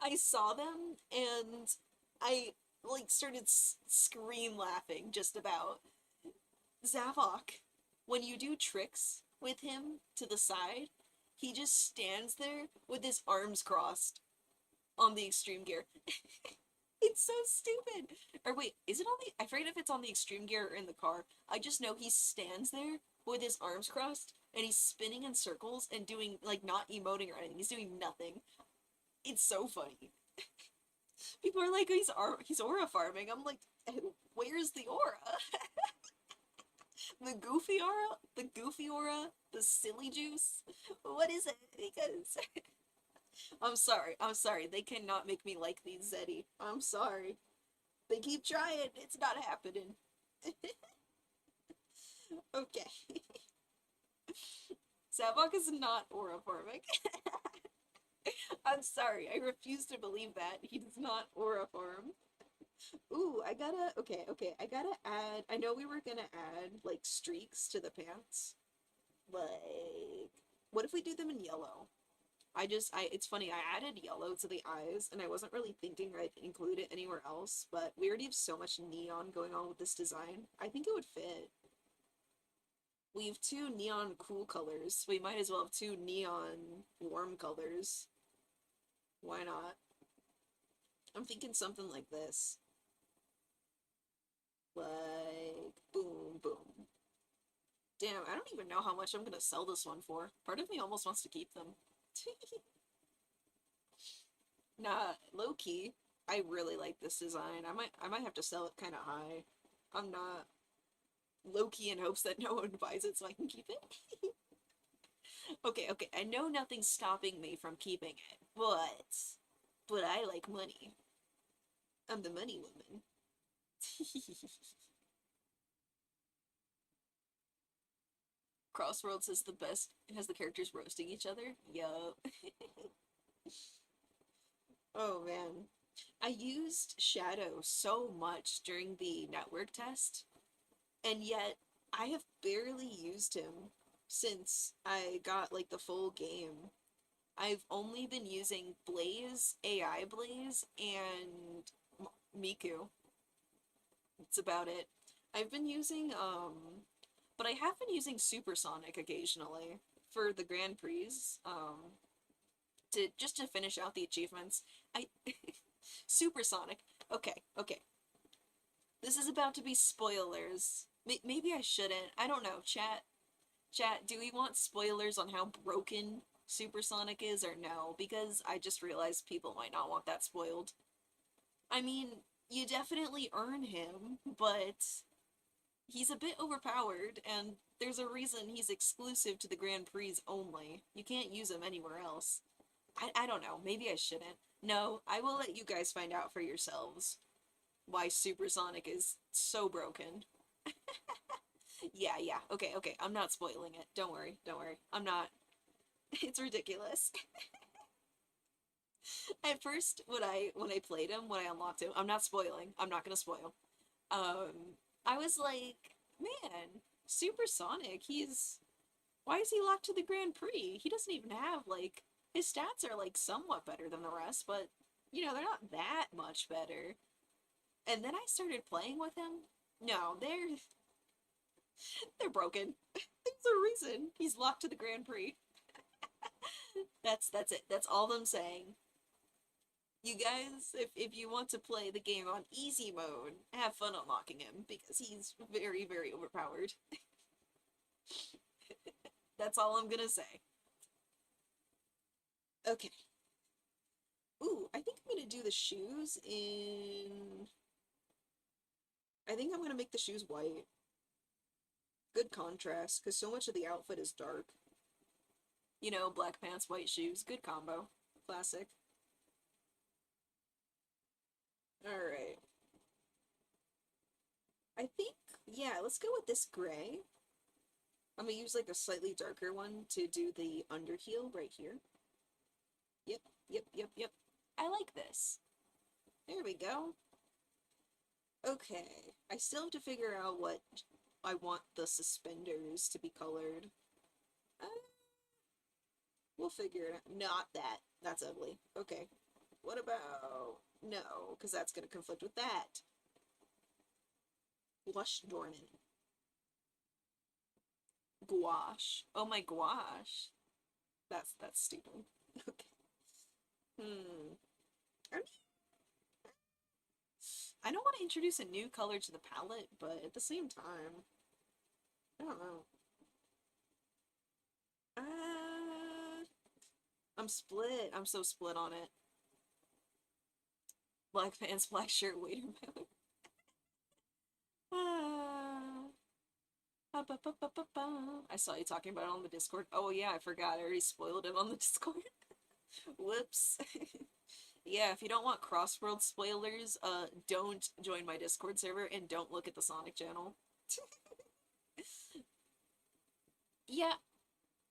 S1: I saw them and I like started scream laughing just about. Zavok, when you do tricks with him to the side, he just stands there with his arms crossed on the extreme gear. It's so stupid. Or wait, is it on the... I forget if it's on the extreme gear or in the car. I just know he stands there with his arms crossed and he's spinning in circles and doing, like, not emoting or anything. He's doing nothing. It's so funny. People are like, he's aura farming. I'm like, where's the aura? The goofy aura? The goofy aura? The silly juice? What is it? Because... I'm sorry. They cannot make me like these Zeddy. I'm sorry. They keep trying. It's not happening. Okay. Zavok is not aura farming. I'm sorry. I refuse to believe that. He does not aura farm. Ooh, okay, I gotta add, I know we were gonna add, like, streaks to the pants. Like, what if we do them in yellow? It's funny, I added yellow to the eyes, and I wasn't really thinking I'd include it anywhere else, but we already have so much neon going on with this design. I think it would fit. We have two neon cool colors. We might as well have two neon warm colors. Why not? I'm thinking something like this. Like, boom, boom. Damn, I don't even know how much I'm gonna sell this one for. Part of me almost wants to keep them. Nah, low-key, I really like this design. I might have to sell it kind of high. I'm not low-key in hopes that no one buys it so I can keep it. Okay, I know nothing's stopping me from keeping it, but I like money. I'm the money woman. Crossworlds is the best. It has the characters roasting each other. Yup. Oh man. I used Shadow so much during the network test, and yet I have barely used him since I got like the full game. I've only been using Blaze, AI Blaze, and Miku. That's about it. I've been using, but I have been using Supersonic occasionally for the Grand Prix, just to finish out the achievements. I Supersonic. Okay. This is about to be spoilers. Maybe I shouldn't. I don't know. Chat, do we want spoilers on how broken Supersonic is or no? Because I just realized people might not want that spoiled. I mean, you definitely earn him, but he's a bit overpowered, and there's a reason he's exclusive to the Grand Prix only. You can't use him anywhere else. I don't know. Maybe I shouldn't. No, I will let you guys find out for yourselves why Supersonic is so broken. Yeah. Okay. I'm not spoiling it. Don't worry. I'm not. It's ridiculous. At first, when I played him, when I unlocked him, I'm not spoiling. I'm not gonna spoil. I was like, man, Supersonic, why is he locked to the Grand Prix? He doesn't even have, like, his stats are, like, somewhat better than the rest, but, you know, they're not that much better. And then I started playing with him. No, they're broken. There's a reason he's locked to the Grand Prix. That's it. That's all I'm saying. You guys, if you want to play the game on easy mode, have fun unlocking him because he's very, very overpowered. That's all I'm gonna say. Okay. Ooh, I think I'm gonna do the shoes in... I think I'm gonna make the shoes white. Good contrast, because so much of the outfit is dark. You know, black pants, white shoes. Good combo. Classic. Alright. I think, yeah, let's go with this gray. I'm gonna use like a slightly darker one to do the underheel right here. Yep, yep, yep, yep. I like this. There we go. Okay, I still have to figure out what I want the suspenders to be colored. Uh, we'll figure it out. Not that. That's ugly. Okay. What about... No, because that's going to conflict with that. Blush Dornan. Gouache. Oh my gouache. That's stupid. Okay. I mean, I don't want to introduce a new color to the palette, but at the same time, I don't know. I'm split. I'm so split on it. Black pants, black shirt, watermelon. I saw you talking about it on the Discord. Oh yeah, I forgot. I already spoiled it on the Discord. Whoops. Yeah, if you don't want cross-world spoilers, don't join my Discord server and don't look at the Sonic channel. Yeah,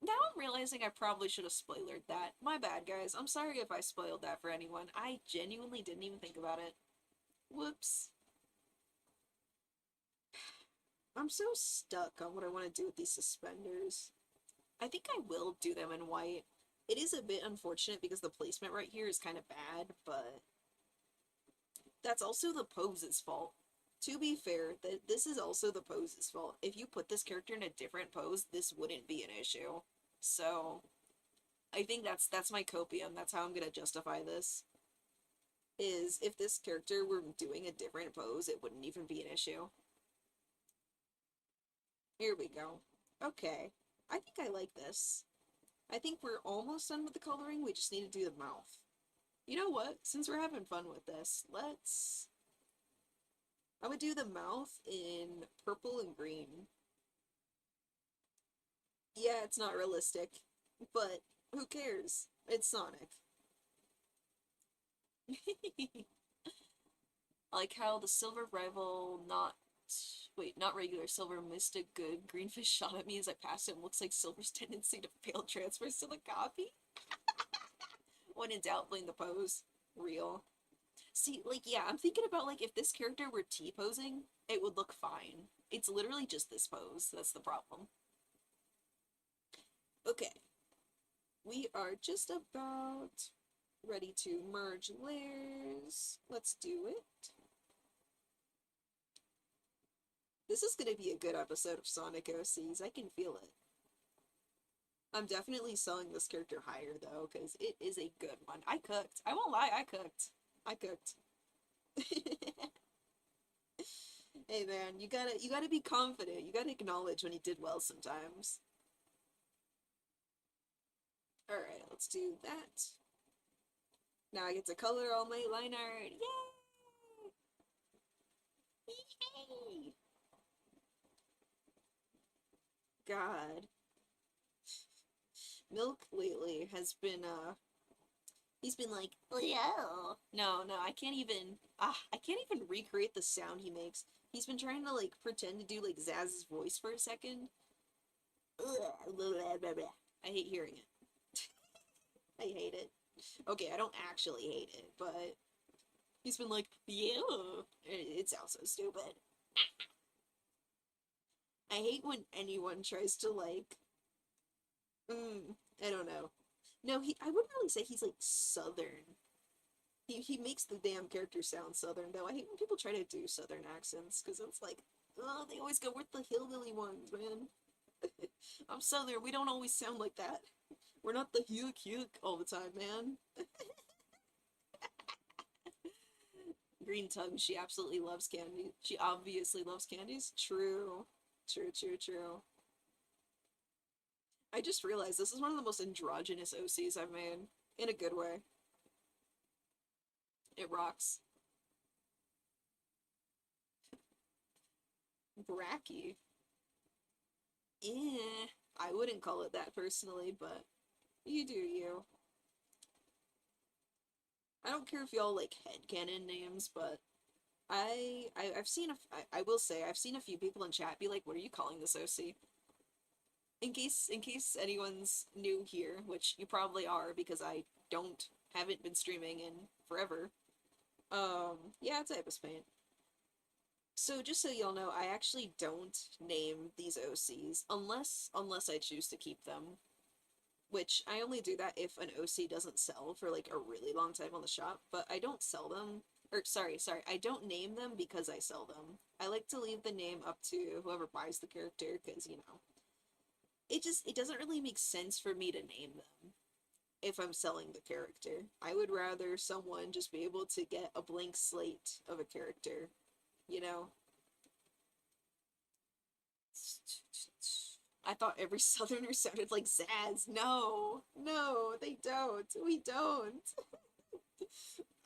S1: now I'm realizing I probably should have spoilered that. My bad, guys. I'm sorry if I spoiled that for anyone. I genuinely didn't even think about it. Whoops. I'm so stuck on what I want to do with these suspenders. I think I will do them in white. It is a bit unfortunate because the placement right here is kind of bad, but that's also the pose's fault. To be fair, this is also the pose's fault. If you put this character in a different pose, this wouldn't be an issue. So, I think that's my copium. That's how I'm gonna justify this. Is if this character were doing a different pose, it wouldn't even be an issue. Here we go. Okay. I think I like this. I think we're almost done with the coloring. We just need to do the mouth. You know what? Since we're having fun with this, let's... I'm gonna do the mouth in purple and green. Yeah, it's not realistic, but who cares? It's Sonic. I like how the silver rival not regular silver missed a good greenfish shot at me as I passed him. Looks like silver's tendency to fail transfers to the copy. When in doubt, blame the pose. Real. See, like, yeah, I'm thinking about, like, if this character were T-posing, it would look fine. It's literally just this pose. That's the problem. Okay. We are just about ready to merge layers. Let's do it. This is going to be a good episode of Sonic OCs. I can feel it. I'm definitely selling this character higher, though, because it is a good one. I cooked. I won't lie, I cooked. I cooked. Hey, man, you gotta be confident. You gotta acknowledge when you did well sometimes. Alright, let's do that. Now I get to color all my line art. Yay! Yay! God. Milk lately has been, he's been like, oh yeah. No, I can't even, I can't even recreate the sound he makes. He's been trying to, like, pretend to do, like, Zaz's voice for a second. I hate hearing it. I hate it. Okay, I don't actually hate it, but he's been like, yeah. It sounds so stupid. I hate when anyone tries to, like, I don't know. No, I wouldn't really say he's, like, southern. He makes the damn character sound southern, though. I hate when people try to do southern accents, because it's like, oh, they always go with the hillbilly ones, man. I'm southern, we don't always sound like that. We're not the hyuk hyuk all the time, man. Green tongue, she absolutely loves candy. She obviously loves candies. True. True, true, true. I just realized this is one of the most androgynous OCs I've made. In a good way. It rocks. Bracky. Eh. I wouldn't call it that personally, but you do you. I don't care if y'all like headcanon names, but I've seen I will say I've seen a few people in chat be like, "What are you calling this OC?" In case anyone's new here, which you probably are because I don't haven't been streaming in forever. Yeah, it's Ibis Paint. So just so y'all know, I actually don't name these OCs unless I choose to keep them, which I only do that if an OC doesn't sell for like a really long time on the shop, but I don't sell them, or sorry, I don't name them because I sell them. I like to leave the name up to whoever buys the character because, it doesn't really make sense for me to name them if I'm selling the character. I would rather someone just be able to get a blank slate of a character, you know? I thought every southerner sounded like Zaz. No, no, they don't. We don't.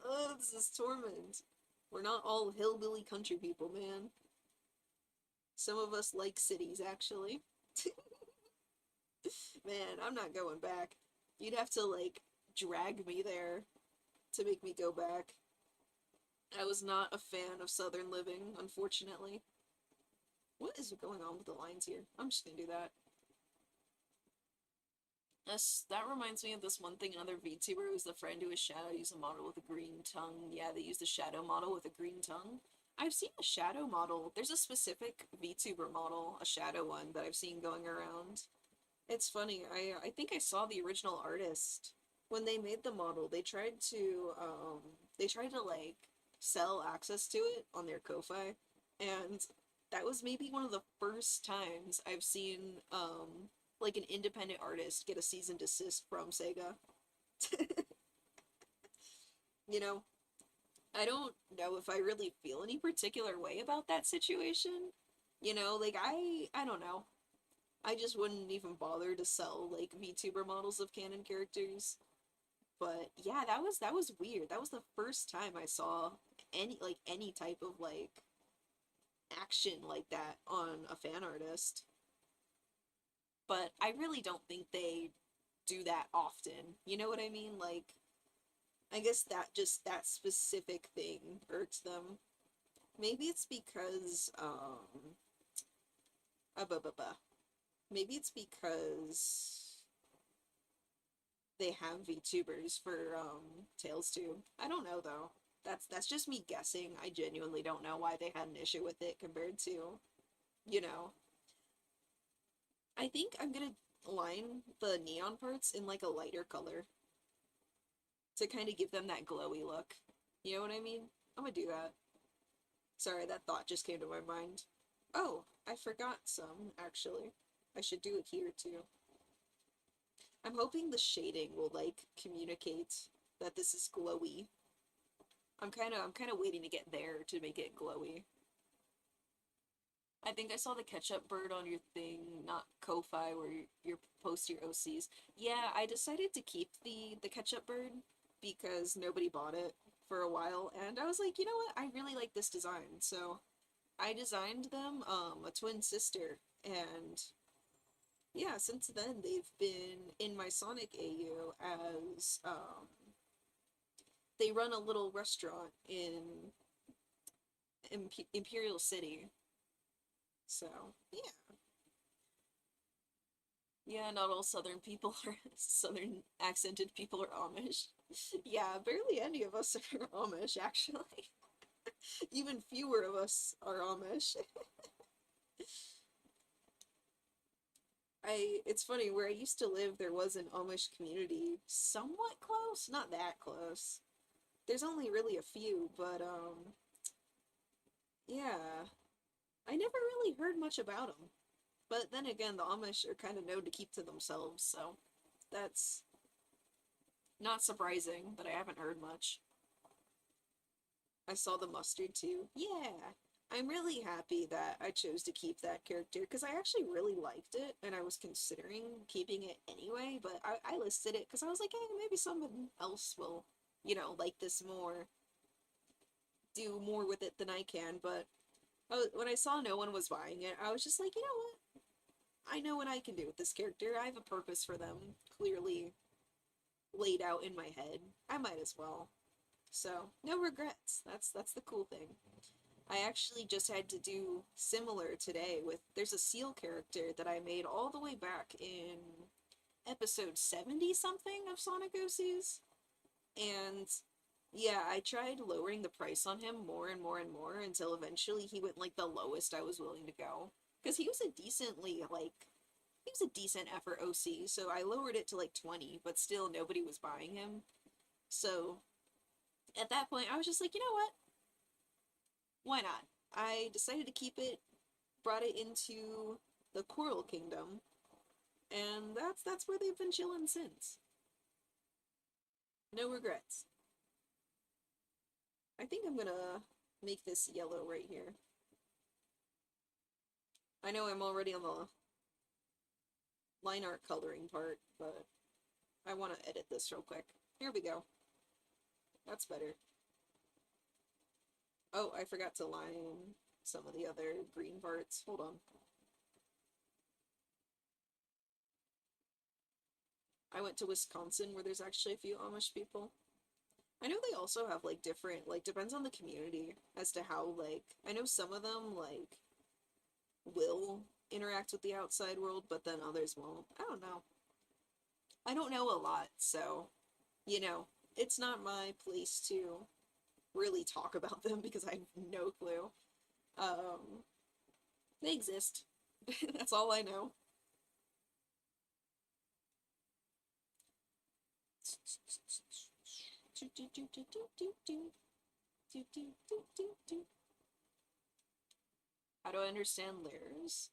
S1: Oh, this is torment. We're not all hillbilly country people, man. Some of us like cities, actually. Man, I'm not going back. You'd have to, like, drag me there to make me go back. I was not a fan of southern living, unfortunately. What is going on with the lines here? I'm just gonna do that. That reminds me of this one thing another VTuber who's the friend who is Shadow used a model with a green tongue. Yeah, they used a Shadow model with a green tongue. I've seen a Shadow model. There's a specific VTuber model, a Shadow one, that I've seen going around. It's funny. I think I saw the original artist when they made the model. They tried to like sell access to it on their Ko-fi, and that was maybe one of the first times I've seen like an independent artist get a cease and desist from Sega. You know, I don't know if I really feel any particular way about that situation. Like I don't know. I just wouldn't even bother to sell like VTuber models of canon characters. But yeah, that was weird. That was the first time I saw any type of like action like that on a fan artist. But I really don't think they do that often. You know what I mean? Like, I guess that specific thing irks them. Maybe it's because buh, buh, buh. Maybe it's because they have VTubers for Tales too. I don't know though. That's just me guessing. I genuinely don't know why they had an issue with it compared to, you know. I think I'm gonna line the neon parts in like a lighter color to kind of give them that glowy look. You know what I mean? I'm gonna do that. Sorry, that thought just came to my mind. Oh, I forgot some, actually. I should do it here too. I'm hoping the shading will like communicate that this is glowy. I'm kinda waiting to get there to make it glowy. I think I saw the ketchup bird on your thing, not Ko-Fi, where you post your OCs. Yeah, I decided to keep the ketchup bird because nobody bought it for a while, and I was like, you know what? I really like this design, so I designed them a twin sister, and yeah, since then they've been in my Sonic AU as they run a little restaurant in Imperial City. So, yeah. Yeah, not all southern people are southern accented people are Amish. Yeah, barely any of us are Amish actually. Even fewer of us are Amish. It's funny, where I used to live there was an Amish community somewhat close, not that close. There's only really a few, but yeah, I never really heard much about them. But then again, the Amish are kind of known to keep to themselves, so That's not surprising that I haven't heard much. I saw the mustard too. Yeah. I'm really happy that I chose to keep that character because I actually really liked it and I was considering keeping it anyway, but I listed it because I was like, hey, maybe someone else will, like this more, do more with it than I can. But when I saw no one was buying it, I was just like, you know what? I know what I can do with this character. I have a purpose for them clearly laid out in my head. I might as well. So, no regrets. That's the cool thing. I actually just had to do similar today with there's a seal character that I made all the way back in episode 70 something of Sonic OCs. And yeah, I tried lowering the price on him more and more and more until eventually he went like the lowest I was willing to go. Because he was a decent effort OC, so I lowered it to like 20, but still nobody was buying him. So at that point, I was just like, you know what? Why not? I decided to keep it, brought it into the Coral Kingdom, and that's where they've been chilling since. No regrets. I think I'm gonna make this yellow right here. I know I'm already on the line art coloring part, but I want to edit this real quick. Here we go. That's better. Oh, I forgot to line some of the other green parts. Hold on. I went to Wisconsin where there's actually a few Amish people. I know they also have like different, like depends on the community as to how like, I know some of them like will interact with the outside world, but then others won't. I don't know. I don't know a lot, so, it's not my place to really talk about them because I have no clue. Um, they exist. That's all I know. How do I understand layers?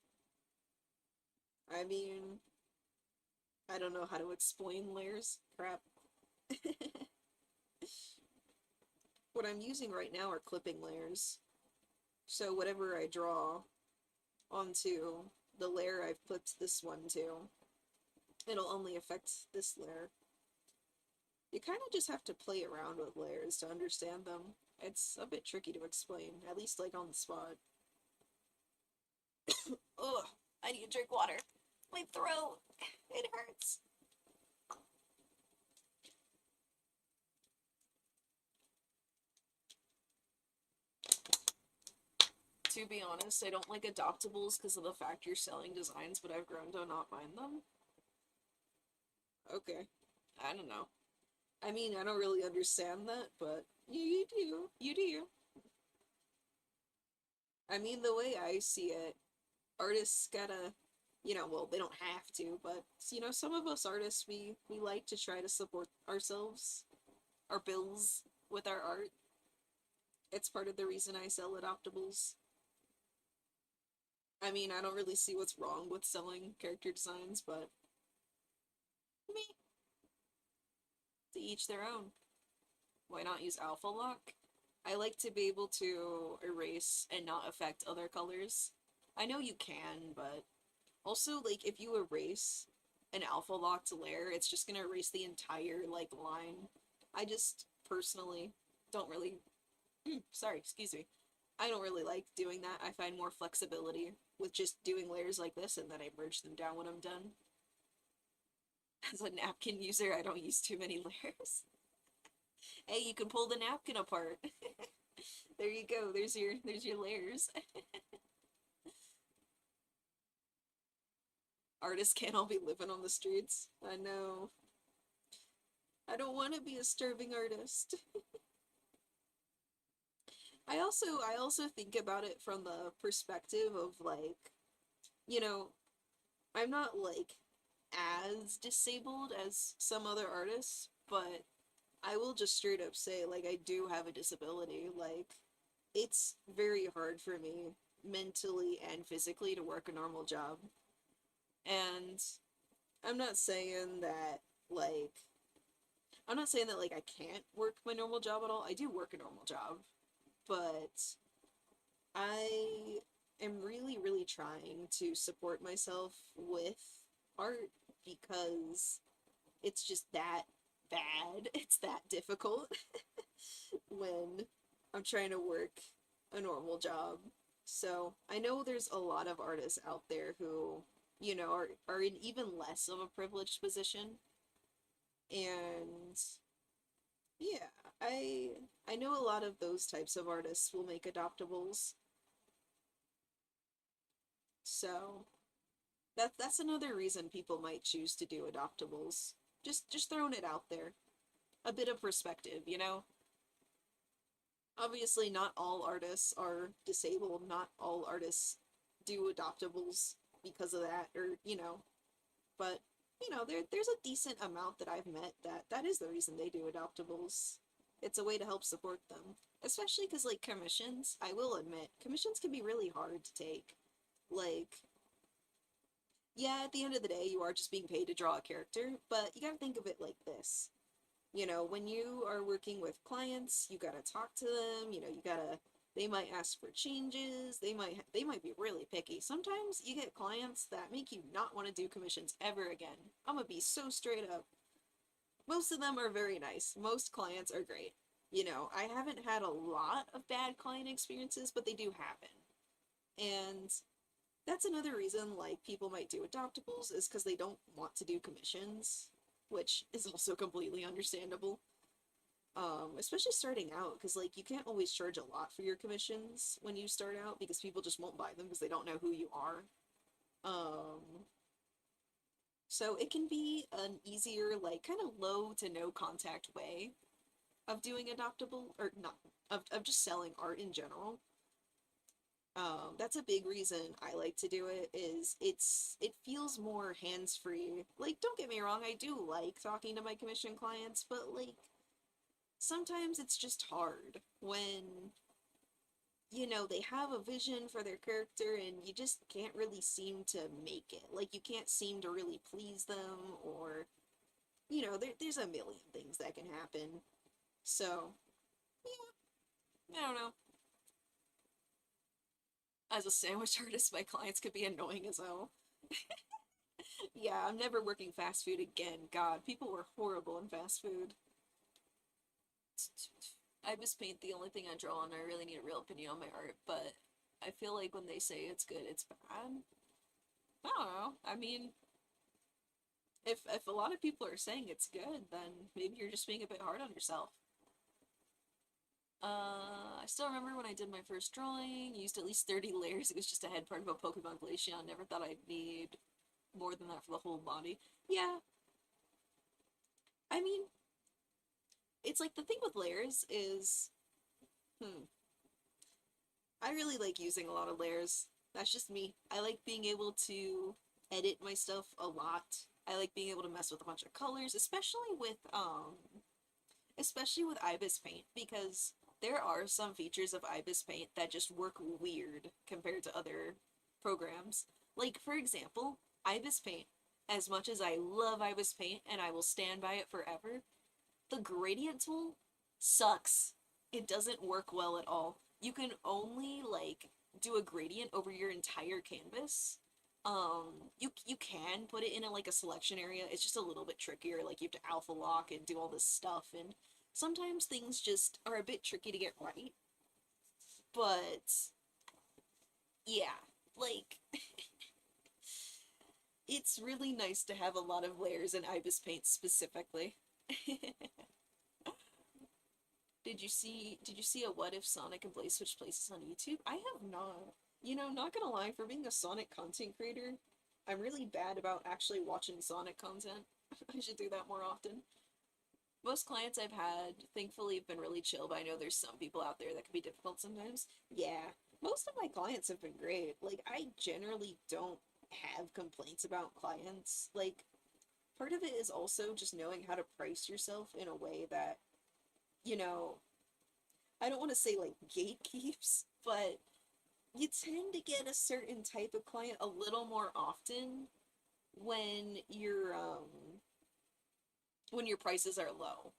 S1: I mean, I don't know how to explain layers. Crap. What I'm using right now are clipping layers. So whatever I draw onto the layer I've clipped this one to, it'll only affect this layer. You kind of just have to play around with layers to understand them. It's a bit tricky to explain, at least like on the spot. Ugh, I need to drink water. My throat, it hurts. To be honest, I don't like adoptables because of the fact you're selling designs, but I've grown to not mind them. Okay. I don't know. I mean, I don't really understand that, but you do. You do. I mean, the way I see it, artists gotta, well, they don't have to, but, some of us artists, we like to try to support ourselves, our bills with our art. It's part of the reason I sell adoptables. I mean, I don't really see what's wrong with selling character designs, but me, to each their own. Why not use alpha lock? I like to be able to erase and not affect other colors. I know you can, but also, like, if you erase an alpha locked layer, it's just gonna erase the entire, like, line. I just, personally, don't really, sorry, excuse me. I don't really like doing that. I find more flexibility with just doing layers like this, and then I merge them down when I'm done. As a napkin user, I don't use too many layers. Hey, you can pull the napkin apart. There you go. There's your layers. Artists can't all be living on the streets. I know. I don't want to be a starving artist. I also think about it from the perspective of like, you know, I'm not like as disabled as some other artists, but I will just straight up say like I do have a disability. Like it's very hard for me mentally and physically to work a normal job. And I'm not saying that, like, I'm not saying that, like, I can't work my normal job at all. I do work a normal job, but I am really, really trying to support myself with art because it's just that bad. It's that difficult when I'm trying to work a normal job. So I know there's a lot of artists out there who, are in even less of a privileged position. And yeah, I I know a lot of those types of artists will make adoptables. So that's another reason people might choose to do adoptables. Just throwing it out there. A bit of perspective, you know? Obviously not all artists are disabled, not all artists do adoptables because of that, or but there's a decent amount that I've met that is the reason they do adoptables. It's a way to help support them. Especially because, like, commissions, I will admit, commissions can be really hard to take. Like, yeah, at the end of the day, you are just being paid to draw a character, but you gotta think of it like this. When you are working with clients, you gotta talk to them, they might ask for changes, they might be really picky. Sometimes you get clients that make you not want to do commissions ever again. I'm gonna be so straight up. Most of them are very nice. Most clients are great. I haven't had a lot of bad client experiences, but they do happen. And that's another reason, like, people might do adoptables is because they don't want to do commissions, which is also completely understandable. Especially starting out, because, like, you can't always charge a lot for your commissions when you start out because people just won't buy them because they don't know who you are. Um, so it can be an easier, like, kind of low to no contact way of doing adoptable, or not, of just selling art in general. That's a big reason I like to do it, is it feels more hands-free. Like, don't get me wrong, I do like talking to my commission clients, but, like, sometimes it's just hard when, they have a vision for their character and you just can't really seem to make it. Like, you can't seem to really please them, or, there's a million things that can happen. So, yeah, I don't know. As a sandwich artist, my clients could be annoying as hell. Yeah, I'm never working fast food again. God, people were horrible in fast food. I just paint the only thing I draw, and I really need a real opinion on my art, but I feel like when they say it's good, it's bad. I don't know. I mean, if a lot of people are saying it's good, then maybe you're just being a bit hard on yourself. I still remember when I did my first drawing, used at least 30 layers. It was just a head part of a Pokemon Glaceon. Never thought I'd need more than that for the whole body. Yeah, I mean, it's like the thing with layers is, hmm, I really like using a lot of layers. That's just me. I like being able to edit my stuff a lot. I like being able to mess with a bunch of colors, especially with Ibis Paint, because there are some features of Ibis Paint that just work weird compared to other programs. Like, for example, Ibis Paint. As much as I love Ibis Paint and I will stand by it forever, the gradient tool sucks. It doesn't work well at all. You can only, like, do a gradient over your entire canvas. You can put it in like a selection area. It's just a little bit trickier. Like, you have to alpha lock and do all this stuff, and sometimes things just are a bit tricky to get right. But yeah, like, it's really nice to have a lot of layers in Ibis Paint specifically. Did you see a what if Sonic and Blaze switch places on YouTube? I have not. Not gonna lie, for being a Sonic content creator, I'm really bad about actually watching Sonic content. I should do that more often. Most clients I've had, thankfully, have been really chill, but I know there's some people out there that can be difficult sometimes. Yeah, most of my clients have been great. Like, I generally don't have complaints about clients. Like, part of it is also just knowing how to price yourself in a way that, you know, I don't want to say like gatekeeps, but you tend to get a certain type of client a little more often when your prices are low.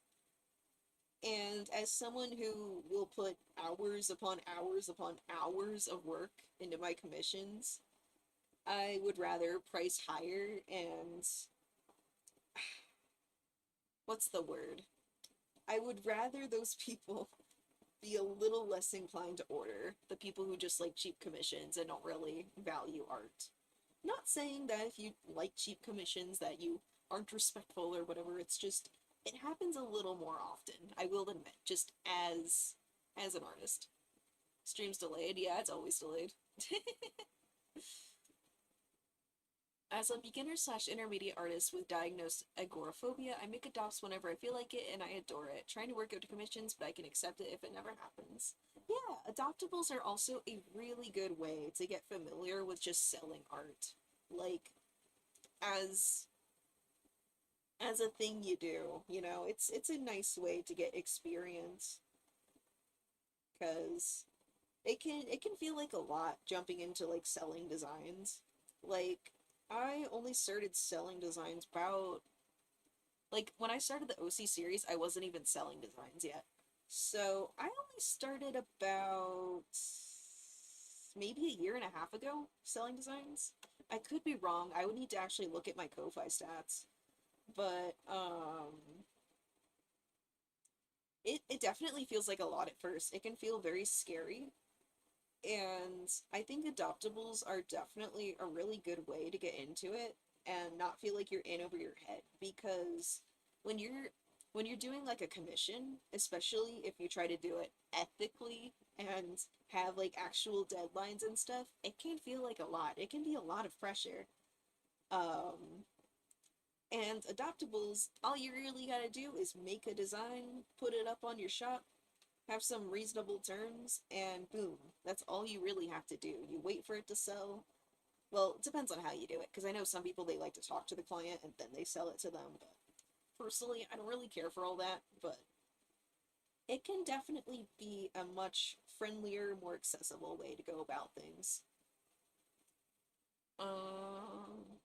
S1: And as someone who will put hours upon hours upon hours of work into my commissions, I would rather price higher and what's the word? I would rather those people be a little less inclined to order, the people who just like cheap commissions and don't really value art. Not saying that if you like cheap commissions that you aren't respectful or whatever, it's just it happens a little more often, I will admit, just as an artist. Stream's delayed, yeah, it's always delayed. As a beginner slash intermediate artist with diagnosed agoraphobia, I make adopts whenever I feel like it and I adore it. Trying to work out to commissions, but I can accept it if it never happens. Yeah, adoptables are also a really good way to get familiar with just selling art. Like, as as a thing you do, you know, it's a nice way to get experience because it can feel like a lot jumping into like selling designs. Like I only started selling designs about like when I started the OC series, I wasn't even selling designs yet. So I only started about maybe a year and a half ago selling designs. I could be wrong. I would need to actually look at my Ko-Fi stats. But it definitely feels like a lot at first. It can feel very scary. And I think adoptables are definitely a really good way to get into it and not feel like you're in over your head because when you're when you're doing like a commission, especially if you try to do it ethically and have like actual deadlines and stuff, it can feel like a lot. It can be a lot of pressure. Um and adoptables, all you really gotta do is make a design, put it up on your shop, have some reasonable terms, and boom, that's all you really have to do. You wait for it to sell. Well, it depends on how you do it, because I know some people they like to talk to the client and then they sell it to them, but personally, I don't really care for all that, but it can definitely be a much friendlier, more accessible way to go about things. Um,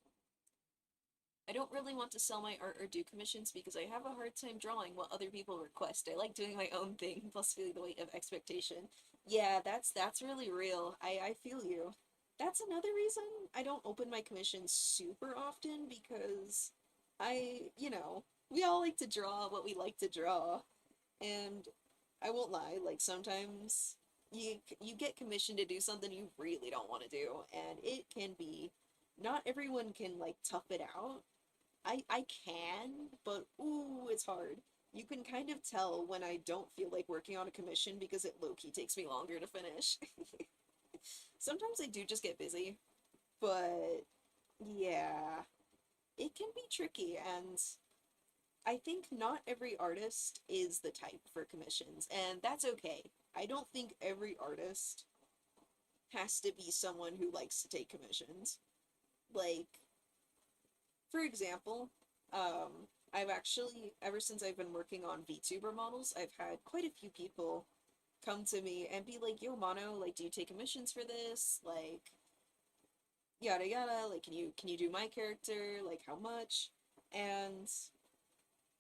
S1: I don't really want to sell my art or do commissions because I have a hard time drawing what other people request. I like doing my own thing, plus feeling the weight of expectation. Yeah, that's really real. I feel you. That's another reason I don't open my commissions super often because we all like to draw what we like to draw. And I won't lie, like sometimes you get commissioned to do something you really don't want to do, and it can be not everyone can like tough it out. I can, but ooh, it's hard. You can kind of tell when I don't feel like working on a commission because it low-key takes me longer to finish. Sometimes I do just get busy, but yeah, it can be tricky, and I think not every artist is the type for commissions, and that's okay. I don't think every artist has to be someone who likes to take commissions. Like, for example, I've actually, ever since I've been working on VTuber models, I've had quite a few people come to me and be like, yo, Mono, like, do you take commissions for this? Like, yada yada, like, can you do my character? Like, how much? And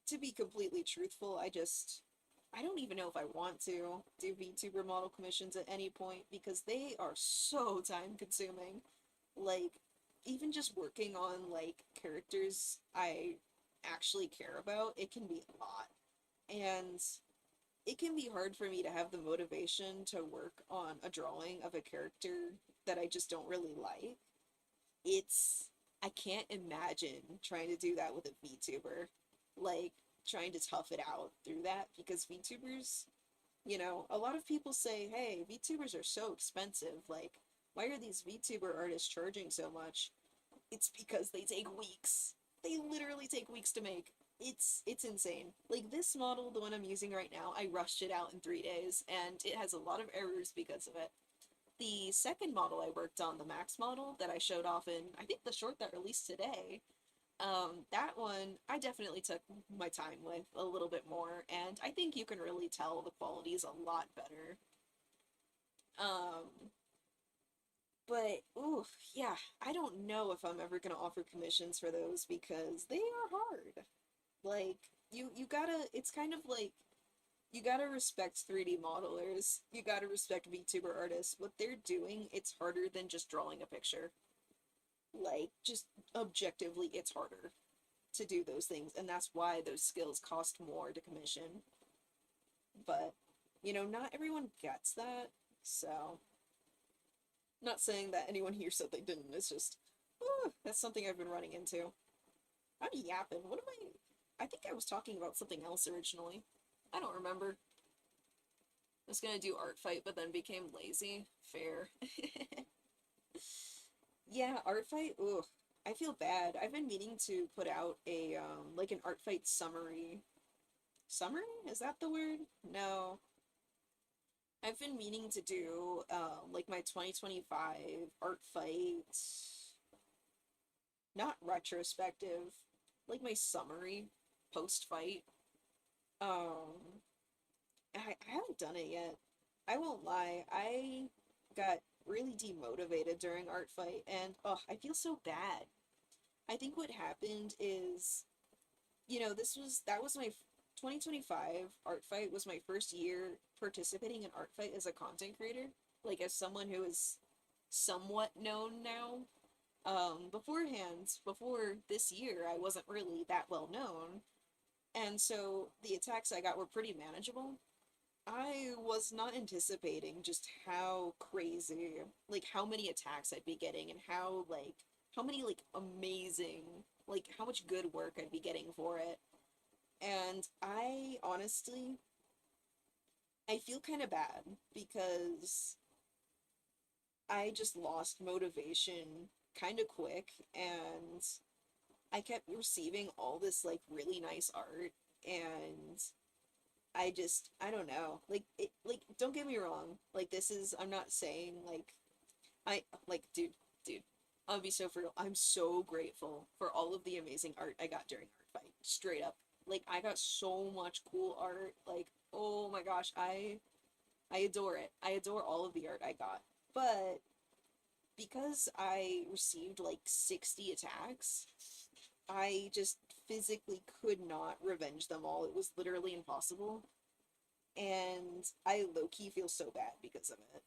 S1: to be completely truthful, I don't even know if I want to do VTuber model commissions at any point because they are so time consuming. Like, even just working on like characters I actually care about, it can be a lot. And it can be hard for me to have the motivation to work on a drawing of a character that I just don't really like. It's I can't imagine trying to do that with a VTuber. Like trying to tough it out through that because VTubers, a lot of people say, "Hey, VTubers are so expensive. Like, why are these VTuber artists charging so much?" It's because they take weeks. They literally take weeks to make. It's insane. Like this model, the one I'm using right now, I rushed it out in 3 days, and it has a lot of errors because of it. The second model I worked on, the Max model that I showed off in, I think the short that released today, that one I definitely took my time with a little bit more, and I think you can really tell the quality is a lot better. Um, But, ooh, yeah, I don't know if I'm ever gonna offer commissions for those because they are hard. Like, you gotta, it's kind of like, you gotta respect 3D modelers. You gotta respect VTuber artists. What they're doing, it's harder than just drawing a picture. Like, just objectively, it's harder to do those things, and that's why those skills cost more to commission. But, not everyone gets that, so not saying that anyone here said they didn't. It's just, that's something I've been running into. I'm yapping. What am I? I think I was talking about something else originally. I don't remember. I was gonna do art fight, but then became lazy. Fair. Yeah, art fight. Ugh, I feel bad. I've been meaning to put out a like an art fight summary. Summary? Is that the word? No. I've been meaning to do like my 2025 art fight, not retrospective, like my summary post fight. Um, I haven't done it yet. I won't lie. I got really demotivated during art fight, and oh, I feel so bad. I think what happened is, that was my 2025 art fight was my first year participating in art fight as a content creator, like as someone who is somewhat known now. Beforehand, before this year, I wasn't really that well known, and so the attacks I got were pretty manageable. I was not anticipating just how crazy, like how many attacks I'd be getting and how many like amazing, like how much good work I'd be getting for it. And I feel kind of bad because I just lost motivation kind of quick, and I kept receiving all this like really nice art, and I don't know. Like don't get me wrong. Like this is I'm not saying like I like dude, I'll be so for real. I'm so grateful for all of the amazing art I got during art fight. Straight up. Like I got so much cool art. Like, oh my gosh, I adore it. I adore all of the art I got. But because I received like 60 attacks, I just physically could not revenge them all. It was literally impossible. And I low-key feel so bad because of it.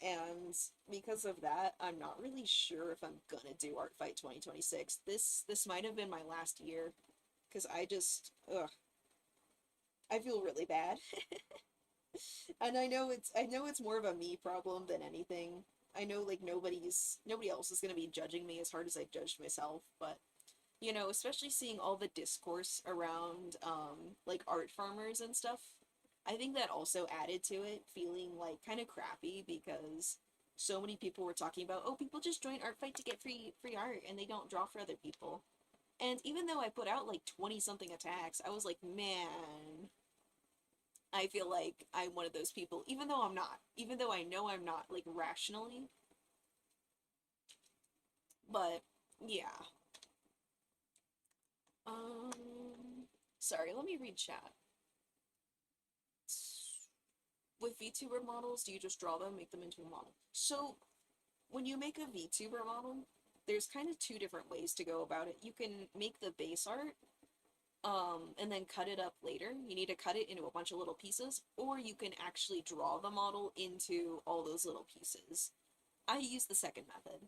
S1: And because of that, I'm not really sure if I'm gonna do Art Fight 2026. This might have been my last year, because I feel really bad. And I know it's more of a me problem than anything. I know like nobody else is gonna be judging me as hard as I've judged myself, but especially seeing all the discourse around like art farmers and stuff, I think that also added to it feeling like kind of crappy because so many people were talking about, oh, people just join art fight to get free art and they don't draw for other people. And even though I put out like 20 something attacks, I was like, man, I feel like I'm one of those people, even though I'm not, even though I know I'm not, like rationally. But yeah. Sorry, let me read chat. With VTuber models, do you just draw them, make them into a model? So, when you make a VTuber model, there's kind of two different ways to go about it. You can make the base art, and then cut it up later. You need to cut it into a bunch of little pieces, or you can actually draw the model into all those little pieces. I use the second method.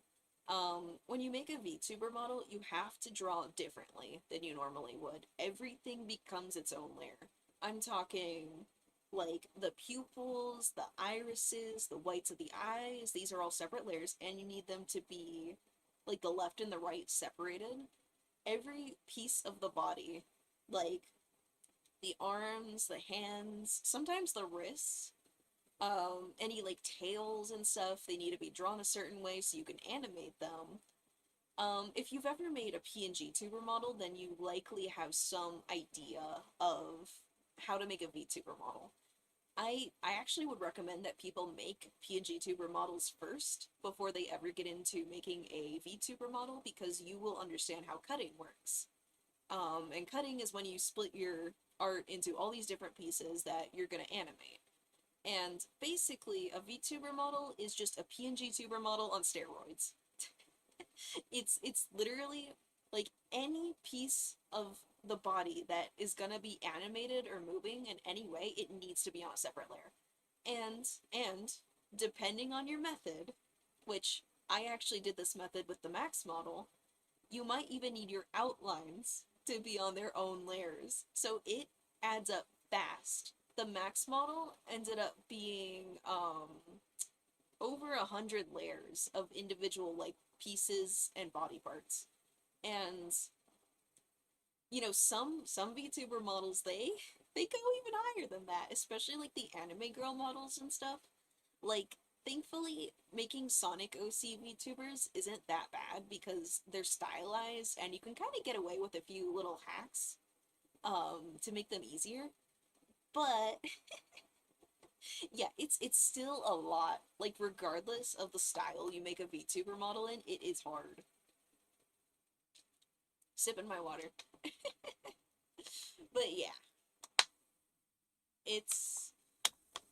S1: When you make a VTuber model, you have to draw differently than you normally would. Everything becomes its own layer. I'm talking like the pupils, the irises, the whites of the eyes, these are all separate layers, and you need them to be like the left and the right separated. Every piece of the body, like the arms, the hands, sometimes the wrists, any like tails and stuff, they need to be drawn a certain way so you can animate them. If you've ever made a PNG tuber model, then you likely have some idea of how to make a VTuber model. I actually would recommend that people make PNG tuber models first before they ever get into making a VTuber model, because you will understand how cutting works. And cutting is when you split your art into all these different pieces that you're gonna animate. And basically, a VTuber model is just a PNG tuber model on steroids. It's literally like any piece of the body that is gonna be animated or moving in any way, it needs to be on a separate layer. And depending on your method, which I actually did this method with the Max model, you might even need your outlines to be on their own layers. So it adds up fast. The Max model ended up being over 100 layers of individual like pieces and body parts. And some VTuber models they go even higher than that, especially like the anime girl models and stuff. Like thankfully making Sonic OC VTubers isn't that bad because they're stylized and you can kind of get away with a few little hacks to make them easier. But yeah, it's still a lot. Like regardless of the style you make a VTuber model in, it is hard. Sipping my water. But yeah, it's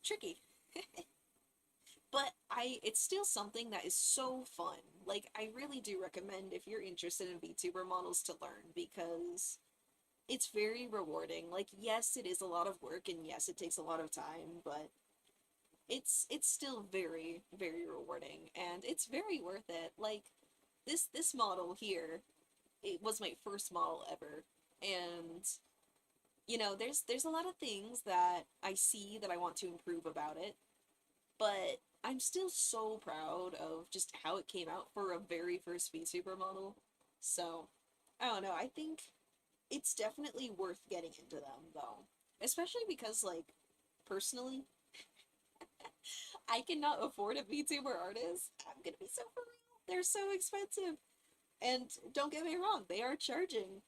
S1: tricky. But it's still something that is so fun. Like I really do recommend if you're interested in VTuber models to learn because it's very rewarding. Like yes, it is a lot of work and yes, it takes a lot of time, but it's still very very rewarding and it's very worth it. Like this model here, it was my first model ever, and there's a lot of things that I see that I want to improve about it, but I'm still so proud of just how it came out for a very first VTuber model. So, I don't know, I think it's definitely worth getting into them, though. Especially because, like, personally, I cannot afford a VTuber artist. I'm gonna be so for real. They're so expensive. And don't get me wrong, they are charging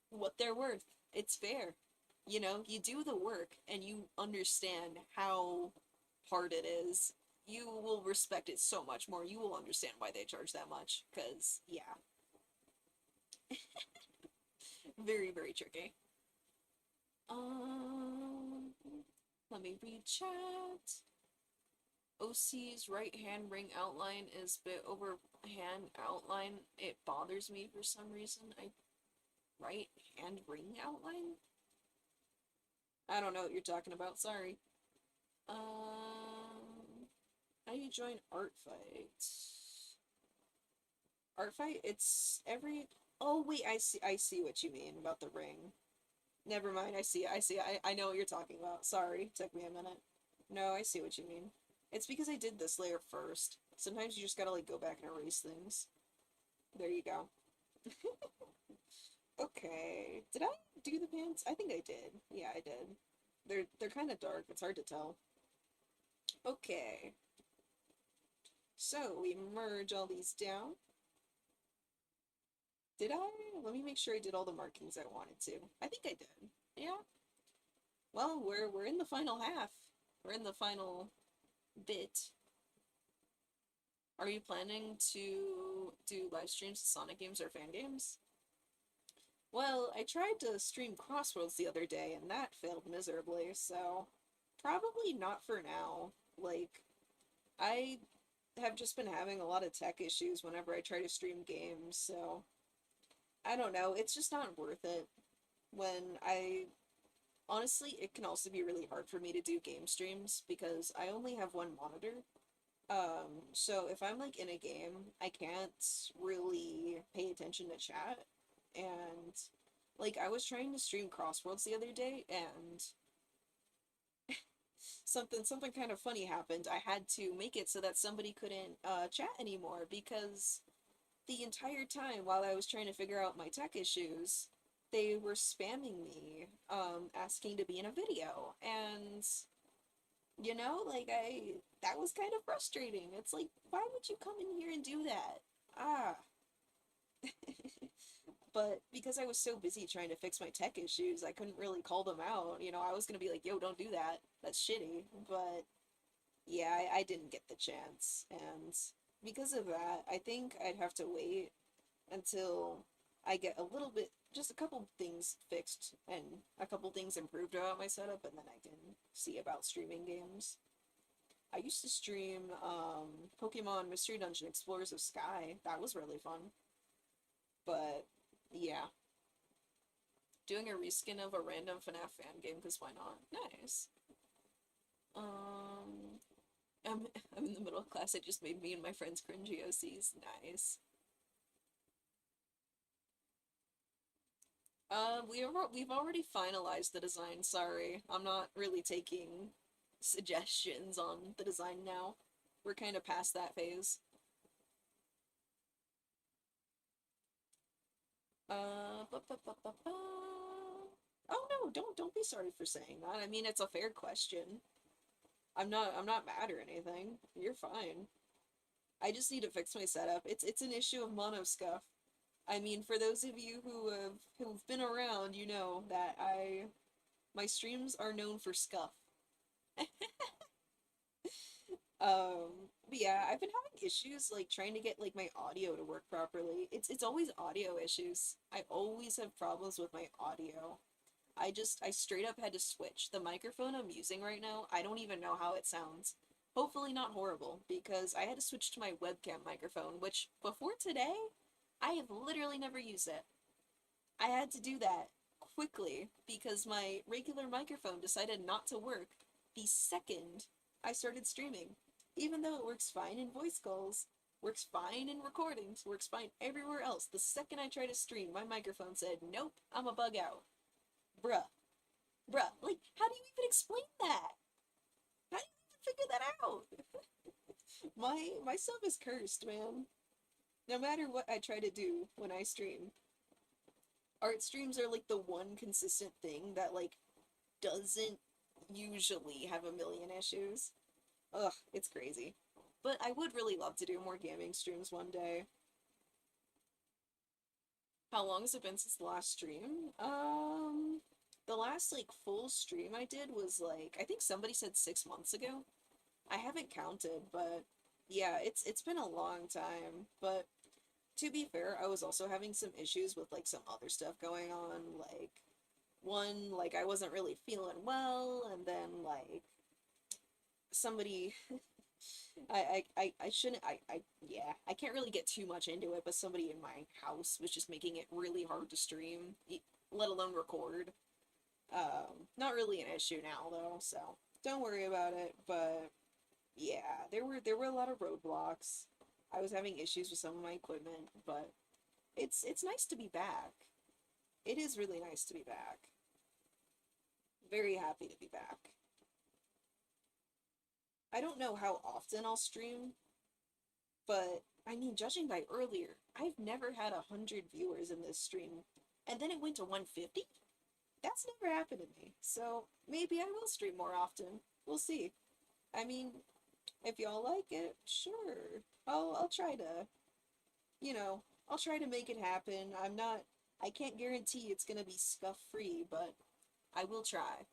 S1: what they're worth. It's fair. You do the work and you understand how hard it is. You will respect it so much more. You will understand why they charge that much. Because, yeah, very, very tricky. Um, Let me read chat. OC's right hand ring outline is bit over hand outline. It bothers me for some reason. Right hand ring outline? I don't know what you're talking about. Sorry. How do you join Art Fight? Art Fight? It's every. Oh wait, I see what you mean about the ring. Never mind. I know what you're talking about. Sorry, took me a minute. No, I see what you mean. It's because I did this layer first. Sometimes you just gotta like go back and erase things. There you go. Okay. Did I do the pants? I think I did. Yeah, I did. They're kind of dark. It's hard to tell. Okay. So we merge all these down. Did I? Let me make sure I did all the markings I wanted to. I think I did. Yeah. Well, we're in the final half. We're in the final bit. Are you planning to do live streams of Sonic games or fan games? Well, I tried to stream Crossworlds the other day and that failed miserably, so probably not for now. Like, I have just been having a lot of tech issues whenever I try to stream games, so I don't know, it's just not worth it. When I honestly, it can also be really hard for me to do game streams because I only have one monitor. So if I'm like in a game, I can't really pay attention to chat. And like I was trying to stream Crossworlds the other day and something kind of funny happened. I had to make it so that somebody couldn't chat anymore because the entire time while I was trying to figure out my tech issues, they were spamming me, asking to be in a video. And, like, that was kind of frustrating. It's like, why would you come in here and do that? Ah. But because I was so busy trying to fix my tech issues, I couldn't really call them out. I was gonna be like, yo, don't do that. That's shitty. But yeah, I didn't get the chance. And because of that, I think I'd have to wait until I get a little bit, just a couple things fixed and a couple things improved about my setup, and then I can see about streaming games. I used to stream Pokemon Mystery Dungeon Explorers of Sky. That was really fun. But yeah, doing a reskin of a random FNAF fan game because why not? Nice. Um, I'm in the middle class. I just made me and my friends cringy OCs. Nice. We've already finalized the design. Sorry, I'm not really taking suggestions on the design now. We're kind of past that phase. Ba. Oh no, don't be sorry for saying that. I mean, it's a fair question. I'm not mad or anything. You're fine. I just need to fix my setup. It's an issue of mono scuff. I mean, for those of you who've been around, you know that my streams are known for scuff. But yeah, I've been having issues like trying to get like my audio to work properly. It's always audio issues. I always have problems with my audio. I straight up had to switch. The microphone I'm using right now, I don't even know how it sounds. Hopefully not horrible, because I had to switch to my webcam microphone, which before today, I have literally never used it. I had to do that quickly because my regular microphone decided not to work the second I started streaming. Even though it works fine in voice calls, works fine in recordings, works fine everywhere else. The second I tried to stream, my microphone said, nope, I'm a bug out. Bruh. Bruh. Like, how do you even explain that? How do you even figure that out? My stuff is cursed, man. No matter what I try to do when I stream, art streams are like the one consistent thing that like doesn't usually have a million issues. Ugh, it's crazy. But I would really love to do more gaming streams one day. How long has it been since the last stream? The last like full stream I did was like I think somebody said 6 months ago. I haven't counted, but yeah, it's been a long time. But to be fair, I was also having some issues with like some other stuff going on. Like one, like I wasn't really feeling well, and then like somebody I shouldn't yeah, I can't really get too much into it, but somebody in my house was just making it really hard to stream, let alone record. Not really an issue now though, so don't worry about it, but yeah, there were a lot of roadblocks. I was having issues with some of my equipment, but it's nice to be back. It is really nice to be back. Very happy to be back. I don't know how often I'll stream, but I mean, judging by earlier, I've never had 100 viewers in this stream, and then it went to 150? That's never happened to me, so maybe I will stream more often. We'll see. I mean, if y'all like it, sure. I'll try to, you know, I'll try to make it happen. I can't guarantee it's gonna be scuff free, but I will try.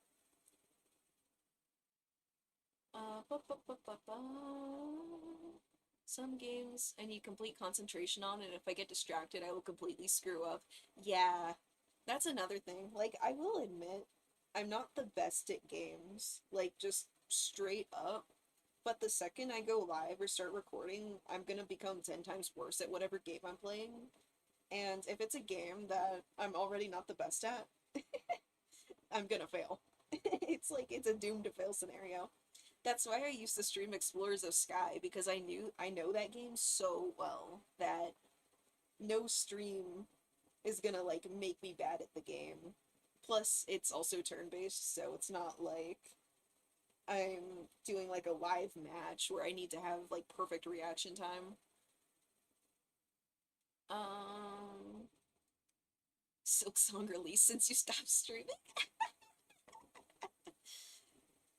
S1: Ba, ba, ba, ba, ba. Some games I need complete concentration on, and if I get distracted, I will completely screw up. Yeah, that's another thing. Like, I will admit, I'm not the best at games. Like, just straight up. But the second I go live or start recording, I'm gonna become 10 times worse at whatever game I'm playing. And if it's a game that I'm already not the best at, I'm gonna fail. It's like, it's a doomed to fail scenario. That's why I used to stream Explorers of Sky, because I know that game so well that no stream is gonna like make me bad at the game. Plus, it's also turn-based, so it's not like I'm doing like a live match where I need to have like perfect reaction time. Um, Silk Song release since you stopped streaming.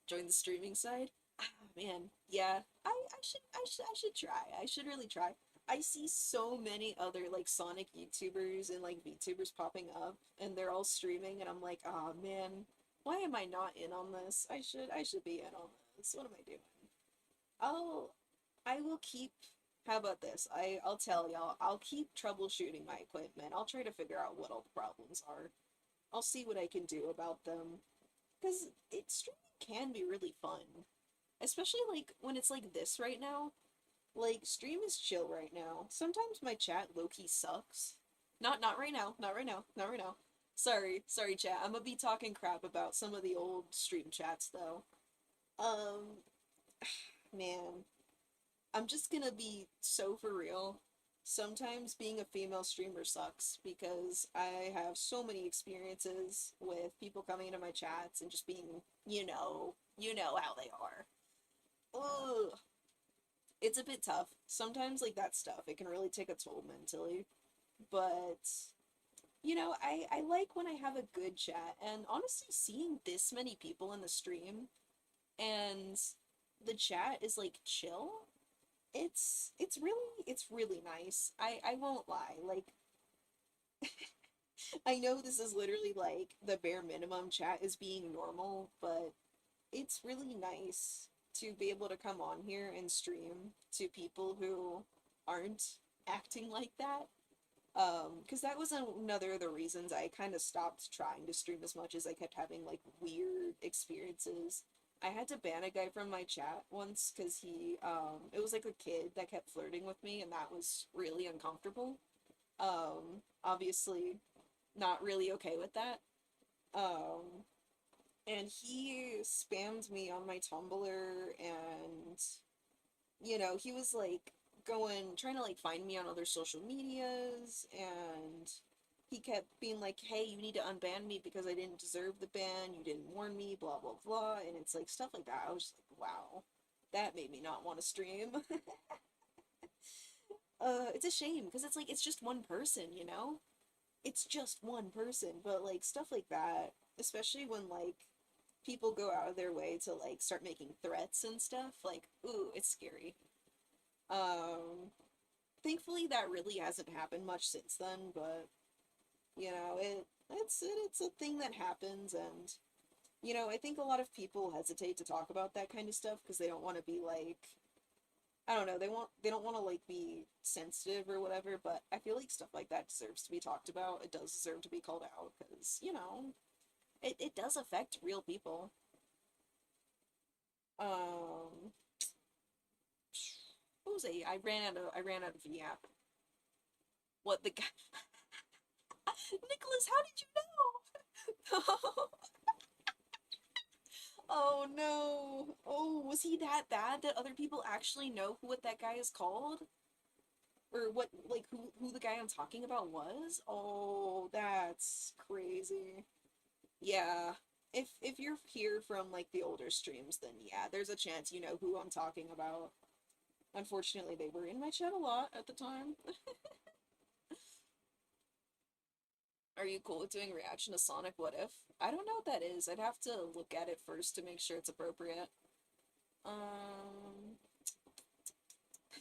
S1: Join the streaming side. Ah, man, yeah, I should try. I should really try. I see so many other like Sonic YouTubers and like VTubers popping up, and they're all streaming, and I'm like, oh man, why am I not in on this? I should be in on this. What am I doing? I'll I will keep. How about this? I'll tell y'all. I'll keep troubleshooting my equipment. I'll try to figure out what all the problems are. I'll see what I can do about them, because it streaming can be really fun. Especially like when it's like this right now. Like stream is chill right now. Sometimes my chat low-key sucks. Not right now. Not right now. Not right now. Sorry chat. I'm gonna be talking crap about some of the old stream chats though. Um man, I'm just gonna be so for real. Sometimes being a female streamer sucks because I have so many experiences with people coming into my chats and just being, you know how they are. Ugh. It's a bit tough. Sometimes like that stuff, it can really take a toll mentally. But I like when I have a good chat and honestly seeing this many people in the stream and the chat is like chill. It's really nice. I won't lie. Like I know this is literally like the bare minimum chat is being normal, but it's really nice to be able to come on here and stream to people who aren't acting like that. Because that was another of the reasons I kind of stopped trying to stream as much as I kept having like weird experiences. I had to ban a guy from my chat once because it was like a kid that kept flirting with me, and that was really uncomfortable. Obviously, not really okay with that. Um, and he spammed me on my Tumblr, and he was like trying to like find me on other social medias, and he kept being like, hey, you need to unban me because I didn't deserve the ban, you didn't warn me, blah blah blah, and it's like stuff like that. I was just like, wow, that made me not want to stream. It's a shame because it's like it's just one person, it's just one person, but like stuff like that, especially when like people go out of their way to like start making threats and stuff, like, ooh, it's scary. um Thankfully that really hasn't happened much since then, but it's a thing that happens. And I think a lot of people hesitate to talk about that kind of stuff because they don't want to be like, I don't know, they don't want to like be sensitive or whatever, but I feel like stuff like that deserves to be talked about. It does deserve to be called out because it does affect real people. um what was I ran out of yap. What the guy? Nicholas, how did you know? Oh no. Oh, was he that bad that other people actually know what that guy is called? Or what, like, who the guy I'm talking about was? Oh, that's crazy. Yeah. If you're here from like the older streams, then yeah, there's a chance you know who I'm talking about. Unfortunately, they were in my chat a lot at the time. Are you cool with doing reaction to Sonic What If? I don't know what that is. I'd have to look at it first to make sure it's appropriate. Um,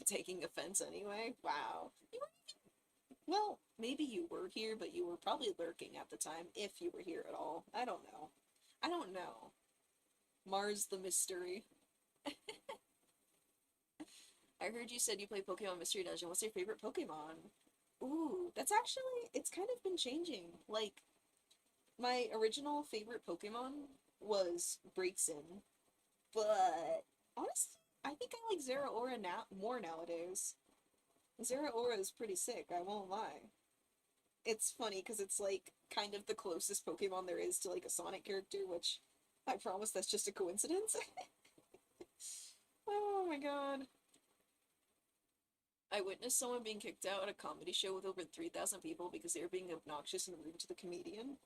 S1: Taking offense anyway. Wow. Well, maybe you were here, but you were probably lurking at the time, if you were here at all. I don't know. I don't know. Mars the Mystery. I heard you said you play Pokemon Mystery Dungeon. What's your favorite Pokemon? Ooh, that's actually, it's kind of been changing. Like, my original favorite Pokemon was Braixen, but honestly, I think I like Zeraora now more nowadays. Zeraora is pretty sick, I won't lie. It's funny because it's like kind of the closest Pokemon there is to like a Sonic character, which I promise that's just a coincidence. Oh my god. I witnessed someone being kicked out at a comedy show with over 3,000 people because they were being obnoxious and rude to the comedian.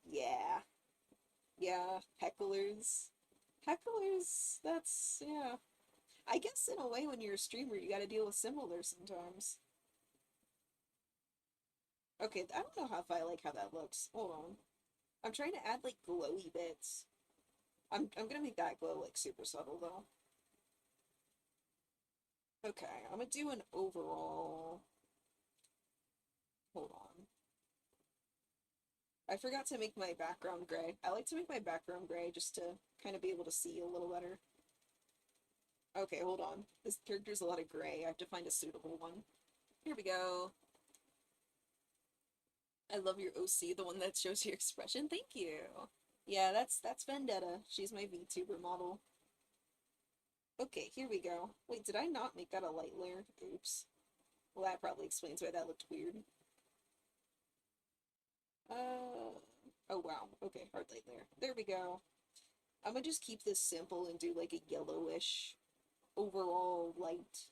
S1: Yeah. Yeah. Hecklers. Hecklers, that's, yeah. I guess in a way when you're a streamer you gotta deal with similar sometimes. Okay, I don't know if I like how that looks. Hold on. I'm trying to add like glowy bits. I'm gonna make that glow like super subtle though. Okay, I'm gonna do an overall. Hold on. I forgot to make my background gray. I like to make my background gray just to kind of be able to see a little better. Okay, hold on. This character's a lot of gray. I have to find a suitable one. Here we go. I love your OC, the one that shows your expression. Thank you. Yeah, that's Vendetta. She's my VTuber model. Okay, here we go. Wait, did I not make that a light layer? Oops. Well, that probably explains why that looked weird. Oh wow. Okay, hard light layer. There we go. I'm gonna just keep this simple and do like a yellowish overall light.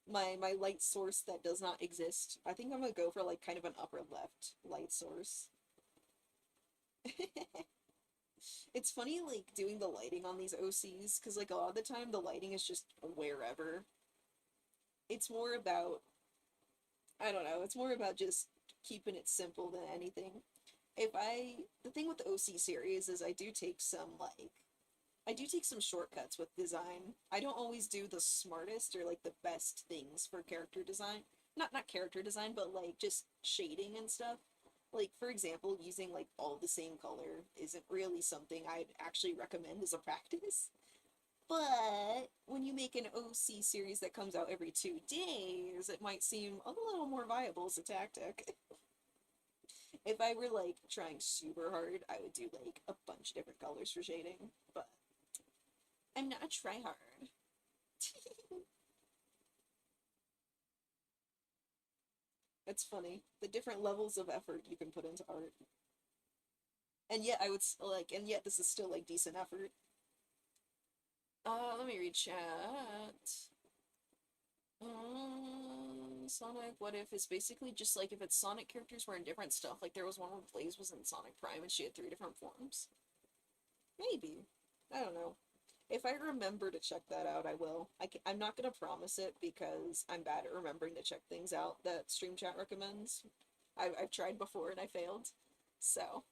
S1: My light source that does not exist. I think I'm gonna go for like kind of an upper left light source. It's funny like doing the lighting on these OCs because like a lot of the time the lighting is just wherever. It's more about I don't know, it's more about just keeping it simple than anything. The thing with the OC series is I do take some shortcuts with design. I don't always do the smartest or like the best things for character design. Not character design, but like just shading and stuff. Like for example, using like all the same color isn't really something I'd actually recommend as a practice. But when you make an OC series that comes out every 2 days, it might seem a little more viable as a tactic. If I were like trying super hard, I would do like a bunch of different colors for shading, but I'm not a tryhard. It's funny the different levels of effort you can put into art, and yet and yet this is still like decent effort. Let me read chat. Sonic What If is basically just like if its Sonic characters were in different stuff. Like there was one where Blaze was in Sonic Prime and she had 3 different forms. Maybe. I don't know. If I remember to check that out, I will. I'm not going to promise it because I'm bad at remembering to check things out that Stream Chat recommends. I've tried before and I failed. So,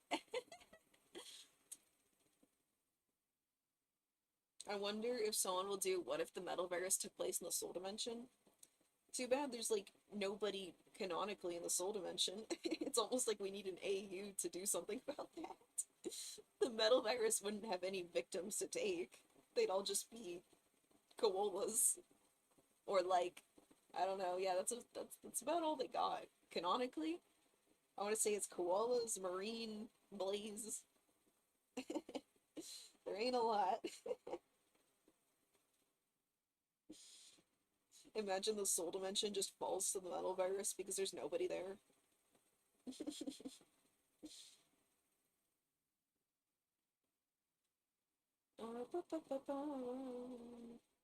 S1: I wonder if someone will do What If the Metal Virus took place in the Soul Dimension? Too bad there's like nobody canonically in the Soul Dimension. It's almost like we need an AU to do something about that. The Metal Virus wouldn't have any victims to take. They'd all just be koalas. Or like, I don't know. Yeah, that's about all they got. Canonically, I want to say it's koalas, marine, blaze. There ain't a lot. Imagine the soul dimension just falls to the metal virus because there's nobody there.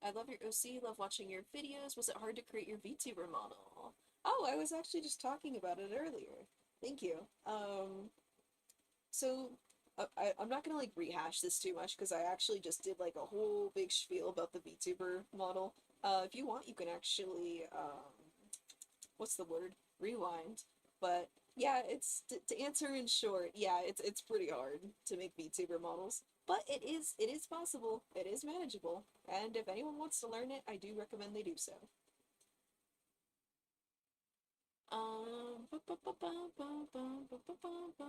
S1: I love your OC, love watching your videos. Was it hard to create your VTuber model? Oh, I was actually just talking about it earlier. Thank you. So I'm not gonna like rehash this too much because I actually just did like a whole big spiel about the VTuber model. If you want, you can actually what's the word? Rewind. But yeah, it's to answer in short. Yeah, it's pretty hard to make VTuber models, but it is possible. It is manageable, and if anyone wants to learn it, I do recommend they do so. Ba- ba- ba- ba- ba- ba- ba- ba- ba- ba.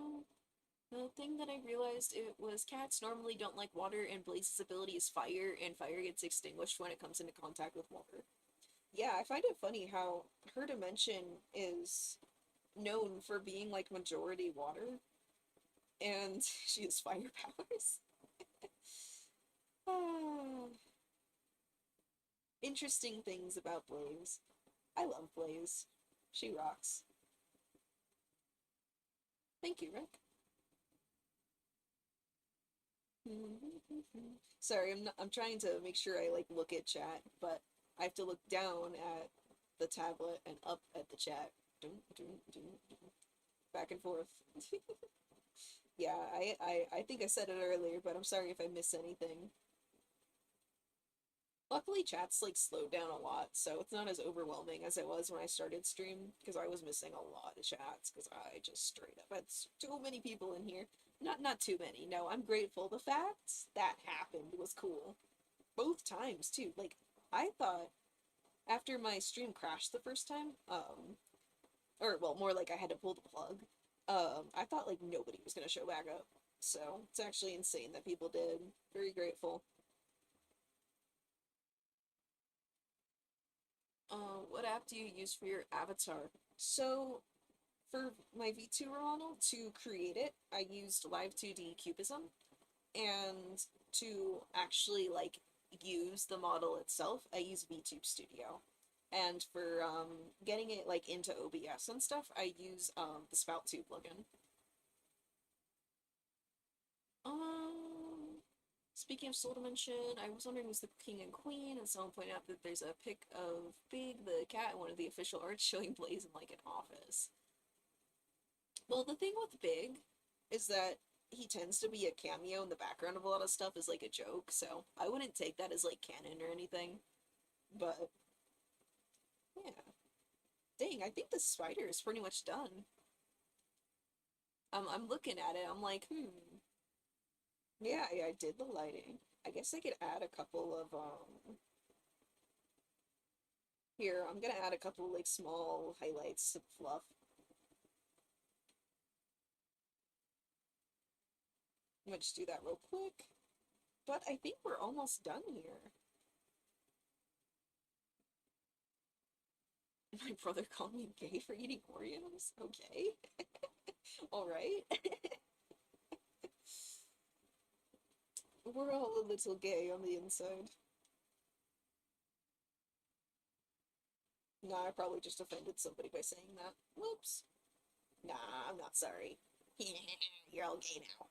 S1: The thing that I realized it was cats normally don't like water, and Blaze's ability is fire, and fire gets extinguished when it comes into contact with water. Yeah, I find it funny how her dimension is known for being like majority water, and she has fire powers. Ah, interesting things about Blaze. I love Blaze. She rocks. Thank you, Rick. Sorry, I'm trying to make sure I like look at chat, but I have to look down at the tablet and up at the chat. Dun, dun, dun, dun. Back and forth. Yeah, I think I said it earlier, but I'm sorry if I miss anything. Luckily, chat's like slowed down a lot, so it's not as overwhelming as it was when I started stream, because I was missing a lot of chats, because I just straight up had too many people in here. Not too many, no, I'm grateful. The fact that happened was cool. Both times, too. Like, I thought after my stream crashed the first time, or well, more like I had to pull the plug, I thought like nobody was gonna show back up. So it's actually insane that people did. Very grateful. What app do you use for your avatar? So for my VTuber model to create it, I used Live2D Cubism, and to actually like use the model itself, I use VTube Studio. And for getting it like into OBS and stuff, I use the SpoutTube plugin. Speaking of soul dimension, I was wondering who's the king and queen, and someone pointed out that there's a pic of Big the cat in one of the official arts showing Blaze in like an office. Well, the thing with Big is that he tends to be a cameo in the background of a lot of stuff as like a joke, so I wouldn't take that as like canon or anything. But yeah. Dang, I think the spider is pretty much done. I'm looking at it, I'm like, yeah, I did the lighting. I guess I could add a couple of, here, I'm gonna add a couple of, like, small highlights of fluff. I'm gonna just do that real quick. But I think we're almost done here. My brother called me gay for eating Oreos? Okay. Alright. We're all a little gay on the inside. Nah, I probably just offended somebody by saying that. Whoops. Nah, I'm not sorry. You're all gay now.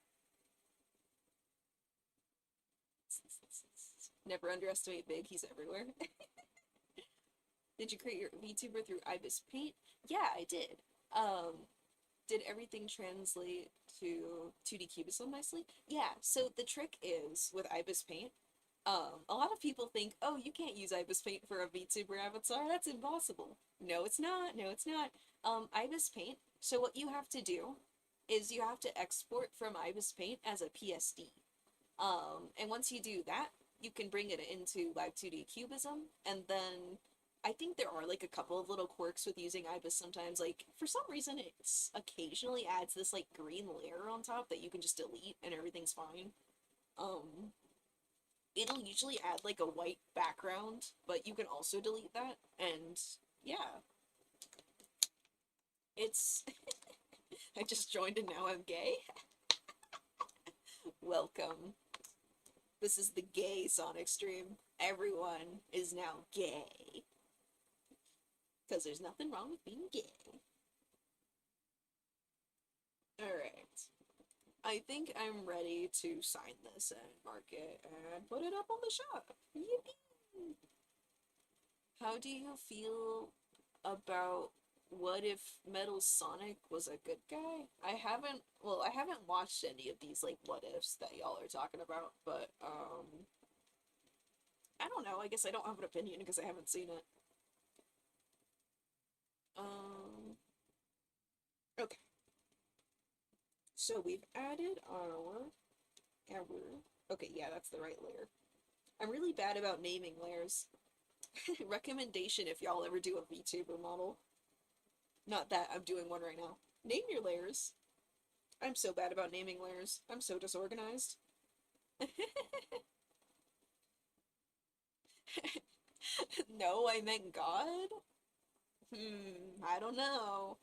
S1: Never underestimate Big, he's everywhere. Did you create your VTuber through Ibis Paint? Yeah, I did. Did everything translate to 2D Cubism nicely? Yeah, so the trick is, with Ibis Paint, a lot of people think, oh, you can't use Ibis Paint for a VTuber avatar, that's impossible. No, it's not, no, it's not. Ibis Paint, so what you have to do is you have to export from Ibis Paint as a PSD. And once you do that, you can bring it into Live 2D Cubism, and then I think there are like a couple of little quirks with using Ibis sometimes. Like, for some reason, it's occasionally adds this like green layer on top that you can just delete and everything's fine. It'll usually add like a white background, but you can also delete that, and yeah. It's... I just joined and now I'm gay. Welcome. This is the gay Sonic stream. Everyone is now gay. Because there's nothing wrong with being gay. Alright. I think I'm ready to sign this and mark it and put it up on the shop. Yippee! How do you feel about what if Metal Sonic was a good guy? I haven't watched any of these, like, what ifs that y'all are talking about, but, I don't know, I guess I don't have an opinion because I haven't seen it. Okay. So we've added our, okay, yeah, that's the right layer. I'm really bad about naming layers. Recommendation if y'all ever do a VTuber model. Not that I'm doing one right now. Name your layers. I'm so bad about naming layers. I'm so disorganized. No, I meant God? I don't know.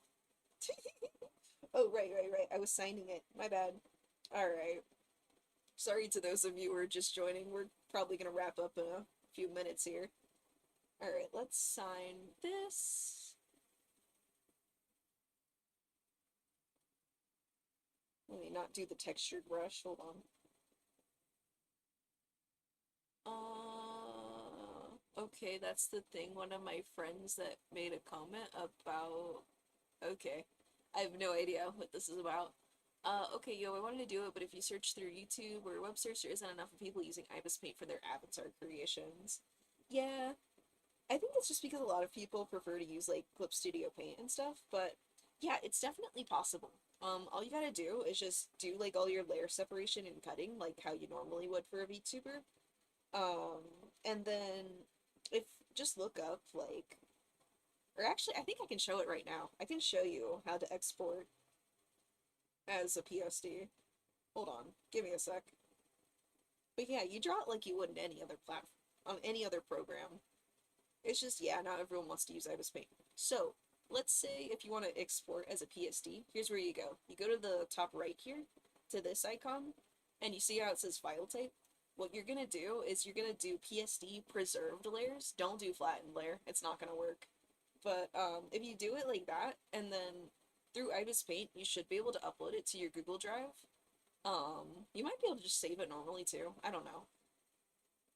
S1: Oh, right. I was signing it. My bad. Alright. Sorry to those of you who are just joining. We're probably gonna wrap up in a few minutes here. Alright, let's sign this. Let me not do the textured brush. Hold on. Okay, that's the thing. One of my friends that made a comment about... Okay. I have no idea what this is about. Okay, yo, I wanted to do it, but if you search through YouTube or web search, there isn't enough of people using Ibis Paint for their avatar creations. Yeah, I think it's just because a lot of people prefer to use, like, Clip Studio Paint and stuff, but yeah, it's definitely possible. All you gotta do is just do, like, all your layer separation and cutting, like how you normally would for a VTuber. And then, if, just look up, like, or actually, I think I can show it right now. I can show you how to export as a PSD. Hold on, give me a sec. But yeah, you draw it like you would in any other platform, on any other program. It's just, yeah, not everyone wants to use Ibis Paint. So, let's say if you want to export as a PSD, here's where you go. You go to the top right here, to this icon, and you see how it says file type? what you're gonna do is you're gonna do PSD preserved layers. Don't do flattened layer. It's not gonna work. But if you do it like that, and then through IBIS Paint, you should be able to upload it to your Google Drive. You might be able to just save it normally too. I don't know.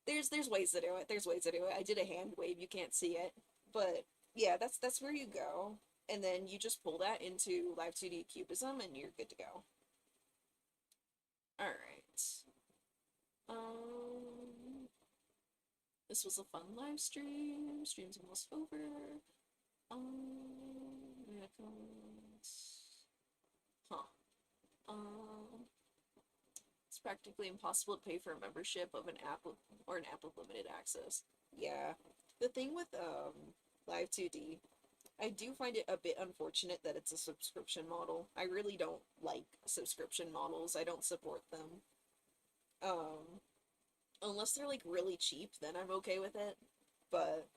S1: There's ways to do it. There's ways to do it. I did a hand wave. You can't see it, but yeah, that's where you go, and then you just pull that into Live 2D Cubism, and you're good to go. All right. This was a fun live stream. Stream's almost over. Huh. It's practically impossible to pay for a membership of an app or an app with limited access. Yeah. The thing with Live 2D, I do find it a bit unfortunate that it's a subscription model. I really don't like subscription models. I don't support them. Unless they're like really cheap, then I'm okay with it. But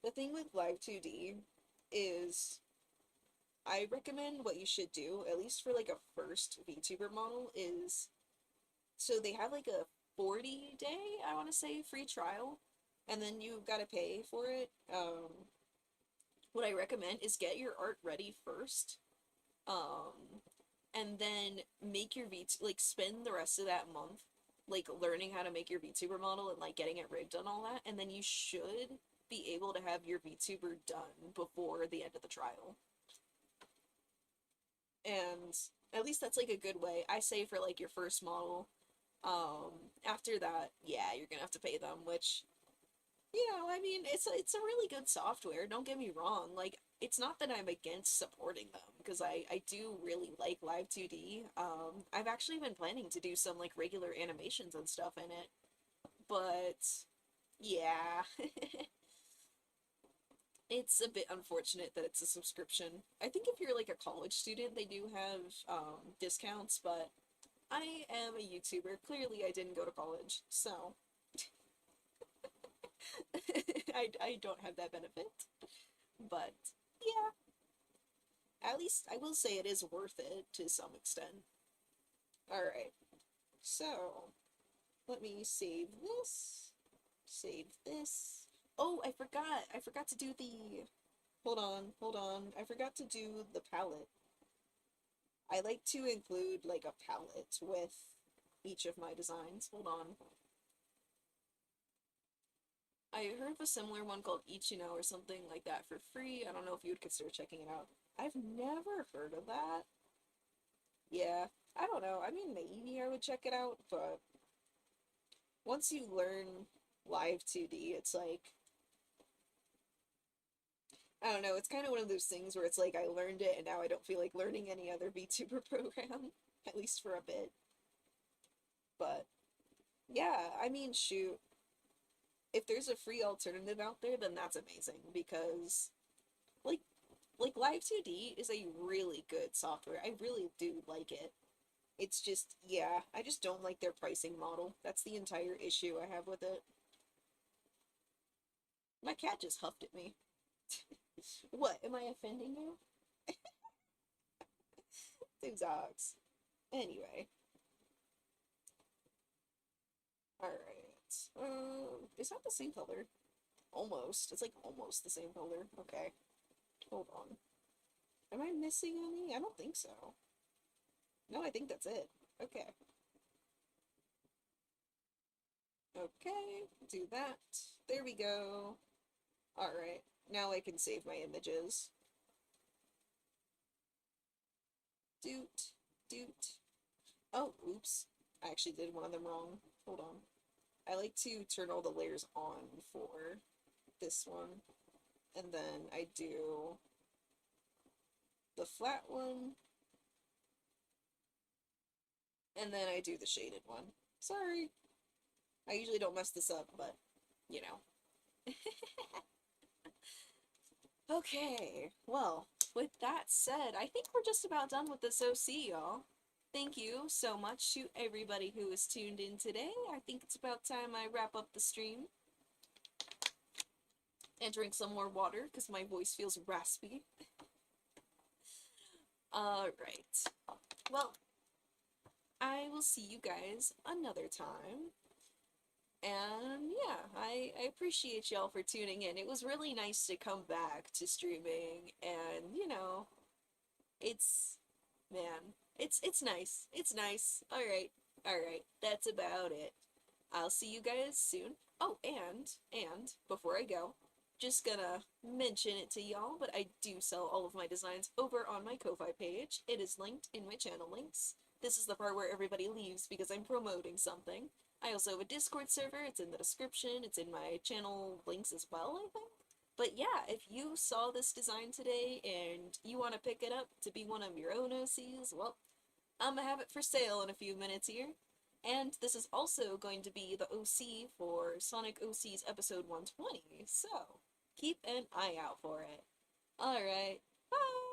S1: the thing with Live 2D is I recommend what you should do, at least for like a first VTuber model, is so they have like a 40-day, I want to say, free trial, and then you gotta pay for it. What I recommend is get your art ready first, and then make your like spend the rest of that month like learning how to make your VTuber model and like getting it rigged and all that, and then you should be able to have your VTuber done before the end of the trial. And at least that's like a good way. I say for like your first model. After that, yeah, you're gonna have to pay them, which, I mean, it's a really good software, don't get me wrong. Like, it's not that I'm against supporting them, because I do really like Live 2D. I've actually been planning to do some, like, regular animations and stuff in it, but, yeah. It's a bit unfortunate that it's a subscription. I think if you're, like, a college student, they do have, discounts, but I am a YouTuber. Clearly, I didn't go to college, so I don't have that benefit. But yeah, at least I will say it is worth it to some extent. Alright, so let me save this. Save this. Oh, I forgot to do the... Hold on. I forgot to do the palette. I like to include, like, a palette with each of my designs. Hold on. I heard of a similar one called Ichino or something like that for free. I don't know if you would consider checking it out. I've never heard of that. Yeah, I don't know. I mean, maybe I would check it out, but once you learn Live 2D, it's like, I don't know, it's kind of one of those things where it's like I learned it and now I don't feel like learning any other VTuber program, at least for a bit. But yeah, I mean, shoot. If there's a free alternative out there, then that's amazing, because like Live 2D is a really good software. I really do like it. It's just, yeah, I just don't like their pricing model. That's the entire issue I have with it. My cat just huffed at me. What, am I offending you? Two dogs. Anyway. Alright. Is that the same color? Almost. It's like almost the same color. Okay. Hold on. Am I missing any? I don't think so. No, I think that's it. Okay. Okay, do that. There we go. Alright, now I can save my images. Doot, doot. Oh, oops. I actually did one of them wrong. Hold on. I like to turn all the layers on for this one. And then I do the flat one. And then I do the shaded one. Sorry. I usually don't mess this up, but, you know. Okay, well, with that said, I think we're just about done with this OC, y'all. Thank you so much to everybody who was tuned in today. I think it's about time I wrap up the stream. And drink some more water, because my voice feels raspy. Alright. Well, I will see you guys another time. And yeah, I appreciate y'all for tuning in. It was really nice to come back to streaming, and it's man, it's nice. It's nice. All right. That's about it. I'll see you guys soon. Oh, and before I go, just gonna mention it to y'all, but I do sell all of my designs over on my Ko-Fi page. It is linked in my channel links. This is the part where everybody leaves because I'm promoting something. I also have a Discord server. It's in the description. It's in my channel links as well, I think. But yeah, if you saw this design today and you want to pick it up to be one of your own OCs, well, I'm gonna have it for sale in a few minutes here. And this is also going to be the OC for Sonic OCs episode 120, so keep an eye out for it. Alright, bye!